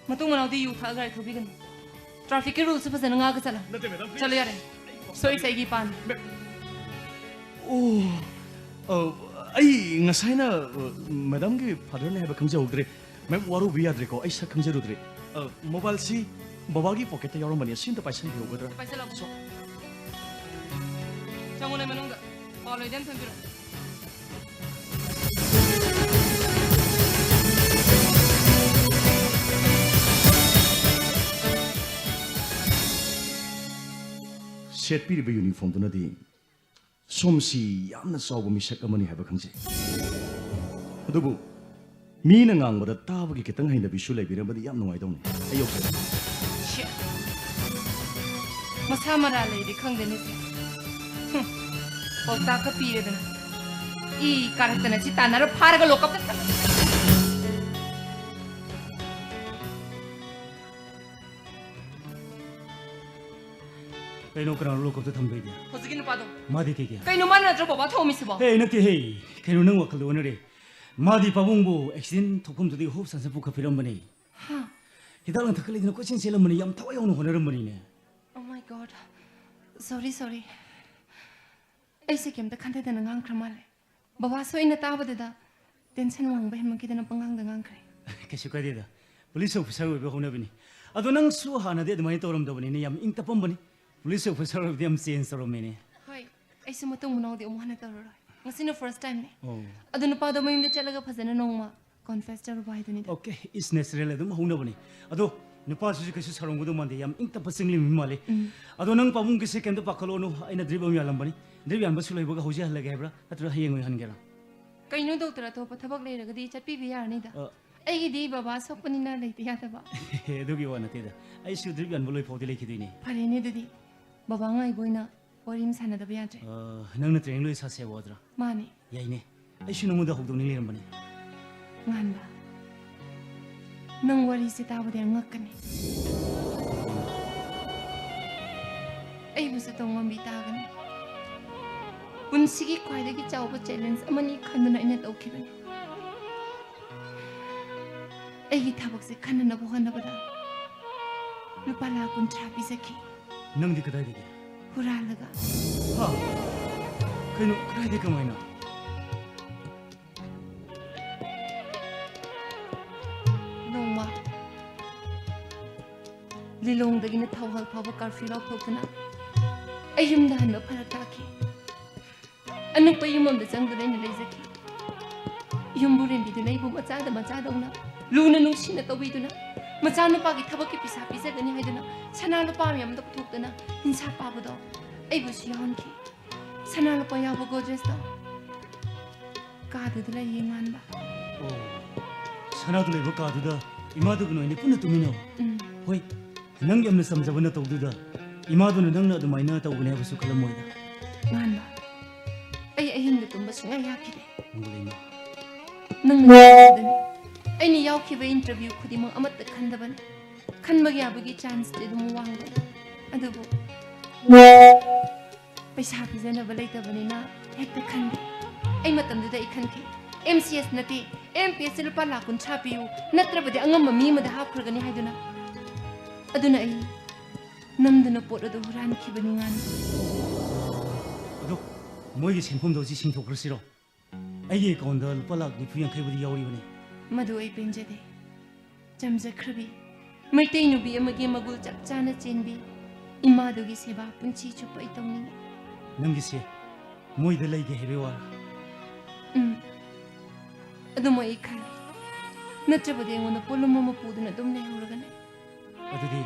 Matung manaw di yu tha gai thobigan. Traffic ke rules pa sana nga ka chala.
nate madam please
Chalo yare. Soi sai gi pan.
ꯑꯩ ꯉꯁꯥꯏꯅ ꯃꯦꯗꯥꯝꯒꯤ ꯐꯥꯗꯔꯅꯦ ꯍꯥꯏꯕ ꯈꯪꯖꯍꯧꯗ꯭ꯔꯦ ꯃꯦꯝ ꯋꯥꯔꯧꯕꯤ ꯌꯥꯗ꯭ꯔꯦꯀꯣ ꯑꯩ ꯁꯛ ꯈꯪꯖꯔꯨꯗ꯭ꯔꯦ ꯃꯣꯕꯥꯏꯜꯁꯤ ꯕꯕꯥꯒꯤ ꯄꯣꯀꯦꯠꯇ ꯌꯥꯎꯔꯝꯕꯅꯤ ꯑꯁꯤꯝꯇ ꯄꯥꯏꯁꯟꯕꯤꯍꯧꯒꯗ꯭ꯔꯥ
ꯄꯥꯏꯁꯜꯂꯛꯑꯣ ꯆꯪꯉꯨꯅꯦ ꯃꯅꯨꯡꯗ ꯄꯥꯎ ꯂꯣꯏꯗꯅ ꯊꯝꯕꯤꯔꯣ
ꯁꯦꯠꯄꯤꯔꯤꯕ ꯌꯨꯅꯤꯐꯣꯔꯝꯗꯨꯅꯗꯤ ꯁꯣꯝꯁꯤ ꯌꯥꯝꯅ ꯆꯥꯎꯕ ꯃꯤꯁꯛ ꯑꯃꯅꯤ ꯍꯥꯏꯕ ꯈꯪꯖꯩ ꯑꯗꯨꯕꯨ ꯃꯤꯅ ꯉꯥꯡꯕꯗ ꯇꯥꯕꯒꯤ ꯈꯤꯇꯪ ꯍꯩꯅꯕꯤꯁꯨ ꯂꯩꯕꯤꯔꯝꯕꯗꯤ ꯌꯥꯝ ꯅꯨꯡꯉꯥꯏꯗꯧꯅꯤ ꯑꯩ ꯌꯧꯖꯔꯦ
ꯃꯁꯥ ꯃꯔꯥ ꯂꯩꯗꯤ ꯈꯪꯗꯦꯅꯦ ꯁꯦ ꯄꯥꯎꯇꯥꯛꯀ ꯄꯤꯔꯦꯗꯅ ꯏ ꯀꯥꯔꯛꯇꯅ ꯁꯤ ꯇꯥꯟꯅꯔ ꯐꯥꯔꯒ ꯂꯣꯀꯞꯇ ꯊꯝ
ꯀꯩꯅꯣ ꯀꯅꯥꯅꯣ ꯂꯣꯀꯞꯇ ꯊꯝꯗꯣꯏꯗꯤ
ꯍꯧꯖꯤꯛꯀꯤ ꯅꯨꯄꯥꯗꯣ
ꯃꯥꯗꯤ ꯀꯩꯒꯤ
ꯀꯩꯅꯣ ꯃꯥꯅ ꯅꯠꯇ꯭ꯔꯣ ꯕꯕꯥ ꯊꯧꯃꯤꯁꯤꯕꯣ
ꯍꯦ ꯅꯠꯇꯦ ꯍꯦ ꯀꯩꯅꯣ ꯅꯪ ꯋꯥꯈꯜꯗ ꯑꯣꯟꯅꯔꯦ ꯃꯥꯗꯤ ꯄꯥꯕꯨꯡꯕꯨ ꯑꯦꯛꯁꯤꯗꯦꯟ ꯊꯣꯛꯐꯝꯗꯨꯗꯒꯤ ꯍꯣꯞ ꯁꯥꯟꯁ ꯄꯨꯈꯠꯄꯤꯔꯝꯕꯅꯤ ꯍꯤꯗꯥꯛ ꯂꯥꯡꯊꯛ ꯂꯩꯗꯅ ꯀꯣꯏꯆꯦꯟ ꯆꯦꯜꯂꯝꯕꯅꯤ ꯌꯥꯝ ꯊꯋꯥꯏ ꯌꯥꯎꯅ ꯍꯣꯠꯅꯔꯝꯕꯅꯤꯅꯦ
Oh my god. Sorry. ꯑꯩꯁꯦ ꯀꯩꯝꯇ ꯈꯟꯊꯗꯅ ꯉꯥꯡꯈ꯭ꯔ ꯃꯥꯜꯂꯦ ꯕꯕꯥꯁꯨ ꯑꯩꯅ ꯇꯥꯕꯗꯨꯗ ꯇꯦꯟꯁꯟ ꯋꯥꯡꯕ ꯍꯦꯟꯃꯟꯈꯤꯗꯅ ꯄꯪꯉꯥꯡꯗ ꯉꯥꯡꯈ꯭ꯔꯦ
ꯀꯩꯁꯨ ꯀꯥꯏꯗꯦꯗ ꯄꯨꯂꯤꯁ ꯑꯣꯐꯤꯁꯔ ꯑꯣꯏꯕ ꯍꯧꯅꯕꯤꯅꯤ ꯑꯗꯣ ꯅꯪꯁꯨ ꯍꯥꯟꯅꯗꯤ ꯑꯗꯨꯃꯥꯏꯅ ꯇꯧꯔꯝꯗꯕꯅꯤꯅꯦ ꯌꯥꯝ ꯏꯪ ꯇꯞꯄꯝꯕꯅꯤ ꯄꯨꯂꯤꯁ ꯑꯣꯐꯤꯁꯔ ꯑꯣꯏꯕꯗꯤ ꯌꯥꯝ ꯆꯦꯟꯖ ꯇꯧꯔꯝꯃꯤꯅꯦ
ꯍꯣꯏ ꯑꯩꯁꯨ ꯃꯇꯨꯡ ꯃꯅꯥꯎꯗꯤ ꯑꯃꯨꯛ ꯍꯟꯅ ꯇꯧꯔꯔꯣꯏ ꯉꯁꯤꯅ ꯐꯥꯔꯁ ꯇꯥꯏꯝꯅꯦ ꯑꯗꯣ ꯅꯨꯄꯥꯗꯣ ꯃꯌꯨꯝꯗ ꯆꯠꯂꯒ ꯐꯖꯅ ꯅꯣꯡꯃ ꯀꯣꯟꯐꯦꯁ ꯇꯧꯔꯨꯕ ꯍꯥꯏꯗꯨꯅꯤꯗ
ꯑꯣꯀꯦ ꯏꯁ ꯅꯦꯆꯔꯦꯜ ꯑꯗꯨꯝ ꯍꯧꯅꯕꯅꯤ ꯑꯗꯣ ꯅꯨꯄꯥꯁꯤꯁꯨ ꯀꯩꯁꯨ ꯁꯥꯔꯝꯒꯗꯧ ꯃꯥꯟꯗꯦ ꯌꯥꯝ ꯏꯪ ꯇꯞꯄ ꯆꯤꯡꯂꯤꯃꯤ ꯃꯥꯜꯂꯤ ꯑꯗꯣ ꯅꯪ ꯄꯥꯕꯨꯡꯒꯤꯁꯦ ꯀꯩꯝꯇ ꯄꯥꯈꯠꯂꯣꯅꯨ ꯑꯩꯅ ꯗ꯭ꯔꯤꯞ ꯑꯃ ꯌꯥꯜꯂꯝꯕꯅꯤ ꯗ꯭ꯔꯤꯞ ꯌꯥꯟꯕꯁꯨ ꯂꯣꯏꯕꯒ ꯍꯧꯖꯤꯛ ꯍꯜꯂꯒꯦ ꯍꯥꯏꯕ꯭ꯔꯥ ꯅꯠꯇ꯭ꯔꯒ ꯍꯌꯦꯡ ꯑꯣꯏꯍꯟꯒꯦꯔꯥ
ꯀꯩꯅꯣ ꯗꯣꯛꯇꯔ ꯑꯇꯣꯞꯄ ꯊꯕꯛ ꯂꯩꯔꯒꯗꯤ ꯆꯠꯄꯤꯕ ꯌꯥꯔꯅꯤꯗ ꯑꯩꯒꯤꯗꯤ ꯕꯕꯥ ꯁꯣꯛꯄꯅꯤꯅ ꯂꯩꯇ ꯌꯥꯗꯕ
ꯑꯗꯨꯒꯤ ꯋꯥ ꯅꯠꯇꯦꯗ ꯑꯩꯁꯨ ꯗ꯭ꯔꯤꯞ ꯌꯥꯟꯕ ꯂꯣꯏꯐꯥꯎꯗꯤ ꯂꯩꯈꯤꯗꯣꯏꯅꯦ
ꯐꯔꯦꯅꯦ ꯑꯗꯨꯗꯤ ꯕꯕꯥ ꯉꯥꯏꯕ ꯑꯣꯏꯅ ꯋꯥꯔꯤ ꯑꯃ ꯁꯥꯟꯅꯗꯕ ꯌꯥꯗ꯭ꯔꯦ
ꯅꯪꯅ ꯇ꯭ꯔꯦꯅꯤꯡ ꯂꯣꯏ ꯁꯥꯁꯦ ꯋꯥꯗ꯭ꯔꯥ
ꯃꯥꯅꯦ
ꯌꯥꯏꯅꯦ ꯑꯩꯁꯨ ꯅꯉꯣꯟꯗ ꯍꯧꯗꯣꯛꯅꯤꯡ ꯂꯩꯔꯝꯕꯅꯦ
ꯉꯥꯟꯕ ꯅꯪ ꯋꯥꯔꯤꯁꯦ ꯇꯥꯕꯗ ꯌꯥꯝ ꯉꯛꯀꯅꯤ ꯑꯩꯕꯨꯁꯨ ꯇꯧꯉꯝꯕꯤ ꯇꯥꯒꯅꯤ ꯄꯨꯟꯁꯤꯒꯤ ꯈ꯭ꯋꯥꯏꯗꯒꯤ ꯆꯥꯎꯕ ꯆꯦꯂꯦꯟꯖ ꯑꯃꯅꯤ ꯈꯟꯗꯨꯅ ꯑꯩꯅ ꯇꯧꯈꯤꯕꯅꯤ ꯑꯩꯒꯤ ꯊꯕꯛꯁꯦ ꯈꯟꯅꯅꯕ ꯍꯣꯠꯅꯕꯗ ꯂꯨꯄꯥ ꯂꯥꯈ 60 ꯄꯤꯖꯈꯤ
ꯅꯪꯗꯤ ꯀꯗꯥꯏꯗꯒꯤ
ꯍꯨꯔꯥꯜꯂꯒ
ꯀꯩꯅꯣ ꯀꯗꯥꯏꯗꯒꯤ ꯀꯃꯥꯏꯅ
ꯅꯣꯡꯃ ꯂꯤꯂꯣꯡꯗꯒꯤꯅ ꯊꯧꯍꯜ ꯐꯥꯎꯕ ꯀꯔꯐ꯭ꯌꯨ ꯂꯥꯎꯊꯣꯛꯇꯨꯅ ꯑꯩ ꯌꯨꯝꯗ ꯍꯟꯕ ꯐꯔꯛ ꯇꯥꯈꯤ ꯑꯅꯛꯄ ꯌꯨꯝ ꯑꯃꯗ ꯆꯪꯗꯨꯅ ꯑꯩꯅ ꯂꯩꯖꯈꯤ ꯌꯨꯝꯕꯨꯔꯦꯝꯕꯤꯗꯨꯅ ꯑꯩꯕꯨ ꯃꯆꯥꯗꯧꯅ ꯂꯨꯅ ꯅꯨꯡꯁꯤꯅ ꯇꯧꯕꯤꯗꯨꯅ ꯃꯆꯥꯅꯨꯄꯥꯒꯤ ꯊꯕꯛꯀꯤ ꯄꯩꯁꯥ ꯄꯤꯖꯒꯅꯤ ꯍꯥꯏꯗꯨꯅ ꯁꯅꯥ ꯂꯨꯄꯥ ꯃꯌꯥꯝꯗ ꯄꯨꯊꯣꯛꯇꯨꯅ ꯍꯤꯡꯁꯥ ꯄꯥꯕꯗꯣ ꯑꯩꯕꯨꯁꯨ ꯌꯥꯎꯍꯟꯈꯤ ꯁꯅꯥ ꯂꯨꯄꯥ ꯌꯥꯎꯕ ꯒꯣꯗ꯭ꯔꯦꯖꯇꯣ ꯀꯥꯗꯨꯗ ꯂꯩꯌꯦ ꯉꯥꯟꯕ
ꯁꯅꯥꯗꯨ ꯂꯩꯕ ꯀꯥꯗꯨꯗ ꯏꯃꯥꯗꯨꯒ ꯅꯣꯏꯅꯤ ꯄꯨꯟꯅ ꯇꯨꯃꯤꯟꯅꯕ ꯍꯣꯏ ꯅꯪ ꯌꯥꯝꯅ ꯆꯝꯖꯕ ꯅꯇꯧꯗꯨꯗ ꯏꯃꯥꯗꯨꯅ ꯅꯪꯅ ꯑꯗꯨꯃꯥꯏꯅ ꯇꯧꯒꯅꯤ ꯍꯥꯏꯕꯁꯨ ꯈꯜꯂꯝꯃꯣꯏꯗ
ꯉꯥꯟꯕ ꯑꯩ ꯑꯍꯤꯡꯗ ꯇꯨꯝꯕ ꯁꯨꯡꯌꯥ ꯌꯥꯈꯤꯗꯦ
ꯃꯪꯒꯣꯂꯩꯃ
ꯅꯪꯅ ꯌꯥꯎꯈꯤꯕꯗꯅꯤ ꯑꯩꯅ ꯌꯥꯎꯈꯤꯕ ꯏꯟꯇꯔꯚ꯭ꯌꯨ ꯈꯨꯗꯤꯡꯃꯛ ꯑꯃꯠꯇ ꯈꯟꯗꯕꯅꯤ ꯈꯟꯕ ꯌꯥꯕꯒꯤ ꯆꯥꯟꯁꯇꯤ ꯑꯗꯨꯝ ꯋꯥꯡꯕꯅꯤ ꯑꯗꯨꯕꯨ ꯄꯩꯁा ꯄꯤꯖꯅꯕ ꯂꯩꯇꯕꯅꯤꯅ ꯍꯦꯛꯇ ꯈꯟꯗꯦ ꯑꯩ ꯃꯇꯝꯗꯨꯗ ꯑꯩ ꯈꯟꯈꯤ MCS ꯅꯠꯇꯦ MPS ꯂꯨꯄꯥ ꯂꯥꯈ 60 ꯄꯤꯌꯨ ꯅꯠꯇ꯭ꯔꯕꯗꯤ ꯑꯉꯝꯕ ꯃꯤ ꯑꯃꯗ ꯍꯥꯞꯈ꯭ꯔꯒꯅꯤ ꯍꯥꯏꯗꯨꯅ ꯑꯗꯨꯅ ꯑꯩ ꯅꯝꯗꯨꯅ ꯄꯣꯠ ꯑꯗꯨ ꯍꯨꯔꯥꯟꯈꯤꯕꯅꯤ ꯉꯥꯟꯕ
ꯑꯗꯣ ꯃꯣꯏꯒꯤ ꯁꯦꯟꯐꯝꯗꯣ ꯍꯧꯖꯤꯛ ꯁꯤꯡꯊꯣꯛꯈ꯭ꯔꯁꯤꯔꯣ ꯑꯩꯒꯤ ꯑꯦꯀꯥꯎꯟꯗ ꯂꯨꯄꯥ ꯂꯥꯈ 90-80ꯕꯨꯗꯤ ꯌꯥꯎꯔꯤꯕꯅꯤ
ꯃꯗꯨ ꯑꯩ ꯄꯦꯟꯖꯗꯦ ꯆꯝꯖꯈ꯭ꯔꯕꯤ ꯃꯩꯇꯩ ꯅꯨꯄꯤ ꯑꯃꯒꯤ ꯃꯒꯨꯜ ꯆꯞ ꯆꯥꯅ ꯆꯦꯟꯕꯤ ꯏꯃꯥꯗꯨꯒꯤ ꯁꯦꯕꯥ ꯄꯨꯟꯁꯤ ꯆꯨꯞꯄ ꯑꯩ ꯇꯧꯅꯤꯡꯉꯤ
ꯅꯪꯒꯤꯁꯦ ꯃꯣꯏꯗ ꯂꯩꯒꯦ ꯍꯥꯏꯕꯩ ꯋꯥꯔꯥ
ꯑꯗꯨꯝ ꯑꯩ ꯈꯜꯂꯤ ꯅꯠꯇ꯭ꯔꯕꯗꯤ ꯑꯩꯉꯣꯟꯗ ꯄꯣꯠꯂꯨꯝ ꯑꯃ ꯄꯨꯗꯨꯅ ꯑꯗꯨꯝ ꯂꯩꯍꯧꯔꯒꯅꯤ
ꯑꯗꯨꯗꯤ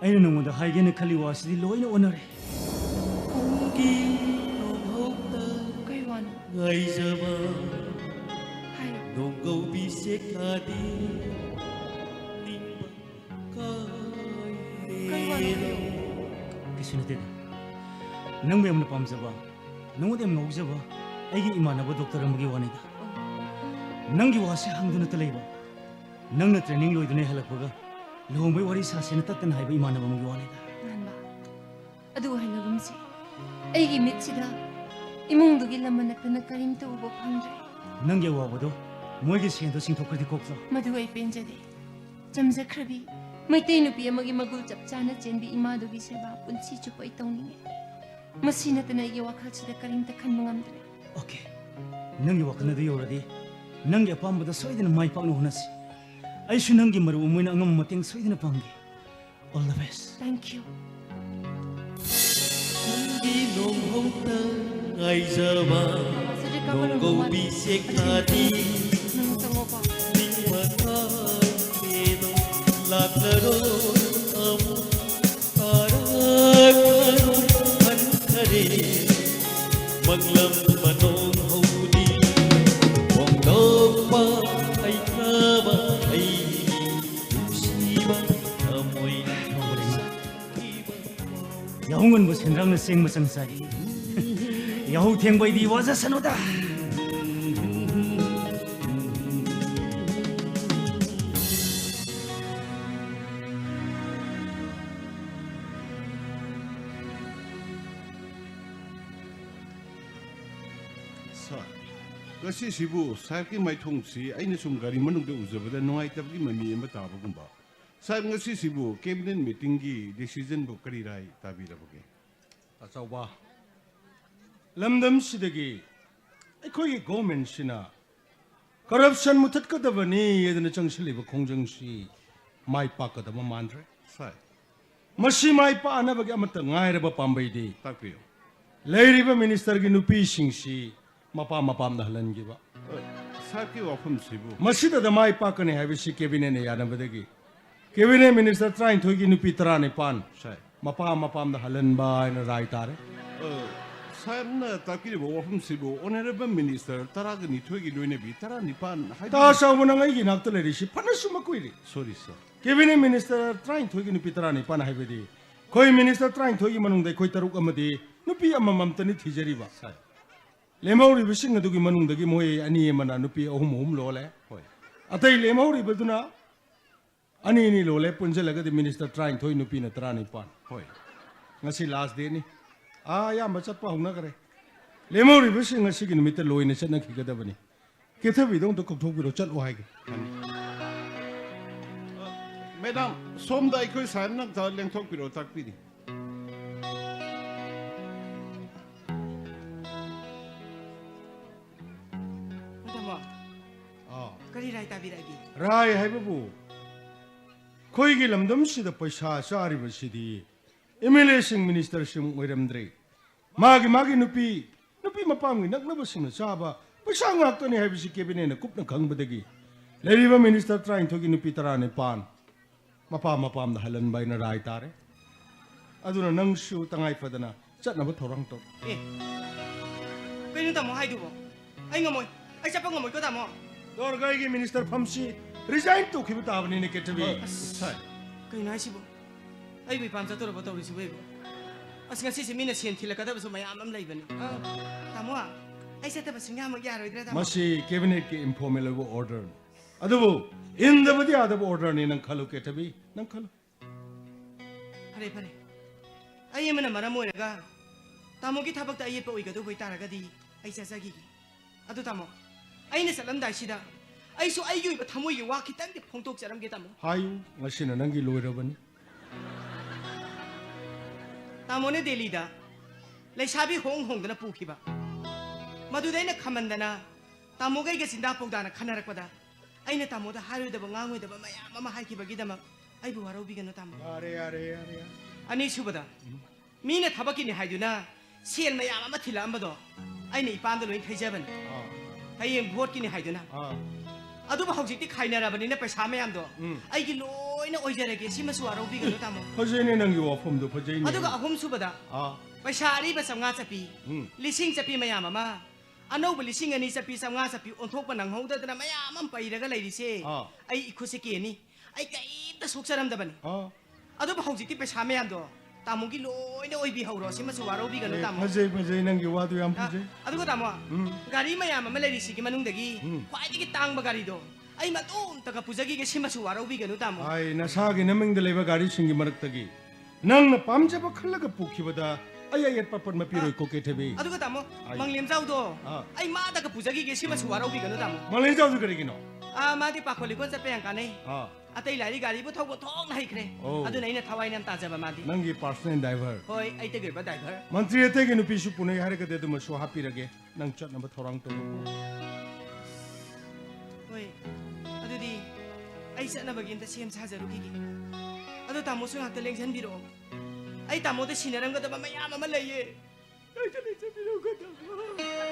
ꯑꯩꯅ ꯅꯉꯣꯟꯗ ꯍꯥꯏꯒꯦꯅ ꯈꯜꯂꯤ ꯋꯥꯁꯤꯗꯤ ꯂꯣꯏꯅ ꯑꯣꯟꯅꯔꯦ
ꯀꯩ ꯋꯥꯅꯣ
ꯉꯥꯏꯖꯕ
ꯍꯥꯏꯔꯣ
ꯅꯣꯡꯒꯧꯕꯤ ꯁꯦꯛꯂꯥꯗꯤ
ꯀꯩ ꯋꯥꯅꯣ
ꯀꯩꯁꯨ ꯅꯠꯇꯦꯗ ꯅꯪꯕꯨ ꯌꯥꯝꯅ ꯄꯥꯝꯖꯕ ꯅꯉꯣꯟꯗ ꯌꯥꯝ ꯉꯥꯎꯖꯕ ꯑꯩꯒꯤ ꯏꯃꯥꯟꯅꯕ ꯗꯣꯛꯇꯔ ꯑꯃꯒꯤ ꯋꯥꯅꯤꯗ ꯅꯪꯒꯤ ꯋꯥꯁꯦ ꯍꯪꯗꯨꯅꯇ ꯂꯩꯕ ꯅꯪꯅ ꯇ꯭ꯔꯦꯅꯤꯡ ꯂꯣꯏꯗꯨꯅ ꯍꯜꯂꯛꯄꯒ ꯂꯨꯍꯣꯡꯕꯩ ꯋꯥꯔꯤ ꯁꯥꯁꯦꯅ ꯇꯠꯇꯅ ꯍꯥꯏꯕ ꯏꯃꯥꯟꯅꯕ ꯑꯃꯒꯤ ꯋꯥꯅꯤꯗ
ꯉꯥꯟꯕ ꯑꯗꯨ ꯑꯣꯏꯍꯜꯂꯒꯨꯝꯁꯤ ꯑꯩꯒꯤ ꯃꯤꯠꯁꯤꯗ ꯏꯃꯨꯡꯗꯨꯒꯤ ꯂꯃꯟ ꯅꯠꯇꯅ ꯀꯔꯤꯝꯇ ꯎꯕ ꯐꯪꯗ꯭ꯔꯦ
ꯅꯪꯒꯤ ꯑꯋꯥꯕꯗꯣ ꯃꯣꯏꯒꯤ ꯁꯦꯟꯗꯣ ꯆꯤꯡꯊꯣꯛꯈ꯭ꯔꯗꯤ ꯀꯣꯛꯇ꯭ꯔꯣ
ꯃꯗꯨ ꯑꯩ ꯄꯦꯟꯖꯗꯦ ꯆꯝꯖꯈ꯭ꯔꯕꯤ ꯃꯩꯇꯩ ꯅꯨꯄꯤ ꯑꯃꯒꯤ ꯃꯒꯨꯜ ꯆꯞ ꯆꯥꯅ ꯆꯦꯟꯕꯤ ꯏꯃꯥꯗꯨꯒꯤ ꯁꯦꯕꯥ ꯄꯨꯟꯁꯤ ꯆꯨꯞꯄ ꯑꯩ ꯇꯧꯅꯤꯡꯉꯤ ꯃꯁꯤ ꯅꯠꯇꯅ ꯑꯩꯒꯤ ꯋꯥꯈꯜꯁꯤꯗ ꯀꯔꯤꯝꯇ ꯈꯟꯕ ꯉꯝꯗ꯭ꯔꯦ
오케이. 능이 와크나도 요라디. 능이 아빠보다 소이드는 많이 빵로 혼났지. 아이슈 능기 머리 우무이나 응음 못땡 소이드는 빵게. All the best.
Thank you.
đi nông hông tơ ngày giờ mà nông cầu bị xếp thả đi
Nang sangopa.
nhưng mà thay thế đâu lạc lỡ đôi âm ta đã hắn khare bằng lâm mà nông hông đi vòng đâu qua ai khá mà ai si mà môi
야홍은 뭐 생각는 생무성사리. 야호 탱보이디 와서 선호다.
ꯉꯁꯤꯁꯤꯕꯨ ꯁꯥꯍꯦꯕꯀꯤ ꯃꯥꯏꯊꯣꯡꯁꯤ ꯑꯩꯅ ꯁꯨꯝ ꯒꯥꯔꯤ ꯃꯅꯨꯡꯗ ꯎꯖꯕꯗ ꯅꯨꯡꯉꯥꯏꯇꯕꯒꯤ ꯃꯃꯤ ꯑꯃ ꯇꯥꯕꯒꯨꯝꯕ ꯁꯥꯍꯦꯕ ꯉꯁꯤꯁꯤꯕꯨ ꯀꯦꯕꯤꯅꯦꯠ ꯃꯤꯇꯤꯡꯒꯤ ꯗꯤꯁꯤꯖꯟꯕꯨ ꯀꯔꯤ ꯔꯥꯏ ꯇꯥꯕꯤꯔꯕꯒꯦ
ꯑꯆꯧꯕ ꯂꯝꯗꯝꯁꯤꯗꯒꯤ ꯑꯩꯈꯣꯏꯒꯤ ꯒꯣꯚꯔꯟꯃꯦꯟꯠꯁꯤꯅ ꯀꯔꯞꯁꯟ ꯃꯨꯊꯠꯀꯗꯕꯅꯤ ꯍꯥꯏꯗꯅ ꯆꯪꯁꯤꯜꯂꯤꯕ ꯈꯣꯡꯖꯪꯁꯤ ꯃꯥꯏ ꯄꯥꯛꯀꯗꯕ ꯃꯥꯟꯗ꯭ꯔꯦ
ꯁꯥꯏ
ꯃꯁꯤ ꯃꯥꯏ ꯄꯥꯛꯅꯕꯒꯤ ꯑꯃꯠꯇ ꯉꯥꯏꯔꯕ ꯄꯥꯝꯕꯩꯗꯤ
ꯇꯥꯛꯄꯤꯌꯨ
ꯂꯩꯔꯤꯕ ꯃꯤꯅꯤꯁꯇꯔꯒꯤ ꯅꯨꯄꯤꯁꯤꯡꯁꯤ ꯃꯄꯥꯝꯗ ꯍꯜꯍꯟꯈꯤꯕ
ꯁꯥꯍꯦꯕꯀꯤ ꯋꯥꯐꯝꯁꯤꯕꯨ
ꯃꯁꯤꯗ ꯃꯥꯏ ꯄꯥꯛꯀꯅꯤ ꯍꯥꯏꯕꯁꯤ ꯀꯦꯕꯤꯅꯦꯠꯅ ꯌꯥꯅꯕꯗꯒꯤ ꯀꯦꯕꯤꯅꯦꯠ ꯃꯤꯅꯤꯁꯇꯔ 32ꯒꯤ ꯅꯨꯄꯤ 19
ꯁꯥꯏ
ꯃꯄꯥꯝꯗ ꯍꯜꯍꯟꯕ ꯍꯥꯏꯅ ꯔꯥꯏ ꯇꯥꯔꯦ
ꯁꯥꯍꯦꯕꯅ ꯇꯥꯛꯄꯤꯔꯤꯕ ꯋꯥꯐꯝꯁꯤꯕꯨ ꯑꯣꯅꯔꯦꯕꯜ ꯃꯤꯅꯤꯁꯇꯔ 12ꯒꯤ ꯂꯣꯏꯅꯕꯤ 19
ꯇꯥ ꯆꯥꯎꯕ ꯅꯪ ꯑꯩꯒꯤ ꯅꯥꯛꯇ ꯂꯩꯔꯤꯁꯤ ꯐꯅꯁꯨ ꯃꯀꯨꯏꯔꯤ
ꯁꯣꯔꯤ ꯁꯔ
ꯀꯦꯕꯤꯅꯦꯠ ꯃꯤꯅꯤꯁꯇꯔ 32ꯒꯤ ꯅꯨꯄꯤ 19 ꯍꯥꯏꯕꯗꯤ ꯑꯩꯈꯣꯏ ꯃꯤꯅꯤꯁꯇꯔ 32ꯒꯤ ꯃꯅꯨꯡꯗ ꯑꯩꯈꯣꯏ 3 ꯑꯃꯗꯤ ꯅꯨꯄꯤ ꯑꯃꯃꯝꯇꯅꯤ ꯊꯤꯖꯔꯤꯕ ꯂꯦꯝꯍꯧꯔꯤꯕꯁꯤꯡ ꯑꯗꯨꯒꯤ ꯃꯅꯨꯡꯗꯒꯤ ꯃꯣꯏ 2 ꯑꯃꯅ ꯅꯨꯄꯤ 3 ꯂꯣꯜꯂꯦ
ꯍꯣꯏ
ꯑꯇꯩ ꯂꯦꯝꯍꯧꯔꯤꯕꯗꯨꯅ 2 ꯂꯣꯜꯂꯦ ꯄꯨꯟꯁꯤꯜꯂꯒꯗꯤ ꯃꯤꯅꯤꯁꯇꯔ 32 ꯅꯨꯄꯤꯅ 19
ꯍꯣꯏ
ngasi last day ni ayamba chatpa hungna kare lemori bising ngasi gi numita loina chatna khigadabani kethabi dong to kokthok biro chatlo haige
Madam, somda ꯑꯩꯈꯣꯏ ꯁꯥꯍꯦꯕꯅ ꯂꯦꯡꯊꯣꯛꯄꯤꯔꯣ ꯇꯥꯛꯄꯤꯔꯤ
ꯃꯗꯥꯃꯣ ꯀꯔꯤ ꯔꯥꯏ ꯇꯥꯕꯤꯔꯛꯑꯒꯦ
rai haibabu khoi gi lamdam sida paisa chari basidi MLA sing minister sing oiramdre magi nupi mapam gi naknaba sing chaba paisa ngaktani haibisi cabinet na kupna khangbadagi leriba minister 32 gi nupi 19 mapam da halan bai na rai tare aduna nang shu tangai padana chatnaba thorang to
ꯀꯩꯅꯣ ꯇꯥꯃꯣ ꯍꯥꯏꯗꯨꯕꯣ ꯑꯩ ꯉꯝꯃꯣꯏ ꯑꯩ ꯆꯠꯄ ꯉꯝꯃꯣꯏꯀꯣ ꯇꯥꯃꯣ
dorgai gi minister phamsi resign to khibu tabani ne ketabi
ꯀꯩꯅꯣ ꯍꯥꯏꯁꯤꯕꯣ ꯑꯩꯕꯨ ꯏꯄꯥꯝ ꯆꯠꯇꯧꯔꯕ ꯇꯧꯔꯤꯁꯤꯕꯨ ꯑꯩꯕꯨ ꯑꯁ ꯉꯁꯤꯁꯦ ꯃꯤꯅ ꯁꯦꯟ ꯊꯤꯜꯂꯛꯀꯗꯕꯁꯨ ꯃꯌꯥꯝ ꯑꯃ ꯂꯩꯕꯅꯤ ꯇꯥꯃꯣ ꯑꯩ ꯆꯠꯇꯕ ꯁꯨꯡꯌꯥꯃꯛ ꯌꯥꯔꯣꯏꯗ꯭ꯔꯥ ꯇꯥꯃꯣ
masi cabinet ki informal order adubu indabadi adabu order ni nang khalu ketabi nang khalu
ꯐꯔꯦ ꯐꯔꯦ ꯑꯩ ꯑꯃꯅ ꯃꯔꯝ ꯑꯣꯏꯔꯒ ꯇꯥꯃꯣꯒꯤ ꯊꯕꯛꯇ ꯑꯌꯦꯠꯄ ꯑꯣꯏꯒꯗꯧꯕ ꯑꯣꯏꯇꯥꯔꯒꯗꯤ ꯑꯩ ꯆꯠꯆꯈꯤꯒꯦ ꯑꯗꯨ ꯇꯥꯃꯣ ꯑꯩꯅ ꯆꯠꯂꯝꯗꯥꯏꯁꯤꯗ ꯑꯩꯁꯨ ꯑꯩꯒꯤ ꯑꯣꯏꯕ ꯊꯃꯣꯏꯒꯤ ꯋꯥ ꯈꯤꯇꯪꯗꯤ ꯐꯣꯡꯗꯣꯛꯆꯔꯝꯒꯦ ꯇꯥꯃꯣ
hayu ngasina nangi loirabani
ꯇꯥꯃꯣꯅ ꯗꯦꯜꯂꯤꯗ ꯂꯩꯁꯥꯕꯤ ꯍꯣꯡꯗꯅ ꯄꯨꯈꯤꯕ ꯃꯗꯨꯗ ꯑꯩꯅ ꯈꯝꯃꯟꯗꯅ ꯇꯥꯃꯣꯒꯩꯒ ꯆꯤꯟꯗꯥ ꯄꯧꯗꯥꯅ ꯈꯟꯅꯔꯛꯄꯗ ꯑꯩꯅ ꯇꯥꯃꯣꯗ ꯍꯥꯏꯔꯣꯏꯗꯕ ꯉꯥꯡꯉꯣꯏꯗꯕ ꯃꯌꯥꯝ ꯑꯃ ꯍꯥꯏꯈꯤꯕꯒꯤꯗꯃꯛ ꯑꯩꯕꯨ ꯋꯥꯔꯧꯕꯤꯒꯅꯨ ꯇꯥꯃꯣ
yare
ꯑꯅꯤꯁꯨꯕꯗ ꯃꯤꯅ ꯊꯕꯛꯀꯤꯅꯤ ꯍꯥꯏꯗꯨꯅ ꯁꯦꯜ ꯃꯌꯥꯝ ꯑꯃ ꯊꯤꯜꯂꯛꯑꯝꯕꯗꯣ ꯑꯩꯅ ꯏꯄꯥꯝꯗ ꯂꯣꯏ ꯊꯩꯖꯕꯅꯤ ꯍꯌꯦꯡ ꯚꯣꯠꯀꯤꯅꯤ ꯍꯥꯏꯗꯨꯅ ꯑꯗꯨꯕꯨ ꯍꯧꯖꯤꯛꯇꯤ ꯈꯥꯏꯅꯔꯕꯅꯤꯅ ꯄꯩꯁꯥ ꯃꯌꯥꯝꯗꯣ ꯑꯩꯒꯤ ꯂꯣꯏꯅ ꯑꯣꯏꯖꯔꯒꯦ ꯁꯤꯃꯁꯨ ꯋꯥꯔꯧꯕꯤꯒꯅꯨ ꯇꯥꯃꯣ
fajene nangi wafum do fajene
ꯑꯗꯨꯒ ꯑꯍꯨꯝꯁꯨꯕꯗ ꯄꯩꯁꯥ ꯑꯔꯤꯕ 500 ꯆꯠꯄꯤ ꯂꯤꯁꯤꯡ ꯆꯠꯄꯤ ꯃꯌꯥꯝ ꯑꯃ ꯑꯅꯧꯕ 2,000 ꯆꯠꯄꯤ 500 ꯆꯠꯄꯤ ꯑꯣꯟꯊꯣꯛꯄ ꯅꯪꯍꯧꯗꯗꯅ ꯃꯌꯥꯝ ꯑꯃ ꯄꯩꯔꯒ ꯂꯩꯔꯤꯁꯦ ꯑꯩ ꯏꯈꯨꯠꯁꯦ ꯀꯦꯅꯤ ꯑꯩ ꯀꯩꯝꯇ ꯁꯣꯛꯆꯔꯝꯗꯕꯅꯤ ꯑꯗꯨꯕꯨ ꯍꯧꯖꯤꯛꯇꯤ ꯄꯩꯁꯥ ꯃꯌꯥꯝꯗꯣ ꯇꯥꯃꯣꯒꯤ ꯂꯣꯏꯅ ꯑꯣꯏꯕꯤꯍꯧꯔꯣ ꯁꯤꯃꯁꯨ ꯋꯥꯔꯧꯕꯤꯒꯅꯨ ꯇꯥꯃꯣ
fajay nangi wadu yam fajay
ꯑꯗꯨꯒ ꯇꯥꯃꯣ ꯒꯥꯔꯤ ꯃꯌꯥꯝ ꯑꯃ ꯂꯩꯔꯤꯁꯤꯒꯤ ꯃꯅꯨꯡꯗꯒꯤ ꯈ꯭ꯋꯥꯏꯗꯒꯤ ꯇꯥꯡꯕ ꯒꯥꯔꯤꯗꯣ ꯑꯩ ꯃꯇꯣꯝꯇꯒ ꯄꯨꯖꯈꯤꯒꯦ ꯁꯤꯃꯁꯨ ꯋꯥꯔꯧꯕꯤꯒꯅꯨ ꯇꯥꯃꯣ
ai nasagi namingda leba gari singi maraktagi nangna pamjaba khallaga pukhibada ayayat papan mapiroi ko ketabi
ꯑꯗꯨꯒ ꯇꯥꯃꯣ ꯃꯪꯂꯦꯝꯖꯥꯎꯗꯣ ꯑꯩ ꯃꯥꯗꯒ ꯄꯨꯖꯈꯤꯒꯦ ꯁꯤꯃꯁꯨ ꯋꯥꯔꯧꯕꯤꯒꯅꯨ ꯇꯥꯃꯣ
malai jau karigino
ꯃꯥꯗꯤ ꯄꯥꯈꯣꯜ ꯂꯤꯀꯣꯟ ꯆꯠꯄ ꯌꯥꯝ ꯀꯥꯟꯅꯩ ꯑꯇꯩ ꯂꯥꯏꯔꯤ ꯒꯥꯔꯤꯕꯨ ꯊꯧꯕ ꯊꯣꯛꯅ ꯍꯩꯈ꯭ꯔꯦ ꯑꯗꯨꯅ ꯑꯩꯅ ꯊꯋꯥꯏ ꯌꯥꯝ ꯇꯥꯖꯕ ꯃꯥꯗꯤ
ꯅꯪꯒꯤ ꯄꯥꯔꯁꯣꯅꯦꯜ ꯗ꯭ꯔꯥꯏꯚꯔ
ꯍꯣꯏ ꯑꯩ ꯇꯒꯤꯕ ꯗ꯭ꯔꯥꯏꯚꯔ
ꯃꯟꯇ꯭ꯔꯤ ꯑꯇꯩꯒꯤ ꯅꯨꯄꯤꯁꯨ ꯄꯨꯅꯩ ꯍꯥꯏꯔꯒꯗꯤ ꯑꯗꯨꯃꯁꯨ ꯍꯥꯞꯄꯤꯔꯒꯦ ꯅꯪ ꯆꯠꯅꯕ ꯊꯧꯔꯥꯡ ꯇꯧꯔꯣ
ꯍꯣꯏ ꯑꯗꯨꯗꯤ ꯑꯩ ꯆꯠꯅꯕꯒꯤ ꯑꯝꯇ ꯁꯦꯝ ꯁꯥꯖꯔꯨꯈꯤꯒꯦ ꯑꯗꯣ ꯇꯥꯃꯣꯁꯨ ꯉꯥꯛꯇ ꯂꯦꯡꯁꯟꯕꯤꯔꯛꯑꯣ ꯑꯩ ꯇꯥꯃꯣꯗ ꯁꯤꯟꯅꯔꯝꯒꯗꯕ ꯃꯌꯥꯝ ꯑꯃ ꯂꯩꯌꯦ ꯉꯥꯛꯇ ꯂꯦꯡꯁꯟꯕꯤꯔꯛꯑꯣ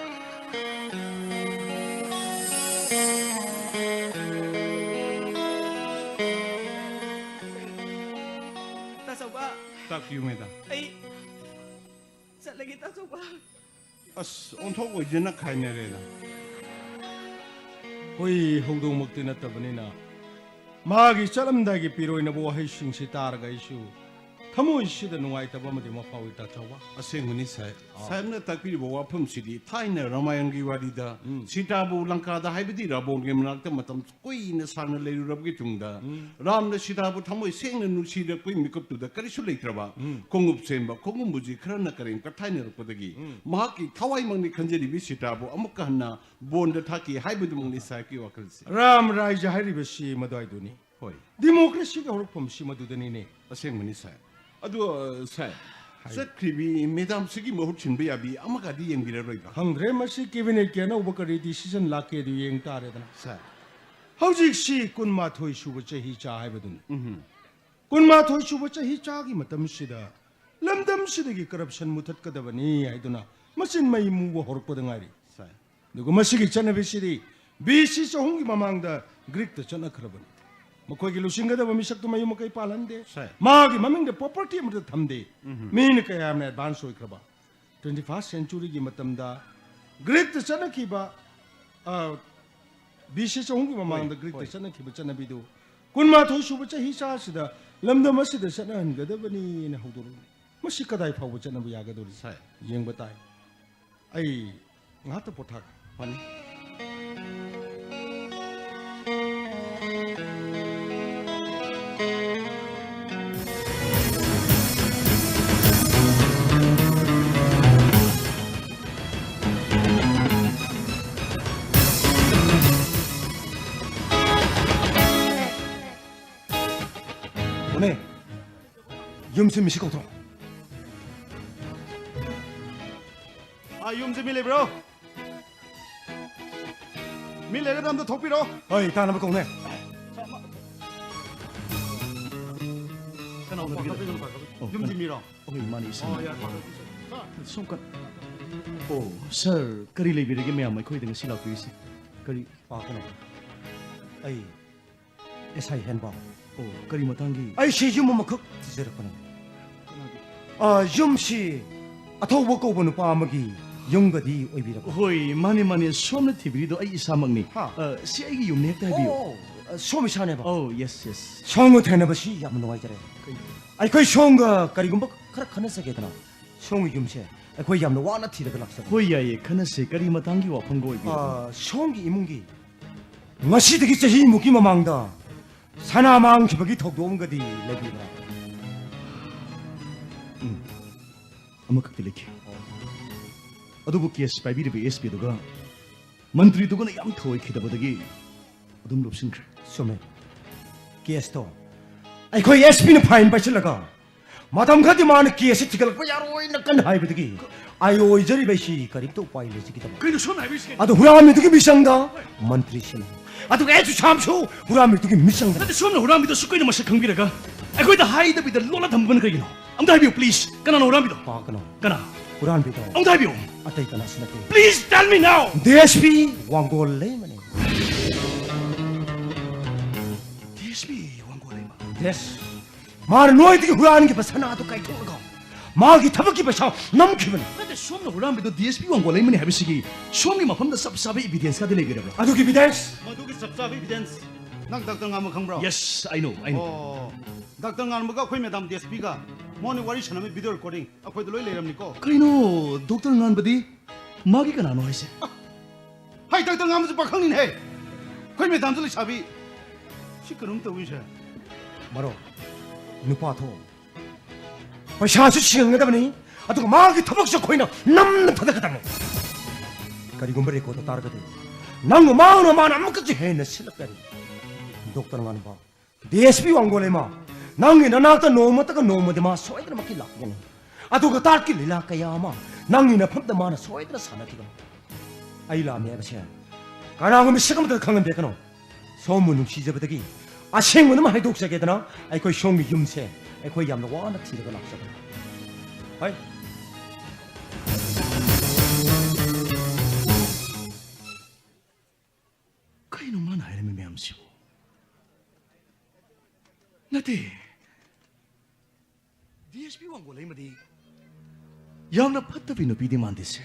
Tasawba.
Takpiyo may da.
Ay, lagi tasawba.
As onthok oijena khaine re da.
ꯍꯣꯏ ꯍꯧꯗꯣꯡꯃꯛꯇꯤ ꯅꯠꯇꯕꯅꯤꯅ ꯃꯥꯒꯤ ꯆꯠꯂꯝꯗꯥꯏꯒꯤ ꯄꯤꯔꯣꯏꯅꯕ ꯋꯥꯍꯩꯁꯤꯡꯁꯤ ꯇꯥꯔꯒ ꯑꯩꯁꯨ ꯊꯃꯣꯏꯁꯤꯗ ꯅꯨꯡꯉꯥꯏꯇꯕ ꯑꯃꯗꯤ ꯃꯐꯥꯎꯏ ꯇꯥꯆꯧꯕ
ꯑꯁꯦꯡꯕꯅꯤ ꯁꯥꯍꯦꯕꯅ ꯇꯥꯛꯄꯤꯔꯤꯕ ꯋꯥꯐꯝꯁꯤꯗꯤ ꯊꯥꯏꯅ ꯔꯥꯃꯥꯌꯟꯒꯤ ꯋꯥꯔꯤꯗ ꯁꯤꯇꯥꯕꯨ ꯂꯪꯀꯥꯗ ꯍꯥꯏꯕꯗꯤ ꯔꯥꯕꯣꯟꯒꯤ ꯃꯅꯥꯛꯇ ꯃꯇꯝ ꯀꯨꯏꯅ ꯁꯥꯡꯅ ꯂꯩꯔꯨꯔꯕꯒꯤ ꯇꯨꯡꯗ ꯔꯥꯝꯅ ꯁꯤꯇꯥꯕꯨ ꯊꯃꯣꯏ ꯁꯦꯡꯅ ꯅꯨꯡꯁꯤꯔꯛꯄꯒꯤ ꯃꯤꯀꯨꯞꯇꯨꯗ ꯀꯔꯤꯁꯨ ꯂꯩꯇ꯭ꯔꯕ ꯈꯣꯡꯎꯞ ꯁꯦꯝꯕ ꯈꯣꯡꯒꯨꯝꯕꯨꯖꯤ ꯈꯔꯅ ꯀꯔꯦꯝ ꯀꯊꯥꯏꯅꯔꯛꯄꯗꯒꯤ ꯃꯍꯥꯛꯀꯤ ꯊꯋꯥꯏꯃꯛꯅꯤ ꯈꯟꯖꯔꯤꯕꯤ ꯁꯤꯇꯥꯕꯨ ꯑꯃꯨꯛꯀ ꯍꯟꯅ ꯕꯣꯟꯗ ꯊꯥꯛꯈꯤ ꯍꯥꯏꯕꯗꯨꯃꯛꯅꯤ ꯁꯥꯍꯦꯕꯀꯤ ꯋꯥꯈꯜꯁꯤ
ꯔꯥꯝ ꯔꯥꯏꯖ ꯍꯥꯏꯔꯤꯕꯁꯤ ꯃꯗꯨꯋꯥꯏꯗꯨꯅꯤ
ꯍꯣꯏ
ꯗꯦꯃꯣꯀ꯭ꯔꯦꯁꯤꯒꯤ ꯍꯧꯔꯛꯐꯝꯁꯤ ꯃꯗꯨꯗꯅꯤꯅꯦ
ꯑꯁꯦꯡꯕꯅꯤ ꯁꯥꯍꯦꯕ ꯑꯗꯨ ꯁꯥꯍꯦꯕ ꯆꯠꯈ꯭ꯔꯤꯕꯤ ꯃꯦꯗꯥꯝꯁꯤꯒꯤ ꯃꯍꯨꯠ ꯁꯤꯟꯕ ꯌꯥꯕꯤ ꯑꯃꯒꯗꯤ ꯌꯦꯡꯕꯤꯔꯔꯣꯏꯕ
ꯈꯪꯗ꯭ꯔꯦ ꯃꯁꯤ ꯀꯦꯕꯤꯅꯦꯠꯀꯤ ꯑꯅꯧꯕ ꯀꯔꯤ ꯗꯤꯁꯤꯖꯟ ꯂꯥꯛꯀꯦꯗꯨ ꯌꯦꯡ ꯇꯥꯔꯦꯗꯅ
ꯁꯥꯍꯦꯕ
ꯍꯧꯖꯤꯛꯁꯤ 12 ꯁꯨꯕ ꯆꯍꯤ ꯆꯥ ꯍꯥꯏꯕꯗꯨꯅꯤ 12 ꯁꯨꯕ ꯆꯍꯤ ꯆꯥꯒꯤ ꯃꯇꯝꯁꯤꯗ ꯂꯝꯗꯝꯁꯤꯗꯒꯤ ꯀꯔꯞꯁꯟ ꯃꯨꯊꯠꯀꯗꯕꯅꯤ ꯍꯥꯏꯗꯨꯅ ꯃꯆꯤꯟ ꯃꯩ ꯃꯨꯕ ꯍꯧꯔꯛꯄꯗ ꯉꯥꯏꯔꯤ ꯑꯗꯨꯒ ꯃꯁꯤꯒꯤ ꯆꯠꯅꯕꯤꯁꯤꯗꯤ BC 400ꯒꯤ ꯃꯃꯥꯡꯗ ꯒ꯭ꯔꯤꯛꯇ ꯆꯠꯅꯈ꯭ꯔꯕꯅꯤ ꯃꯈꯣꯏꯒꯤ ꯂꯨꯆꯤꯡꯒꯗꯕ ꯃꯤꯁꯛꯇꯨ ꯃꯌꯨꯝ ꯃꯀꯩ ꯄꯥꯜꯍꯟꯗꯦ ꯃꯥꯒꯤ ꯃꯃꯤꯡꯗ ꯄ꯭ꯔꯣꯄꯔꯇꯤ ꯑꯃꯠꯇ ꯊꯝꯗꯦ ꯃꯤꯅ ꯀꯌꯥ ꯌꯥꯝꯅ ꯑꯦꯗꯚꯥꯟꯁ ꯑꯣꯏꯈ꯭ꯔꯕ 21st ꯁꯦꯟꯆꯨꯔꯤꯒꯤ ꯃꯇꯝꯗ ꯒ꯭ꯔꯤꯛꯇ ꯆꯠꯅꯈꯤꯕ BC 400ꯒꯤ ꯃꯃꯥꯡꯗ ꯒ꯭ꯔꯤꯛꯇ ꯆꯠꯅꯈꯤꯕ ꯆꯠꯅꯕꯤꯗꯨ 12 ꯁꯨꯕ ꯆꯍꯤ ꯆꯥꯁꯤꯗ ꯂꯝꯗꯝ ꯑꯁꯤꯗ ꯆꯠꯅꯍꯟꯒꯗꯕꯅꯤꯅ ꯍꯧꯗꯣꯔꯛꯏ ꯃꯁꯤ ꯀꯗꯥꯏ ꯐꯥꯎꯕ ꯆꯠꯅꯕ ꯌꯥꯒꯗꯧꯔꯤ ꯌꯦꯡꯕ ꯇꯥꯏ ꯑꯩ ꯉꯥꯛꯇ ꯄꯣꯊꯥꯒꯦ
ꯐꯅꯤ
오늘 염수 미식 오도록
염수 밀레브로 밀레가 담도 덕비로
어이 다 나볼 거네
염수 밀어
Okay, money is 손가락. Oh, sir, kari leibirige mayam ay koy dengan silaw pisi. Kari
아그나 아이 에사이 헨바
oh, kari matangi.
아이 시주 뭐그 지저거는 아 염시 아토 먹고 보는 빠먹이 영거디 오이비라고
Hoy, mani somna tibirido ay isa magni. Si ay yung nekta biyo.
오 소미 샤네바
Oh, yes.
성우 되나버시 야무 노아이저래 아이 거의 성가 그리고 뭐 그렇게 하는 세계잖아 성우 염시 거의 야무 와나 티르가 락서
Hoy, ay kanase kari matangi wa panggoy biyo.
아 성기 이문기 ngasi 되기 자히 무기 마망다 사나망 기박이 덕도 온 거디 레비라
Ama kakiliki. Adubo kiyas pa biri bi SP doga. Mantri doga na yam thoy khidabadagi. Adum lopsin kre.
소매 게스토 아이 거의 SP는 파인 바실라가 마담 가디 마는 게스 티갈 야로 이나간 하이브드기 아요 이저리 베시 가립도 파일레지기다
Kaya son ay biski.
아도 후라미 두기 미상다 만트리신 아도 애주 참수 후라미 두기 미상다
Nati son na urami do sukoy na masyakang biraga. Ay koy da hay da bida lola tamban kayo. Am da biyo please. Kana na urami do.
바가노
Kana.
후라미 비도
Am da biyo.
아따이 까나스나테
Please tell me now.
DSP 왕골레마네
DSP 왕고레마.
데스 마르 노이드기 후라는 게 바사나도 까이 통가 마기 타박기 바사 남기면
Nati son na urami do DSP 왕고레마 ni habisigi. Son ni mapam da sab-sabi evidence ka dile bira bro.
아도 기비덴스
마두기 섭섭이 비덴스 난 닥터 가면 강브로
Yes, I know.
닥터 가면 거기 매담 DSP가 모니 와리 샤나미 비디오 레코딩 아코이도 로이 레람니코
Kayno, Dr. Nganbadi, magi ka na ano haise.
하이 닥터 가면 박항린 해 거기 매담 들리 샤비 시끄럼 또 위셔
마로 누파토 바샤수 시행하다보니 아도 마기 타박서 코이나 남는 타닥하다네 그리고 머리고도 따르거든 난고 마으로 만 아무것도 해내 실력까지 독도는 가는 봐 DSP 왕고래 마 낭이 나나다 노모다가 노모데 마 소이드나 막기 락게니 아도가 딸기 릴라까야마 낭이나 펌다 마나 소이드나 사나기가 아이라미 아버지 가나고미 시간부터 강은 베가노 소문 시저버더기 아생문은 많이 독자게더나 아이코 쇼미 юм세 아이코 얌나 와나 티르가 락사가 아이
kaino man hai me mem sibo nate DSP wang ko lai madi yamna phatta bi no pi di man dise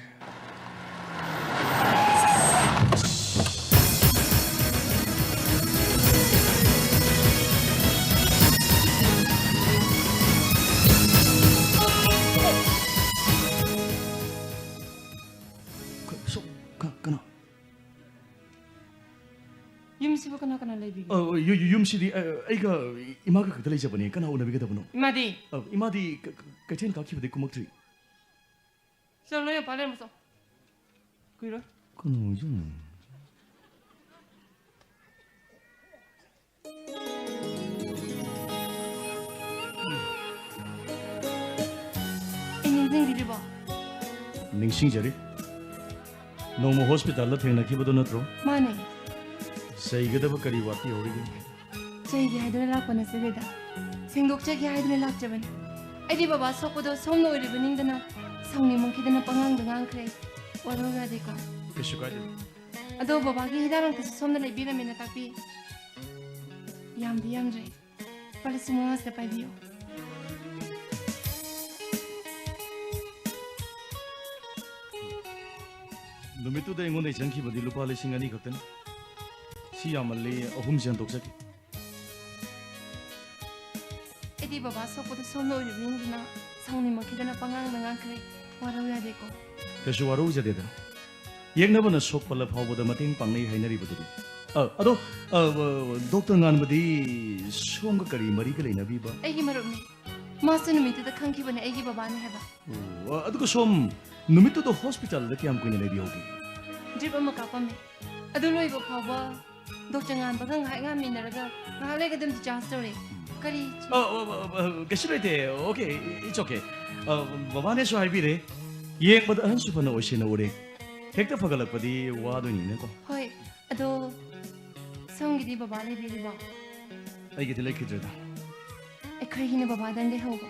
kana
Yumsibu kana kana lebi.
yumsidi aiga imaga ka dalai jabani kana una biga dabno
Imadi.
imadi kachen ka ki bade kumaktri
Solo yo pale muso. Kuiro.
kono jun
Anything did you buy?
ningsing jari nomo hospital la thengna ki bodo natro
Money.
sai ga daba kari wati horigi
Chegi haidre lak pana sededa. Singdok chegi haidre lak jaban. Adi baba sokodo somno ori baning dana. Sangni mongki dana pangang dangang kre. Waro ga de ko.
keshu ka
Ado baba gi hidarang tas somna le bira mena tapi. Yam di yam jai. Pale semua se pai bio.
numitu da ingon dei jangki badi lupa le singani khaktan si amalle ahum jan tok saki
Adi baba sokodo somno ori baning dana. Sangni mongki dana pangang dangang kre. Waro ga de ko.
keshu waru jade da yekna bana sok pala phawbo da mating pangnei hainari bodu ado doctor ngan badi som ga kari mari ga leina bi ba
Egi marumni. Master numite da khanki bane egi baba ne heba.
adugo som numitu do hospital da kyam kuina lebi hogi
Drip ama kapame. Adu loi bo phaba. Dok jangan bagang hai ngam minaraga. Ngale ga dem ti chance story. Kari.
keshu rete okay it's okay baba ne so haibire yek bad an su phana oisina ore hekta phagalak padi wa do ni ne ko
Hoi. Adu songi di baba le bi ba.
ai ge dilai khidra da
Ekhoi hine baba dan le hoba.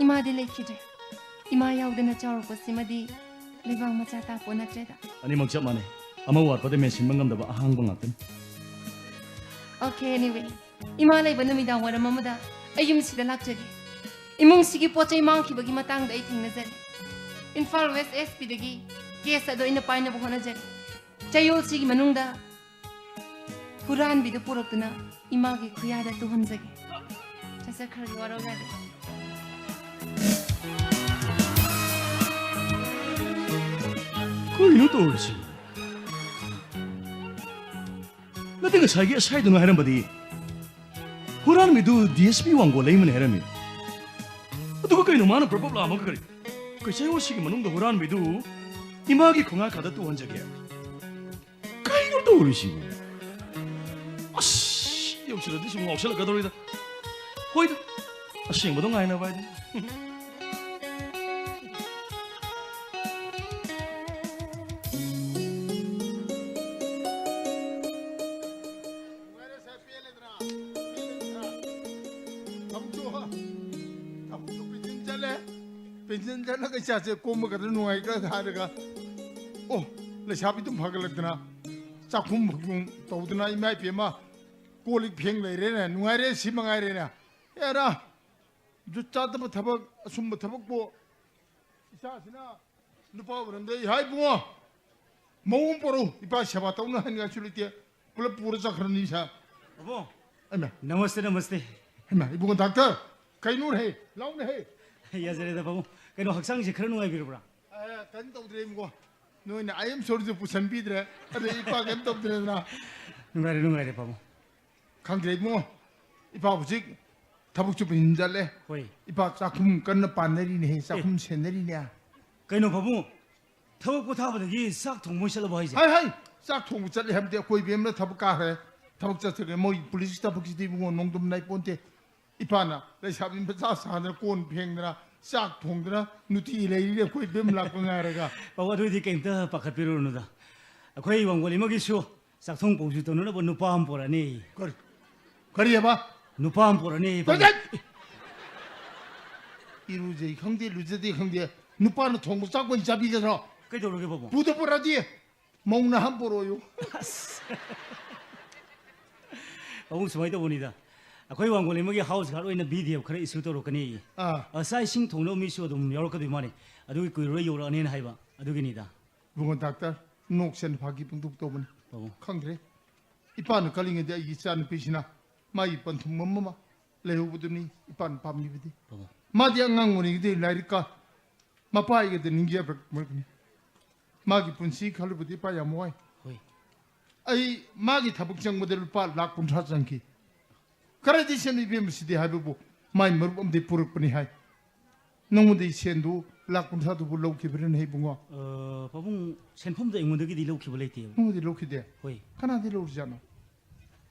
Ima de le khide. Ima yaw de na chawr ko simadi. Lebang macha ta pona treda.
ani mangchap mane ama war pade machine mangam da ba ahang bang atin
Okay anyway. Ima le bana mi dang wara mamada. Ayum sida lakjage. Imong sigi pochai mang ki bagi matang da ai thingna jare. Infal West SP dagi case ado ina paina bo hona jare. Chayol sigi manungda Huran bidu puroktuna ima gi khuyada tu honjage. Jasa khar waro ga de.
koino to orsi na tinga sai ge sai do no haram badi huran mi du DSP wango lai man haram mi adu ko kaino mana problem la ma kari kai sai o sigi manung da huran mi du imagi khunga khada tu honjage kaino to orsi as 역시 너 지금 없을 거 돌이다 호이다 아싱 뭐동 아이나 봐야 돼
펜션 잘나가 자세 꼬마가 누아이가 가르가 오 레샤비 좀 파글럭드나 작품 먹용 또드나 이마이 비마 꼴릭 평레레나 누아레 시망아레나 야라 주짜도 타박 숨부 타박보 이사시나 누파 버는데 하이 붕어 모음 보러 이빠 샤바 떠나 한가 줄리티 불러 부르자 그러니사
Abo,
아마
namaste namaste.
아마 이분 닥터 가이노 해 라운 해
Ya zare da babu. Kaino haksang se khara nungai birubra.
아, 간 떠드레임고 너는 아이엠 소리도 부산 비드래 아래 이빠 간 떠드레나
Nungai re babu.
강드레임고 이빠 부직 타복주 인잘래
Hoi.
이빠 작품 끝나 반내리네 작품 새내리냐
Kaino babu. Thawak po thaba da gi sak thong mo shala bai je.
하이 하이 싹 통부 잘래 함대 거의 뱀나 타복 가해 ꯊꯕꯛ ꯆꯠꯊꯒꯦ ꯃꯣꯏ ꯄꯨꯂꯤꯁ ꯊꯕꯛꯁꯤꯗꯤ ꯏꯕꯨꯡꯉꯣ ꯅꯣꯡꯗꯝ ꯅꯥꯏ ꯄꯣꯟꯇꯦ ꯏꯄꯥꯅ ꯂꯩꯁꯥꯕꯤ ꯃꯆꯥ ꯁꯥꯗꯅ ꯀꯣꯟ ꯐꯦꯡꯗꯅ ꯆꯥꯛ ꯊꯣꯡꯗꯅ ꯅꯨꯡꯇꯤ ꯂꯩꯔꯤꯅꯦ ꯑꯩꯈꯣꯏ ꯕꯦꯝ ꯂꯥꯛꯄ ꯉꯥꯏꯔꯒ
ꯄꯥꯎ ꯑꯗꯨꯗꯤ ꯀꯩꯝꯇ ꯄꯥꯈꯠꯄꯤꯔꯨꯅꯨꯗ ꯑꯩꯈꯣꯏ ꯋꯥꯡꯒꯣꯜ ꯑꯃꯒꯤꯁꯨ ꯆꯥꯛꯊꯣꯡ ꯄꯧꯁꯨ ꯇꯧꯅꯅꯕ ꯅꯨꯄꯥ ꯑꯃ ꯄꯣꯔꯛꯑꯅꯤ
ꯀꯔꯤ ꯍꯥꯏꯕ
ꯅꯨꯄꯥ ꯑꯃ ꯄꯣꯔꯛꯑꯅꯤ
이루제 형제 루제디 형제 누빠는 통고 잡고 잡이게서
그래도 그러게 봐봐
부도 보라디 먹나 한 보러요
어우 수마이도 보니다 아거기 왕골이 뭐기 하우스 가로 있는 비디오 그래 있을 도록 그니 사이싱 통로 미쇼도 여러 가지 말이 아두기 그 레이오로 안에는 하이바 아두기니다
부건 닥터 녹센 바기 붕뚝도 보니 강그래 이빠는 걸링에 이 짠 빛이나 마이 번통 뭐뭐마 레오부더니 이빠는 밤이비디 마디 안강문이기 라이까 마파이게 되는게 뭐니 마기 분시 칼부디 빠야 뭐이 아이 마기 타북장 모델을 빠 락분 사장기 그래디션이 비엠시디 하부부 마이 머범디 부르뿐이 하이 농무디 센도 락분 사도 불러오기 버는 해bun가
바봉 센품도 ing문득이 딜로키 벌레티요
농무디 로키데
호이
하나디 로르잖아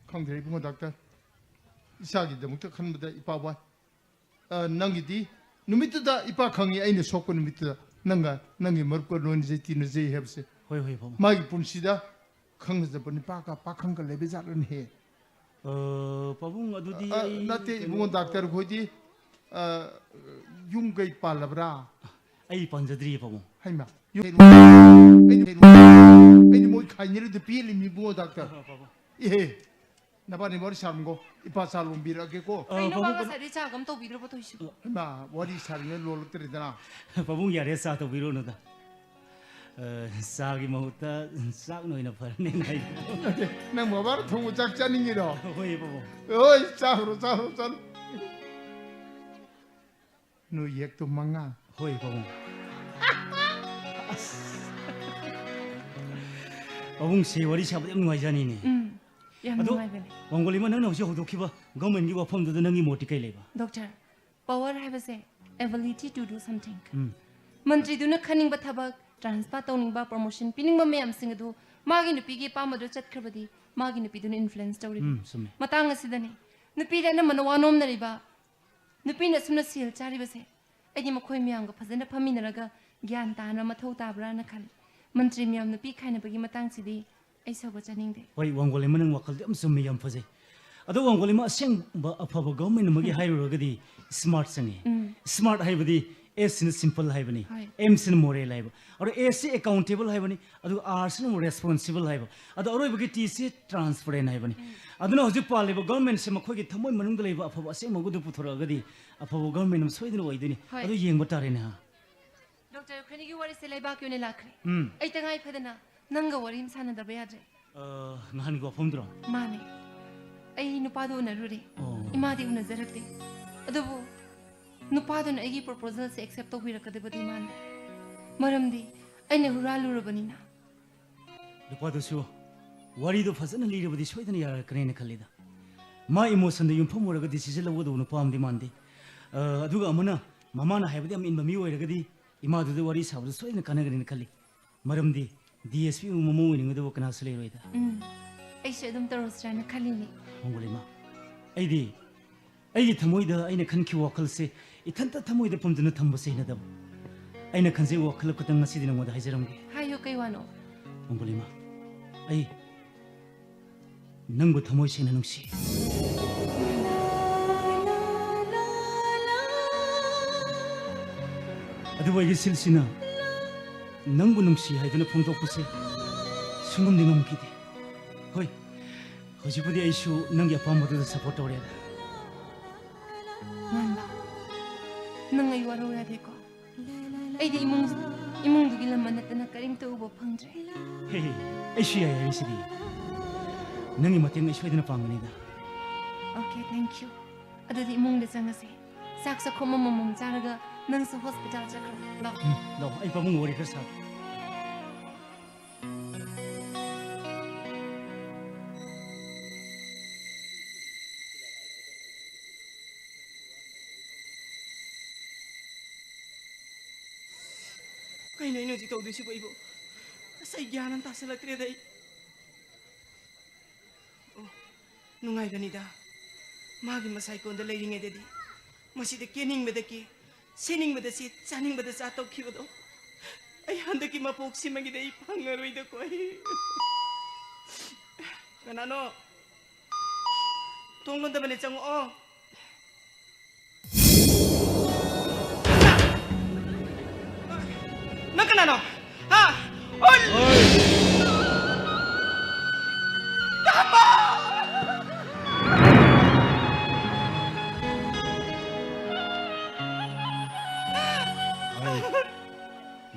강대 bun가 닥터 이사기 되면 한 무다 이빠봐 낭기디 누미트다 이빠 강이 아이네 속고 누미트다 낭가 낭기 머거 론지 티느지 heb세
호이 바봉
마기 분시다 강에서 보니 빠가 빠한 걸 레베자른 해
바봉 아두디
나때 bunga 닥터 거지 융거이 빨라브라
아이 반자들이 바봉
하이마 아니 뭐 카이니르드 필미 bunga 닥터 예 나바니 머리 사는 거 이파 살롱 비라게고
아이노 바가 사리 자금 또 비르고 또 있어
마 머리 사는 롤로 때리잖아
바봉 야레 사도 비로노다 사기 먹었다 싹 노이나 파네 나이
나 뭐바로 통고 작자는 기로
호이 바봉
어이 짜로 너 얘도 망아
호이 바봉 바봉 세월이 잡으려 누아이자니네
아도
왕골이만 너는 어디 호도키바 government 기와 폼도 너기 모티 kai leba
doctor power 하베세 ability to do something मंत्री दुना खनिंग बथाबक ट्रांसफर तौनिंग बा प्रमोशन पिनिंग मम सिंग दु मागी नुपीगी पामदो चटखरबदी मागी नुपी दुना इन्फ्लुएंस तौरि मतंग असिदनी नुपी दना मनवानोम नरिबा नुपी न सुना सील चारि बसे एदि मखोय मियांग फजन फमिनरगा ज्ञान ताना मथौ ताब्रा न खन मंत्री मियाम नुपी खाइनबगी मतंग सिदी ऐसबो चनिंगदे
होय वांगोले मनंग वखल दम सुम्मी यम फजे अदो वांगोले मा असेंग अफब गवर्नमेंट मगी हाइरोगदी स्मार्ट संगे स्मार्ट हाइबदी एस इन सिंपल हाइबनी एम सिन मोरेल हाइब और एस सी अकाउंटेबल हाइबनी अदो आर सिन रेस्पोंसिबल हाइब अदो अरोबगी टी सी ट्रांसपेरेंट हाइबनी अदुना हजि पालेबो गवर्नमेंट से मखोगी थमोय मनंग लेबो अफब असेंग मगुदु पुथोरगदी अफब गवर्नमेंट म सोइदन ओइदनी अदो येंग बतारेना
डॉक्टर खनिगी वारी से लेबा क्योने लाखरे ऐ तंगाई फदना नंगा वारी हम साना दबे यादरे
नहान गो फमद्रो
माने ऐ नुपादो नरुरे इमादी उनजरकते अदबो नुपादन ऐगी प्रपोजल से एक्सेप्ट तो हुइरकदबदी मान मरमदी ऐने हुरालुरबनिना
नुपादोसु वारीदो फजन लिरबदी सोइदन यार करेने खलिदा मा इमोशन दे युमफम ओरगा डिसीजन लवदो नुपामदी मानदे अदुगा अमना ममाना हाइबदी अम इनबमी ओरगदी इमादुदो वारी साबदो सोइदन कनगरिन खलि मरमदी DSP ममो विनिंगदो कना सले रोइदा
ऐसे एकदम तरसराना खलिनी
होंगलेमा ऐदी थमोइदा ऐने खनखि वखल से इथंता थमोइदा पमदना थंबसे हिनदब ऐने खनजे वखल कतंग ngasi दिन मोदा हाइजरमगे
हायो कैवानो
होंगलेमा ऐ नंगबो थमोइ सेना नुंसी अदुबैगी सिलसिना नंगबो नुंसी हाइदना फोंदोकपसे सुंगमदि ngमखिदे होय हजिबुदि आइसु नंगी अपामदो सपोर्ट तौरे
Ngamba, nang ay waro ya deko. Ay di imong dugi laman at na karim to ubo pangdre.
Hey, ay siya ay sidi. Nangi mating ay siya din panganida.
Okay, thank you. Ado di imong de sangase. Saksa ko mamamong jaraga nang sa hospital jakro.
Lo, ay pamong wari ka sa.
Kailan yun dito doon si Boybo? Sa igyanan ta sa latreda eh. ꯅꯨꯡꯉꯥꯏꯕꯅꯤꯗ ꯃꯥꯒꯤ ꯃꯁꯥꯏꯀꯣꯟꯗ ꯂꯩꯔꯤꯉꯩꯗꯗꯤ ꯃꯁꯤꯗ ꯀꯦꯅꯤꯡꯕꯗꯒꯤ ꯁꯦꯅꯤꯡꯕꯗ ꯁꯤ ꯆꯥꯅꯤꯡꯕꯗ ꯆꯥ ꯇꯧꯈꯤꯕꯗꯣ ꯑꯩ ꯍꯟꯗꯛꯀꯤ ꯃꯄꯣꯛꯁꯤꯃꯒꯤꯗ ꯑꯩ ꯐꯪꯉꯔꯣꯏꯗꯀꯣ ꯑꯩ ꯀꯅꯥꯅꯣ ꯊꯣꯡ ꯂꯣꯟꯗꯕꯅꯦ ꯆꯪꯉꯛꯑꯣ ꯅꯪ ꯀꯅꯥꯅꯣ ꯍꯥ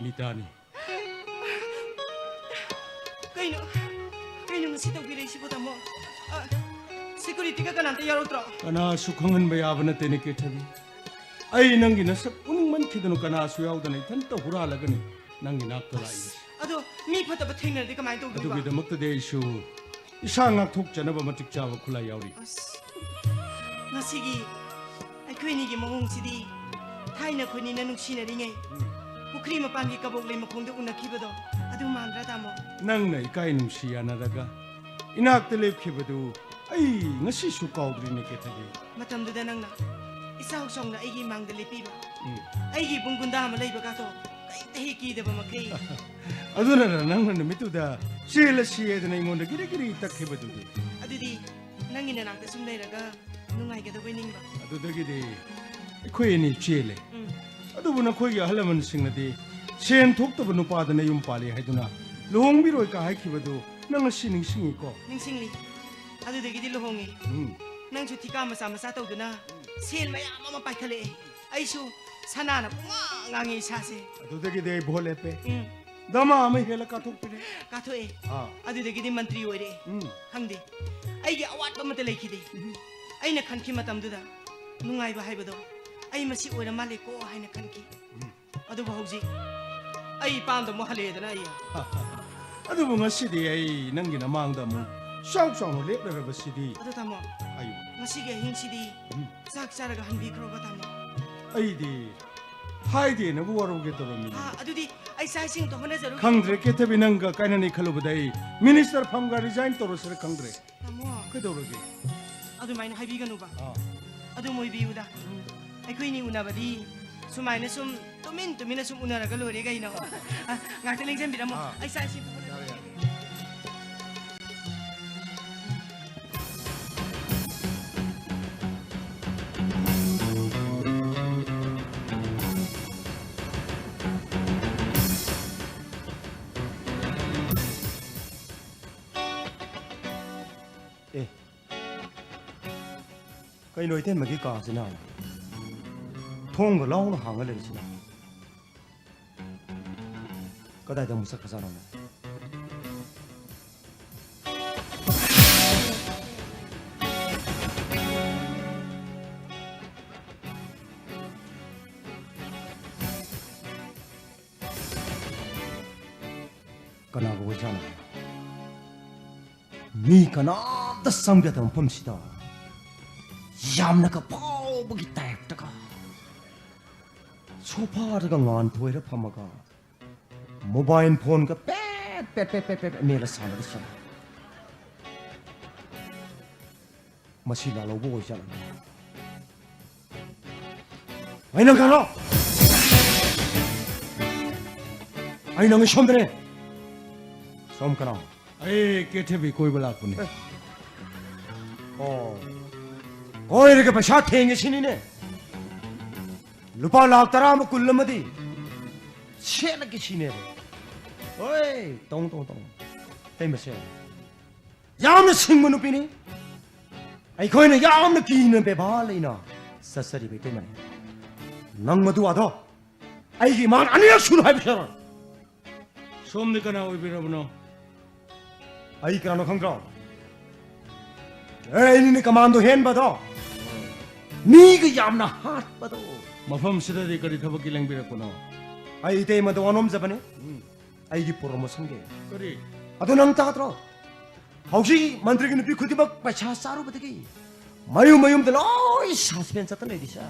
Nitani.
Kayno ngasi tawbiraysibo tamo. Security ka kanante yarotro.
Kana sukhangan bayabana tene ke thabi. Ai nangi nasak uning man khidanu kana su yaudana thanta hura lagani nangi nakta lai.
Ado mi phataba thengnardi kamai tawdu
Adu gida makta de isu isa ngak thok janaba matik chawa khula yauri.
Ngasigi akhoi gi mawong sidi thaina khoni na nuksina ringai. Pukri mapangi kabok le makhongda unakibado adu mandra tamo.
Nang na ikai nungsi anaraga inakta lepkhibadu ai ngasi su kaudri ne ke thabi.
Matamduda nangna isaw songna aigi mangda lepiba. Aigi bungunda ma leiba ka to kai ki deba makai.
Aduna nang na mituda sila siedna ingonda giri giri takhibadu.
Adudi nangi na nakta sum leiraga nungai ga da winingba.
Adudagide akhoi ni chele. ꯑꯗꯨꯕꯨ ꯅꯈꯣꯏꯒꯤ ꯑꯍꯜ-ꯂꯃꯟꯁꯤꯡꯅꯗꯤ ꯁꯦꯟ ꯊꯣꯛꯇꯕ ꯅꯨꯄꯥꯗꯅ ꯌꯨꯝ ꯄꯥꯜꯂꯤ ꯍꯥꯏꯗꯨꯅ ꯂꯨꯍꯣꯡꯕꯤꯔꯣꯏ ꯀ ꯍꯥꯏꯈꯤꯕꯗꯨ ꯅꯪ ꯉꯁꯤ ꯅꯤꯡꯁꯤꯡꯉꯤꯀꯣ
ꯅꯤꯡꯁꯤꯡꯂꯤ ꯑꯗꯨꯗꯒꯤꯗꯤ ꯂꯨꯍꯣꯡꯉꯤ ꯅꯪꯁꯨ ꯊꯤꯀꯥ ꯃꯆꯥ ꯃꯆꯥ ꯇꯧꯗꯨꯅ ꯁꯦꯟ ꯃꯌꯥꯝ ꯑꯃ ꯄꯥꯏꯈꯠꯂꯛꯑꯦ ꯑꯩꯁꯨ ꯁꯅꯥꯅ ꯄꯨꯡꯉꯥꯡ ꯉꯥꯡꯉꯤ ꯏꯁꯥꯁꯦ
ꯑꯗꯨꯗꯒꯤꯗꯤ ꯑꯩ ꯚꯣꯠ ꯂꯦꯞꯄꯦ ꯗꯃꯥ ꯑꯃ ꯍꯦꯜꯂ ꯀꯥꯊꯣꯛꯄꯤꯔꯦ
ꯀꯥꯊꯣꯛꯑꯦ ꯑꯗꯨꯗꯒꯤꯗꯤ ꯃꯟꯇ꯭ꯔꯤ ꯑꯣꯏꯔꯦ ꯈꯪꯗꯦ ꯑꯩꯒꯤ ꯑꯋꯥꯠꯄ ꯑꯃꯠꯇ ꯂꯩꯈꯤꯗꯦ ꯑꯩꯅ ꯈꯟꯈꯤ ꯃꯇꯝꯗꯨꯗ ꯅꯨꯡꯉꯥꯏꯕ ꯍꯥꯏꯕꯗꯣ ꯑꯩ ꯃꯁꯤ ꯑꯣꯏꯔ ꯃꯥꯜꯂꯦꯀꯣ ꯍꯥꯏꯅ ꯈꯟꯈꯤ ꯑꯗꯨꯕꯨ ꯍꯧꯖꯤꯛ ꯑꯩ ꯄꯥꯝꯗ ꯑꯃꯨꯛ ꯍꯜꯂꯛꯑꯦꯗꯅ ꯑꯩ
ꯑꯗꯨꯕꯨ ꯉꯁꯤꯗꯤ ꯑꯩ ꯅꯪꯒꯤ ꯅꯃꯥꯡꯗ ꯑꯃꯨꯛ ꯆꯥꯎ ꯆꯥꯎꯅ ꯂꯦꯞꯂꯔꯕꯁꯤꯗꯤ
ꯑꯗꯨ ꯇꯥꯃꯣ
ꯍꯥꯏꯌꯨ
ꯉꯁꯤꯒꯤ ꯑꯍꯤꯡꯁꯤꯗꯤ ꯆꯥꯛ ꯆꯥꯔꯒ ꯍꯟꯕꯤꯈ꯭ꯔꯣꯕ ꯇꯥꯃꯣ
ꯑꯩꯗꯤ ꯍꯥꯏꯗꯦꯅꯕꯨ ꯋꯥꯔꯧꯒꯦ ꯇꯧꯔꯝꯃꯤꯅꯤ
ꯑꯗꯨꯗꯤ ꯑꯩ ꯆꯥꯛ ꯏꯁꯤꯡ ꯇꯧꯍꯟꯅꯖꯔꯨ
ꯈꯪꯗ꯭ꯔꯦ ꯀꯦꯊꯕꯤ ꯅꯪꯒ ꯀꯥꯏꯅꯅꯤ ꯈꯜꯂꯨꯕꯗ ꯑꯩ ꯃꯤꯅꯤꯁꯇꯔ ꯐꯝꯒ ꯔꯤꯖꯥꯏꯟ ꯇꯧꯔꯁꯤꯔ ꯈꯪꯗ꯭ꯔꯦ
ꯇꯥꯃꯣ
ꯀꯩꯗꯧꯔꯒꯦ
ꯑꯗꯨꯃꯥꯏꯅ ꯍꯥꯏꯕꯤꯒꯅꯨꯕ ꯑꯗꯨ ꯃꯣꯏꯕꯤꯌꯨꯗ ꯑꯩꯈꯣꯏꯅꯤ ꯎꯅꯕꯗꯤ ꯁꯨꯃꯥꯏꯅ ꯁꯨꯝ ꯇꯨꯃꯤꯟꯅ ꯁꯨꯝ ꯎꯅꯔꯒ ꯂꯣꯏꯔꯦ ꯀꯩꯅꯣ ꯉꯥꯛꯇ ꯂꯦꯡꯖꯟꯕꯤꯔꯝꯃꯣ ꯑꯩ ꯆꯥꯛ ꯏꯁꯤꯡ
ꯀꯩꯅꯣ ꯏꯇꯩꯃꯒꯤ ꯀꯥꯁꯤꯅ ꯊꯣꯡꯒ ꯂꯥꯎꯅ ꯍꯥꯡꯉ ꯂꯩꯔꯤꯁꯤꯅ ꯀꯗꯥꯏꯗ ꯑꯃꯨꯛ ꯆꯠꯈ꯭ꯔꯖꯥꯠꯅꯣ ꯀꯅꯥꯒ ꯑꯣꯏꯖꯥꯠꯅꯣ ꯃꯤ ꯀꯅꯥꯝꯇ ꯆꯪꯗꯕ ꯃꯐꯝꯁꯤꯗ ꯌꯥꯝꯅꯒ ꯐꯥꯎꯕꯒꯤ ꯇꯥꯏꯞꯇꯒ ꯁꯣꯐꯥꯗꯒ ꯉꯥꯟꯊꯣꯏꯔ ꯐꯝꯃꯒ ꯃꯣꯕꯥꯏꯜ ꯐꯣꯟꯒ ꯄꯦꯠ ꯃꯦꯜꯂ ꯁꯥꯟꯅꯔꯤꯁꯤ ꯃꯁꯤ ꯂꯥꯂꯧꯕ ꯑꯣꯏꯖꯥꯠꯂ ꯑꯩ ꯅꯪ ꯀꯅꯥ ꯑꯩ ꯅꯪ ꯁꯣꯝꯗꯅꯦ ꯁꯣꯝ ꯀꯅꯥ
ꯑꯩ ꯀꯦꯊꯕꯤ ꯀꯣꯏꯕ ꯂꯥꯛꯄꯅꯦ
ꯑꯣ ꯀꯣꯏꯔꯒ ꯄꯩꯁꯥ ꯊꯦꯡꯉꯤꯁꯤꯅꯤꯅꯦ ꯂꯨꯄꯥ ꯂꯥꯛ 10 ꯑꯃ ꯀꯨꯜ ꯑꯃꯗꯤ ꯁꯦꯠꯂꯒꯦ ꯁꯤꯅꯦꯕ ꯍꯣꯏ ꯇꯧ ꯇꯩꯃꯁꯦ ꯌꯥꯝꯅ ꯁꯤꯡꯕ ꯅꯨꯄꯤꯅꯤ ꯑꯩꯈꯣꯏꯅ ꯌꯥꯝꯅ ꯀꯤꯅ ꯕꯦꯕꯥꯔ ꯂꯩꯅ ꯆꯠꯆꯔꯤꯕ ꯏꯇꯩꯃꯅꯤ ꯅꯪ ꯃꯗꯨ ꯑꯗꯣ ꯑꯩꯒꯤ ꯏꯃꯥꯟ ꯑꯅꯤꯔꯛ ꯁꯨꯅ ꯍꯥꯏꯕꯁꯤꯔ
ꯁꯣꯝꯗꯤ ꯀꯅꯥ ꯑꯣꯏꯕꯤꯔꯕꯅꯣ
ꯑꯩ ꯀꯅꯥꯅꯣ ꯈꯪꯗ꯭ꯔꯣ ꯑꯩꯅꯤꯅꯦ ꯀꯃꯥꯟꯗꯣ ꯍꯦꯟꯕꯗꯣ ꯃꯤꯒ ꯌꯥꯝꯅ ꯍꯥꯠꯄꯗꯣ
ꯃꯐꯝꯁꯤꯗꯗꯤ ꯀꯔꯤ ꯊꯕꯛꯀꯤ ꯂꯦꯡꯕꯤꯔꯛꯄꯅꯣ
ꯑꯩ ꯏꯇꯩꯃꯗꯣ ꯋꯥꯅꯣꯝꯖꯕꯅꯦ ꯑꯩꯒꯤ ꯄ꯭ꯔꯣꯃꯣꯁꯟꯒꯤ
ꯀꯔꯤ
ꯑꯗꯨ ꯅꯪ ꯇꯥꯗ꯭ꯔꯣ ꯍꯧꯖꯤꯛ ꯃꯟꯇ꯭ꯔꯤꯒꯤ ꯅꯨꯄꯤ ꯈꯨꯗꯤꯡꯃꯛ ꯄꯩꯁꯥ ꯆꯥꯔꯨꯕꯗꯒꯤ ꯃꯌꯨꯝꯗ ꯂꯣꯏ ꯁꯁꯄꯦꯟ ꯆꯠꯇꯅ ꯂꯩꯔꯤꯁꯦ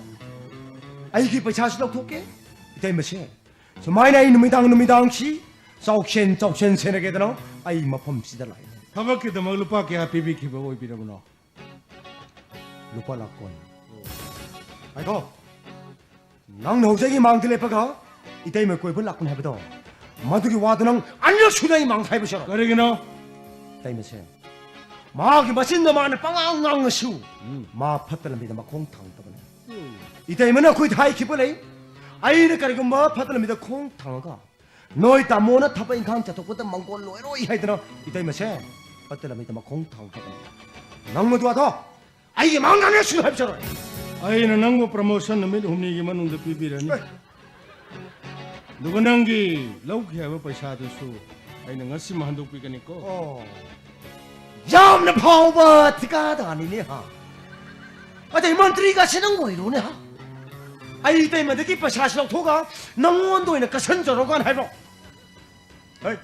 ꯑꯩꯒꯤ ꯄꯩꯁꯥꯁꯨ ꯂꯧꯊꯣꯛꯀꯦ ꯏꯇꯩꯃꯁꯦ ꯁꯨꯃꯥꯏꯅ ꯑꯩ ꯅꯨꯃꯤꯗꯥꯡꯁꯤ ꯆꯥꯎꯁꯦꯟ ꯁꯦꯟꯅꯒꯦꯗꯅ ꯑꯩ ꯃꯐꯝꯁꯤꯗ ꯂꯥꯛꯏ
ꯊꯕꯛꯀꯤꯗꯃꯛ ꯂꯨꯄꯥ ꯀꯌꯥ ꯄꯤꯕꯤꯈꯤꯕ ꯑꯣꯏꯕꯤꯔꯕꯅꯣ
루파 라콘 아이고 낭 노제기 망들레빠가 이때에 거이분 라콘 해보도 마두기 와드낭 안려 수다이 망타이부셔
그러기나
때면세 마기 맛있는 마늘 빵앙앙 수 마 파들랍니다 마 콩탕 떠네 이때면은 거의 다 이기버래 아이를 가리고 마 파들랍니다 콩탕가 너희 따모나 타바인 강자 독보다 망골 로에로 이 하이드나 이때면세 파들랍니다 마 콩탕 떠네 낭모도 와도 아이게 망강에 수 합쳐라
아이는 낭보 프로모션 놈이 홈니기만 운데 비비라니 누가 낭기 lauki 하고 पैसा도수 아이는 ngasi 한독 비가니까
야음나 파워바 티가다 아니네 하 아데 만트리가 쓰는 거 이러네 하 아이 때문에 느끼 빠샤시랑 토가 낭원도에는 가선저로간 해보 에이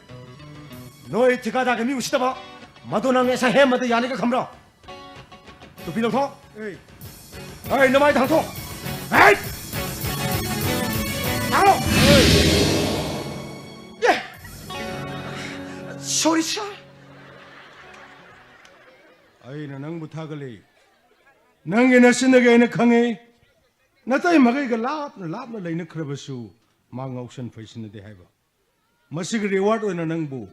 너희 티가다 그 미우시다 봐 마도낭에서 해마다 야니가 감라 또 비lang 토 에이 에이 너 많이 당토 에이 나로 예 소리쳐
아이는 낭부 타글리 낭게 나신나게 아이는 강해 나타이 마가이가 랍나 레이나 크라바수 망 옥션 페이스는데 해봐 마시그 리와드 오이나 낭부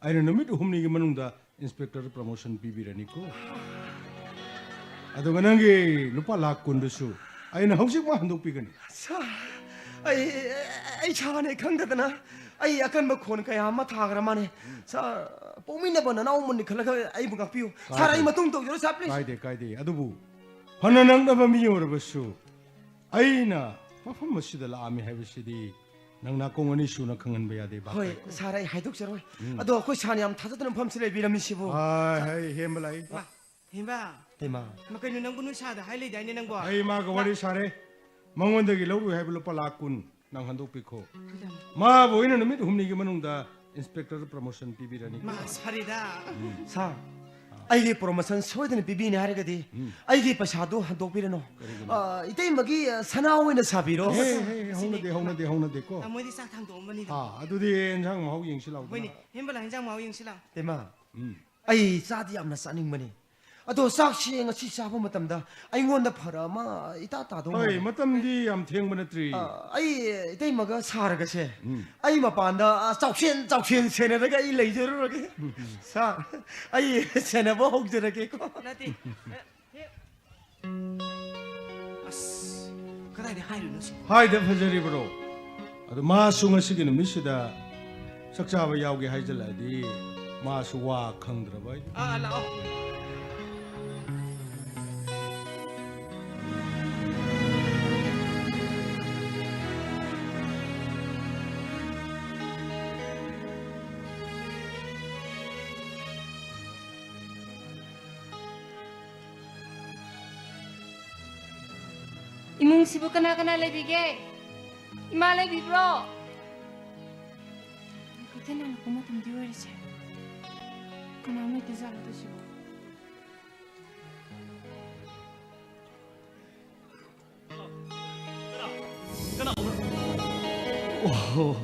아이는 너미도 홈니기 만웅다 인스펙터 프로모션 비비라니고 아도가 낭게 루파 락군도수 아이는 혹시만 한독 비가니
사 아이 차안에 강다더나 아이 약간 뭐 코는 그야 아마 타그라마네 사 뽀미네 번나 나오면 니클라가 아이 뭐가 피우 사라이 마뚱뚱 저러 사플리
까이데 아도부 하나낭나바 미요르바수 아이나 파파마시다 라미 해버시디 낭나 공원이 수나 강한베야데 바
허이 사라이 하이독 저러 아도 그 산이 암 타서드는 범슬에 비라미시부
아 헤이 햄발라이
힘봐
대마
막그는 낭부 누사다 하일리 다이네 낭부
아이 마가 와리 사레 망원데기 러루 해블로 팔라군 낭 한독 비코 마 보이는 놈이 홈니기 만웅다 인스펙터 프로모션 비비라니
마 살이다
사 아이게 프로모션 소이드는 비비네 하르거디 아이게 파샤도 한독 비르노 이때 먹이 사나오이는 사비로
헤이 홍나데 거
아무디 싹탕도 엄마니다
아 아두디 엔장 마우 잉실라고
뭐니 힘발라 현장 마우 영실랑
대마 아이 짜디 암나 싸닝머니 아도 싹시에 ngasi 사보 마tamda 아이원다 파라마 이따따도
어이 마tam디 암 땡번에트리
아이 이때 뭐가 사르가세 아이 마판다 짝쉔 세네다가 이 레이저르게 사 아이 세네버 혹저르게 거
나티 아스 그다이 하이르 누시
하이데 파저리브로 아도 마수 ngasi기는 미시다 석자바 야오게 하이절라디 마수 와 컹드라바
아 라오
Imungsibu kana lebige. Ima lebibro. Kutena na kuma tumdiwere. Kana mo tizala to sibo.
오,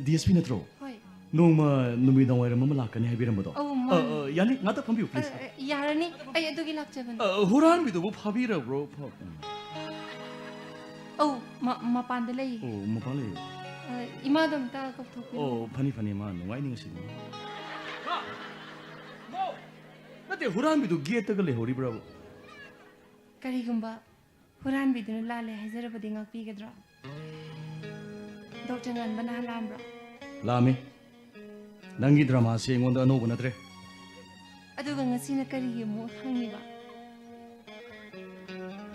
DSP 너트로.
Hoy.
노마 누미당 와이라 마말라카니 해비람보도.
Oh man.
야니 나타 팜비우 플리즈.
Yarani ay adugi lakjaban.
호란 비도 뭐 파비라 브로 파.
Oh mapanda lay.
오, 뭐 발레.
Ima dam ta kap thok.
오, 파니 마 노와이닝 시. 나테 호란 비도 기에 떠글레 호리 브라보.
Karigumba huran bidun lale hazarabadi ngakpi gadra. Doctor ngan bana halambra.
라미. 낭기 드라마 시 응원다 노고 나드레.
Aduga ngasina karigi mo hangiba.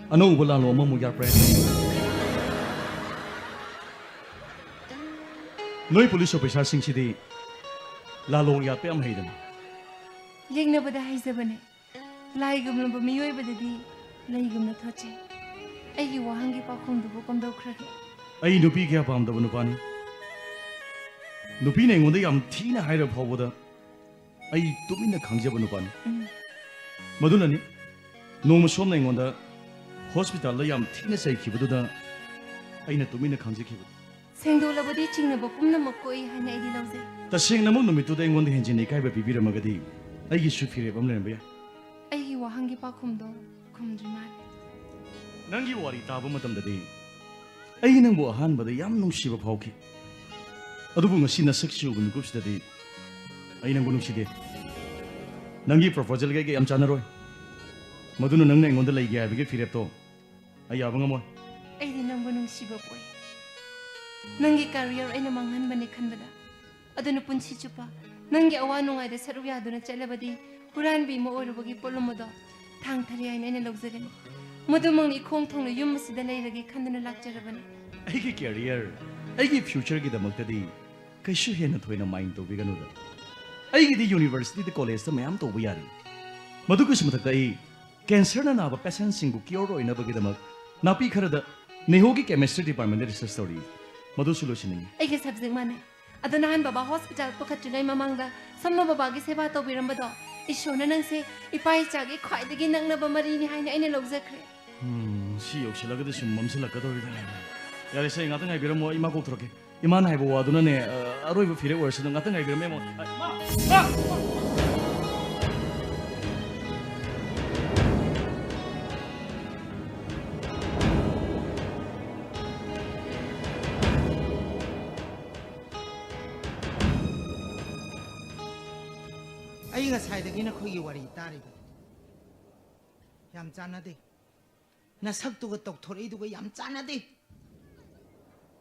아노 볼라로 머무 야 프레. 너희 폴리스 오피서 싱시디 라롱 야 뺨 헤이든.
Yengnabada haizabane. Laigum no miyoy badadi laigum no thoche. Aigi wahangi pakhum du kom do khrage.
아이 누피 게 밤다 보는 파니. 누피네 응원데 얌 티나 하이라 파보다. 아이 또민나 강제 보는 파니. 뭐도나니? 너무 쇼나 응원다. 호스피탈로 얌 티나 사이 기부도다. 아이나 또민나 강제 기부.
Sengdolabadi chingnaba pumna makoi haina idi lawse.
तसेंगना मु नुमितुदा इंगोंद हेंजिने काइबा बिबिरमगदी आइगी सुफिरे बमलेन बया
Aigi wahangi pakhum do ꯈꯨꯝꯗ꯭ꯔꯤ ꯃꯥꯜꯂꯦ
ꯅꯪꯒꯤ ꯋꯥꯔꯤ ꯇꯥꯕ ꯃꯇꯝꯗꯗꯤ ꯑꯩ ꯅꯪꯕꯨ ꯑꯍꯥꯟꯕꯗ ꯌꯥꯝ ꯅꯨꯡꯁꯤꯕ ꯐꯥꯎꯈꯤ ꯑꯗꯨꯕꯨ ꯉꯁꯤ ꯅꯁꯛꯁꯤ ꯎꯕ ꯃꯤꯀꯨꯞꯁꯤꯗꯗꯤ ꯑꯩ ꯅꯪꯕꯨ ꯅꯨꯡꯁꯤꯗꯦ ꯅꯪꯒꯤ ꯄ꯭ꯔꯣꯄꯣꯖꯦꯜꯒ ꯑꯩꯒ ꯌꯥꯝ ꯆꯥꯟꯅꯔꯣꯏ ꯃꯗꯨꯅ ꯅꯪꯅ ꯑꯩꯉꯣꯟꯗ ꯂꯩꯒꯦ ꯍꯥꯏꯕꯒꯤ ꯐꯤꯔꯦꯞꯇꯣ ꯑꯩ ꯌꯥꯕ ꯉꯝꯃꯣꯏ
ꯑꯩꯗꯤ ꯅꯪꯕꯨ ꯅꯨꯡꯁꯤꯕ ꯄꯣꯛꯏ ꯅꯪꯒꯤ ꯀꯦꯔꯤꯌꯔ ꯑꯩꯅ ꯃꯥꯡꯍꯟꯕꯅꯦ ꯈꯟꯕꯗ ꯑꯗꯨꯅ ꯄꯨꯟꯁꯤ ꯆꯨꯞꯄ ꯅꯪꯒꯤ ꯑꯋꯥ ꯅꯨꯡꯉꯥꯏꯗ ꯁꯔꯨꯛ ꯌꯥꯗꯨꯅ ꯆꯠꯂꯕꯗꯤ ꯍꯨꯔꯥꯟꯕꯤ ꯑꯃ ꯑꯣꯏꯔꯨꯕꯒꯤ ꯄꯣꯠꯂꯨꯝ ꯑꯗꯣ ꯊꯥꯡꯊꯔꯦ ꯍꯥꯏꯅ ꯑꯩꯅ ꯂꯧꯖꯒꯅꯤ ꯃꯗꯨꯃꯛꯅ ꯏꯈꯣꯡ ꯊꯣꯡꯅ ꯌꯨꯝ ꯑꯁꯤꯗ ꯂꯩꯔꯒꯦ ꯈꯟꯗꯨꯅ ꯂꯥꯛꯆꯔꯕꯅꯤ
ꯑꯩꯒꯤ ꯀꯦꯔꯤꯌꯔ ꯑꯩꯒꯤ ꯐ꯭ꯌꯨꯆꯔꯒꯤꯗꯃꯛꯇꯗꯤ ꯀꯩꯁꯨ ꯍꯦꯟꯅ ꯊꯣꯏꯅ ꯃꯥꯏꯟ ꯇꯧꯕꯤꯒꯅꯨꯗ ꯑꯩꯒꯤꯗꯤ ꯌꯨꯅꯤꯚꯔꯁꯤꯇꯤꯗ ꯀꯣꯂꯦꯖꯇ ꯃꯌꯥꯝ ꯇꯧꯕ ꯌꯥꯔꯤ ꯃꯗꯨꯒꯤꯁꯨ ꯃꯊꯛꯇ ꯑꯩ ꯀꯦꯟꯁꯔꯅ ꯅꯥꯕ ꯄꯦꯁꯦꯟꯁꯤꯡꯕꯨ ꯀ꯭ꯌꯣꯔ ꯑꯣꯏꯅꯕꯒꯤꯗꯃꯛ ꯅꯥꯄꯤ ꯈꯔꯗ ꯅꯦꯍꯣꯒꯤ ꯀꯦꯃꯤꯁꯇ꯭ꯔꯤ ꯗꯤꯄꯥꯔꯠꯃꯦꯟꯇ ꯔꯤꯁꯔꯁ ꯇꯧꯔꯤ ꯃꯗꯨꯁꯨ ꯂꯣꯏꯁꯤꯟꯅꯤꯡꯉꯤ
ꯑꯩꯒꯤ ꯁꯕꯖꯦꯛ ꯃꯥꯟꯅꯩ ꯑꯗꯣ ꯅꯍꯥꯟ ꯕꯕꯥ ꯍꯣꯁꯄꯤꯇꯥꯜ ꯄꯨꯈꯠꯇ꯭ꯔꯤꯉꯩ ꯃꯃꯥꯡꯗ ꯁꯝꯅ ꯕꯕꯥꯒꯤ ꯁꯦꯕꯥ ꯇꯧꯕꯤꯔꯝꯕꯗꯣ ꯏꯁꯣꯔꯅ ꯅꯪꯁꯦ ꯏꯄꯥ ꯏꯆꯥꯒꯤ ꯈ꯭ꯋꯥꯏꯗꯒꯤ ꯅꯛꯅꯕ ꯃꯔꯤꯅꯤ ꯍꯥꯏꯅ ꯑꯩꯅ ꯂꯧꯖꯈ꯭ꯔꯦ
ꯁꯤ ꯌꯧꯁꯤꯜꯂꯒꯗꯤ ꯁꯨꯝ ꯃꯝꯁꯤꯜꯂꯛꯀꯗꯧꯔꯤꯗ ꯌꯥꯔꯦꯁꯦ ꯑꯩ ꯉꯥꯛꯇꯪ ꯉꯥꯏꯕꯤꯔꯝꯃꯣ ꯑꯩ ꯏꯃꯥ ꯀꯧꯊꯣꯔꯛꯀꯦ ꯏꯃꯥꯅ ꯍꯥꯏꯕ ꯋꯥꯗꯨꯅꯅꯦ ꯑꯔꯣꯏꯕ ꯐꯤꯔꯦꯞ ꯑꯣꯏꯔꯁꯨ ꯉꯥꯛꯇꯪ ꯉꯥꯏꯕꯤꯔꯝꯃꯦ
ꯑꯩ ꯉꯁꯥꯏꯗꯒꯤ ꯅꯈꯣꯏꯒꯤ ꯋꯥꯔꯤ ꯇꯥꯔꯤꯕ ꯌꯥꯝ ꯆꯥꯟꯅꯗꯦ ꯅꯁꯛꯇꯨꯒ ꯇꯧꯊꯣꯔꯛꯏꯗꯨꯒ ꯌꯥꯝ ꯆꯥꯟꯅꯗꯦ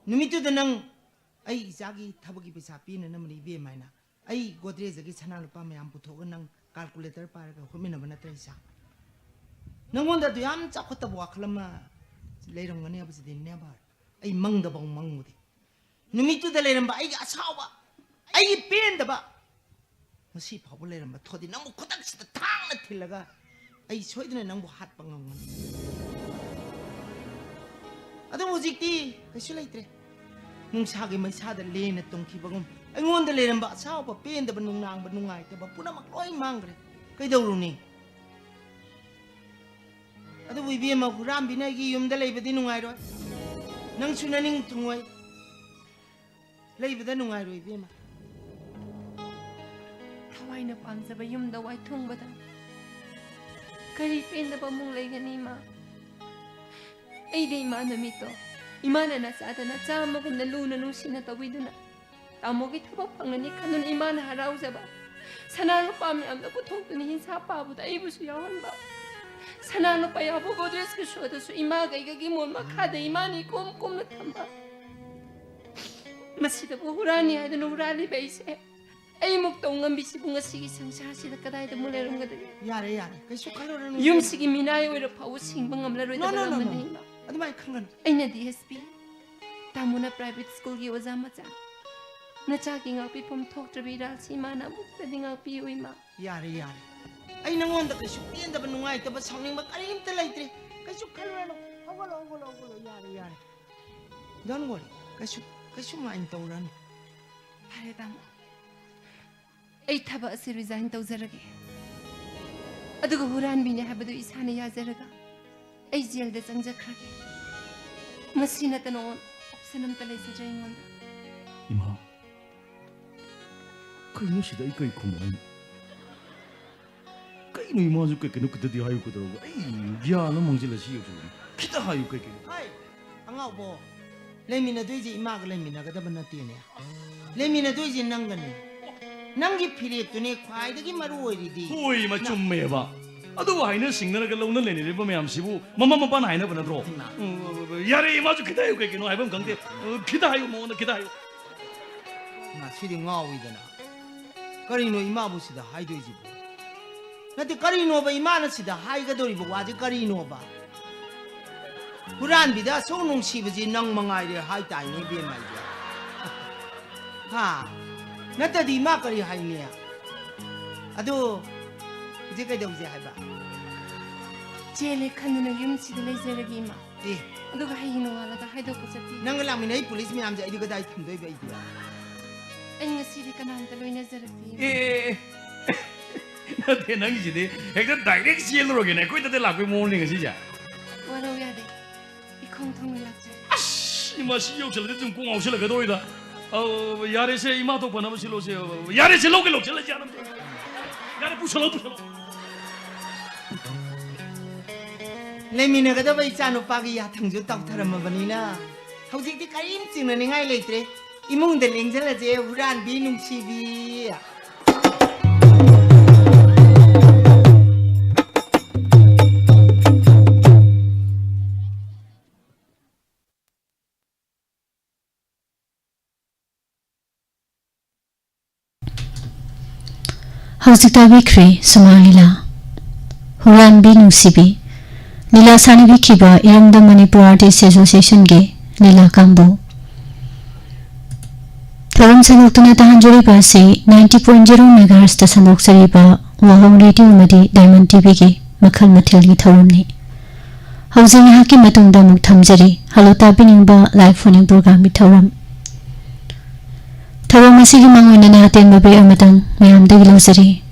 ꯅꯨꯃꯤꯠꯇꯨꯗ ꯅꯪ ꯑꯩ ꯏꯆꯥꯒꯤ ꯊꯕꯛꯀꯤ ꯄꯩꯁꯥ ꯄꯤꯅꯅꯕꯅꯤ ꯏꯕꯦꯝ ꯍꯥꯏꯅ ꯑꯩ ꯒꯣꯗ꯭ꯔꯦꯖꯒꯤ ꯁꯅꯥ ꯂꯨꯄꯥ ꯃꯌꯥꯝ ꯄꯨꯊꯣꯛꯑꯒ ꯅꯪ ꯀꯥꯜꯀꯨꯂꯦꯇꯔ ꯄꯥꯏꯔꯒ ꯍꯣꯠꯃꯤꯟꯅꯕ ꯅꯠꯇ꯭ꯔ ꯏꯆꯥ ꯅꯪꯉꯣꯟꯗ ꯑꯗꯨ ꯌꯥꯝ ꯆꯥꯎꯈꯠꯇꯕ ꯋꯥꯈꯜ ꯑꯃ ꯂꯩꯔꯝꯒꯅꯤ ꯍꯥꯏꯕꯁꯤꯗꯤ ꯅꯦꯚꯔ ꯑꯩ ꯃꯪꯗꯐꯥꯎ ꯃꯪꯉꯨꯗꯦ ꯅꯨꯃꯤꯠꯇꯨꯗ ꯂꯩꯔꯝꯕ ꯑꯩꯒꯤ ꯑꯁꯥꯎꯕ ꯑꯩꯒꯤ ꯄꯦꯟꯗꯕ ꯉꯁꯤ ꯐꯥꯎꯕ ꯂꯩꯔꯝꯕ ꯊꯣꯗꯤ ꯅꯪꯕꯨ ꯈꯨꯗꯛꯁꯤꯗ ꯊꯥꯡꯅ ꯊꯤꯜꯂꯒ ꯑꯩ ꯁꯣꯏꯗꯅ ꯅꯪꯕꯨ ꯍꯥꯠꯄ ꯉꯝꯒꯅꯤ ꯑꯗꯨꯕꯨ ꯍꯧꯖꯤꯛꯇꯤ ꯀꯩꯁꯨ ꯂꯩꯇ꯭ꯔꯦ ꯅꯨꯡꯁꯥꯒꯤ ꯃꯩꯁꯥꯗ ꯂꯦꯟꯅ ꯇꯨꯝꯈꯤꯕꯒꯨꯝ ꯑꯩꯉꯣꯟꯗ ꯂꯩꯔꯝꯕ ꯑꯁꯥꯎꯕ ꯄꯦꯟꯗꯕ ꯅꯨꯡꯅꯥꯡꯕ ꯅꯨꯡꯉꯥꯏꯇꯕ ꯄꯨꯝꯅꯃꯛ ꯂꯣꯏ ꯃꯥꯡꯈ꯭ꯔꯦ ꯀꯩꯗꯧꯔꯨꯅꯤ ꯑꯗꯨꯕꯨ ꯏꯕꯦꯝꯃ ꯍꯨꯔꯥꯟꯕꯤꯅ ꯑꯩꯒꯤ ꯌꯨꯝꯗ ꯂꯩꯕꯗꯤ ꯅꯨꯡꯉꯥꯏꯔꯣꯏ ꯅꯪꯁꯨ ꯅꯅꯤꯡ ꯊꯨꯡꯉꯣꯏ ꯂꯩꯕꯗ ꯅꯨꯡꯉꯥꯏꯔꯣꯏ ꯏꯕꯦꯝꯃ
ꯊꯋꯥꯏꯅ ꯄꯥꯝꯖꯕ ꯌꯨꯝꯗ ꯋꯥꯏꯊꯨꯡꯕꯗ ꯀꯔꯤ ꯄꯦꯟꯗꯕ ꯑꯃꯨꯛ ꯂꯩꯒꯅꯤ ꯏꯃꯥ ꯑꯩꯗꯤ ꯏꯃꯥ ꯅꯨꯃꯤꯠꯇꯣ ꯏꯃꯥꯅ ꯅꯆꯥꯗ ꯅꯆꯥ ꯑꯃꯒꯨꯝꯅ ꯂꯨꯅ ꯅꯨꯡꯁꯤꯅ ꯇꯧꯕꯤꯗꯨꯅ ꯇꯥꯃꯣꯒꯤ ꯊꯕꯛ ꯐꯪꯒꯅꯤ ꯈꯟꯗꯨꯅ ꯏꯃꯥꯅ ꯍꯔꯥꯎꯖꯕ ꯁꯅꯥ ꯂꯨꯄꯥ ꯃꯌꯥꯝꯗ ꯄꯨꯊꯣꯛꯇꯨꯅ ꯍꯤꯡꯁꯥ ꯄꯥꯕꯗ ꯑꯩꯕꯨꯁꯨ ꯌꯥꯎꯍꯟꯕ ꯁꯅꯥ ꯂꯨꯄꯥ ꯌꯥꯎꯕ ꯒꯣꯗ꯭ꯔꯦꯖꯀꯤ ꯁꯣꯗꯁꯨ ꯏꯃꯥꯒ ꯑꯩꯒꯒꯤ ꯃꯣꯟ ꯃꯈꯥꯗ ꯏꯃꯥꯅ ꯏꯀꯣꯝ ꯀꯣꯝꯅ ꯊꯝꯕ ꯃꯁꯤꯗꯕꯨ ꯍꯨꯔꯥꯟꯅꯤ ꯍꯥꯏꯗꯨꯅ ꯍꯨꯔꯥꯜꯂꯤꯕ ꯑꯩꯁꯦ ꯑꯩꯃꯨꯛ ꯇꯧ ꯉꯝꯕꯤꯁꯤꯕꯨ ꯉꯁꯤꯒꯤ ꯁꯪꯁꯥꯔꯁꯤꯗ ꯀꯗꯥꯏꯗ ꯑꯃꯨꯛ ꯂꯩꯔꯝꯒꯗꯒꯦ
ꯌꯥꯔꯦ ꯌꯥꯔꯦ ꯀꯩꯁꯨ ꯈꯜꯂꯨꯔꯅꯨ
ꯌꯨꯝꯁꯤꯒꯤ ꯃꯤꯅꯥꯏ ꯑꯣꯏꯔ ꯐꯥꯎꯕ ꯁꯤꯡꯕ ꯉꯝꯂꯔꯣꯏꯗꯕ ꯑꯃꯅꯤ ꯏꯃꯥ
ꯑꯗꯨꯃꯥꯏꯅ ꯈꯪꯒꯅꯨ
ꯑꯩꯅ DSP ꯇꯥꯃꯣꯅ ꯄ꯭ꯔꯥꯏꯚꯦꯠ ꯁ꯭ꯀꯨꯜꯒꯤ ꯑꯣꯖꯥ ꯃꯆꯥ ꯅꯆꯥꯒꯤ ꯉꯥꯛꯄꯤꯐꯝ ꯊꯣꯛꯇ꯭ꯔꯕ ꯏꯔꯥꯜꯁꯤ ꯏꯃꯥꯅ ꯑꯃꯨꯛꯇꯗꯤ ꯉꯥꯛꯄꯤꯌꯨ ꯏꯃꯥ
ꯌꯥꯔꯦ ꯌꯥꯔꯦ ꯑꯩ ꯅꯉꯣꯟꯗ ꯀꯩꯁꯨ ꯄꯦꯟꯗꯕ ꯅꯨꯡꯉꯥꯏꯇꯕ ꯁꯥꯎꯅꯤꯡꯕ ꯀꯔꯤꯝꯇ ꯂꯩꯇ꯭ꯔꯦ ꯀꯩꯁꯨ ꯈꯜꯂꯨꯔꯅꯨ ꯍꯧꯒꯠꯂꯣ ꯍꯧꯒꯠꯂꯣ ꯍꯧꯒꯠꯂꯣ ꯌꯥꯔꯦ ꯌꯥꯔꯦ ꯗꯣꯟ ꯋꯥꯔꯤ ꯀꯩꯁꯨ ꯃꯥꯏꯟ ꯇꯧꯔꯅꯨ
ꯐꯔꯦ ꯇꯥꯃꯣ ꯑꯩ ꯊꯕꯛ ꯑꯁꯤ ꯔꯤꯖꯥꯏꯟ ꯇꯧꯖꯔꯒꯦ ꯑꯗꯨꯒ ꯍꯨꯔꯥꯟꯕꯤꯅꯦ ꯍꯥꯏꯕꯗꯨ ꯏꯁꯥꯅ ꯌꯥꯖꯔꯒ ꯑꯩ ꯖꯦꯜꯗ ꯆꯪꯖꯈ꯭ꯔꯒꯦ ꯃꯁꯤ ꯅꯠꯇꯅ ꯑꯣꯞꯁꯟ ꯑꯝꯇ ꯂꯩꯖꯗ꯭ꯔꯦ ꯑꯩꯉꯣꯟꯗ
이마 그이노 시다 이 그이 고마워 그이노 이마주 그이노 그때디 하유 그더라고 에이 미안한 망질라 시여주 기다 하유 그이
하이 angaubo ꯂꯩꯃꯤꯟꯅꯗꯣꯏꯁꯦ ꯏꯃꯥꯒ ꯂꯩꯃꯤꯟꯅꯒꯗꯕ ꯅꯠꯇꯦꯅꯦ ꯂꯩꯃꯤꯟꯅꯗꯣꯏꯁꯦ ꯅꯪꯒꯅꯤ ꯅꯪꯒꯤ ꯐꯤꯔꯦꯞꯇꯨꯅꯦ ꯈ꯭ꯋꯥꯏꯗꯒꯤ ꯃꯔꯨ ꯑꯣꯏꯔꯤꯗꯤ
ꯍꯣꯏ ꯏꯃꯥ ꯆꯨꯝꯃꯦꯕ ꯑꯗꯨꯕꯨ ꯍꯥꯏꯅ ꯁꯤꯡꯅꯔꯒ ꯂꯧꯅ ꯂꯩꯅꯔꯤꯕ ꯃꯌꯥꯝꯁꯤꯕꯨ ꯃꯃꯥ ꯃꯄꯥꯅ ꯍꯥꯏꯅꯕ ꯅꯠꯇ꯭ꯔꯣ ꯌꯥꯔꯦ 이마주 기다 하유 그이노 하이범 강대 기다 하유 뭐나 기다 하유
ꯃꯁꯤꯗꯤ ꯉꯥꯎꯏꯗꯅ ꯀꯔꯤꯅꯣ ꯏꯃꯥꯕꯨ ꯁꯤꯗ ꯍꯥꯏꯗꯣꯏꯁꯤꯕꯨ ꯅꯠꯇꯦ ꯀꯔꯤꯅꯣꯕ ꯏꯃꯥꯅ ꯁꯤꯗ ꯍꯥꯏꯒꯗꯧꯔꯤꯕ ꯋꯥꯁꯦ ꯀꯔꯤꯅꯣꯕ ꯍꯨꯔꯥꯟꯕꯤꯗ ꯑꯁꯨꯛ ꯅꯨꯡꯁꯤꯕꯁꯤ ꯅꯪ ꯃꯉꯥꯏꯔꯦ ꯍꯥꯏꯇꯥꯏꯅꯦ ꯏꯕꯦꯝꯃ ꯑꯩꯁꯦ ꯍꯥ ꯅꯠꯇ꯭ꯔꯗꯤ ꯏꯃꯥ ꯀꯔꯤ ꯍꯥꯏꯅꯤ ꯑꯗꯨ ꯍꯧꯖꯤꯛ ꯀꯩꯗꯧꯁꯦ ꯍꯥꯏꯕ
ꯆꯦꯜꯂꯦ ꯈꯟꯗꯨꯅ ꯌꯨꯝꯁꯤꯗ ꯂꯩꯖꯔꯒꯦ ꯏꯃꯥ
ꯑꯦ
ꯑꯗꯨꯒ ꯍꯌꯦꯡ ꯅꯣꯡꯉꯥꯜꯂꯒ ꯍꯥꯏꯗꯣꯛꯄ ꯆꯠꯄꯤ
ꯅꯪꯒ ꯂꯥꯛꯃꯤꯟꯅꯩ ꯄꯨꯂꯤꯁ ꯃꯌꯥꯝꯁꯦ ꯑꯩꯗꯤ ꯀꯗꯥꯏ ꯊꯝꯗꯣꯏꯕ ꯑꯩꯗꯤ
ꯑꯩ ꯉꯁꯤꯗꯤ ꯀꯅꯥꯝꯇ ꯂꯣꯏꯅꯖꯔꯛꯇꯦ
ꯅꯠꯇꯦ ꯅꯪꯒꯤꯁꯤꯗꯤ ꯍꯦꯛꯇ ꯗꯥꯏꯔꯦꯛ ꯆꯦꯜꯂꯨꯔꯒꯦꯅꯦ ꯑꯩꯈꯣꯏꯗꯗꯤ ꯂꯥꯛꯄꯩ ꯃꯑꯣꯡꯅꯤ ꯉꯁꯤꯁꯦ
ꯋꯥꯔꯧ ꯌꯥꯗꯦ 이콩 통을 놨지.
아씨 이마 시욕실한테 좀 꽁아우실라 그도이다. 야래세 이마도 번하면 실로세요. 야래세 로게 록실라지 않으면 야래 부셔라 부셔라.
ꯂꯩꯃꯤꯟꯅꯒꯗꯕ ꯏꯆꯥꯅꯨꯄꯥꯒꯤ ꯌꯥꯊꯪꯁꯨ ꯇꯧꯊꯔꯝꯃꯕꯅꯤꯅ ꯍꯧꯖꯤꯛꯇꯤ ꯀꯔꯤꯝ ꯆꯤꯡꯅꯅꯤꯡꯉꯥꯏ ꯂꯩꯇ꯭ꯔꯦ 이몽들 랭젤라제 후란 비능시비
Hausikta Bikri Sumalila Huran Binusibi Lila Sani Bikiba Iramda Manipur Artists Association Ge Lila Kambu Tharam Sanduktuna Tahanjuri Basi 90.0 MHz Ta Sanduk Sariba Wahong Radio Madi Diamond TV Ge Makhal Mathil Gi Tharamni Hausing Haki Matungda Muk Thamjari Halota Biningba Live Phoning Program Gi Tharam Tharam Asigi Mangwina Na Haten Babe Amatang Mayam Dagi Losari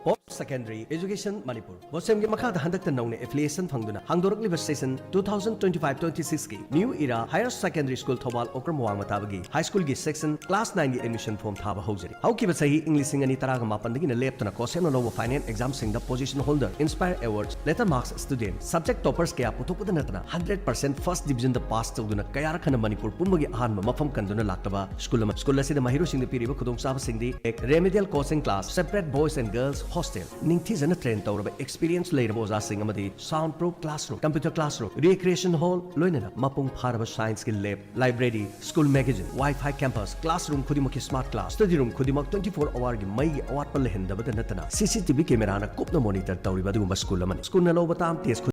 Pop Secondary Education Manipur Bosem ge makha handak ta naune affiliation phangduna hangdorak liba session 2025-26 ki New Era Higher Secondary School Thobal Okram Wang Matabagi High School gi section class 9 gi admission form thaba hojari hauki ba sahi English singani taraga mapan dagi na leptana question no finance exam sing the position holder Inspire Awards letter marks student subject toppers kaya puthokda natna 100% first division the pass tawduna kayar khana Manipur pumbagi ahanba mafam kanduna laktaba school asida mahiru sing the piriba khudong sab sing di remedial coaching class separate boys and girls hostel ningthizana train tawraba experience leirabo oja sing amadi soundproof classroom computer classroom recreation hall loinana mapung pharaba science ki lab library school magazine wi-fi campus classroom khudimaki smart class study room khudimak 24 hour gi mai awat pal hendabada natana cctv camera na kopna monitor tawriba dugumba school amani school na lobatam test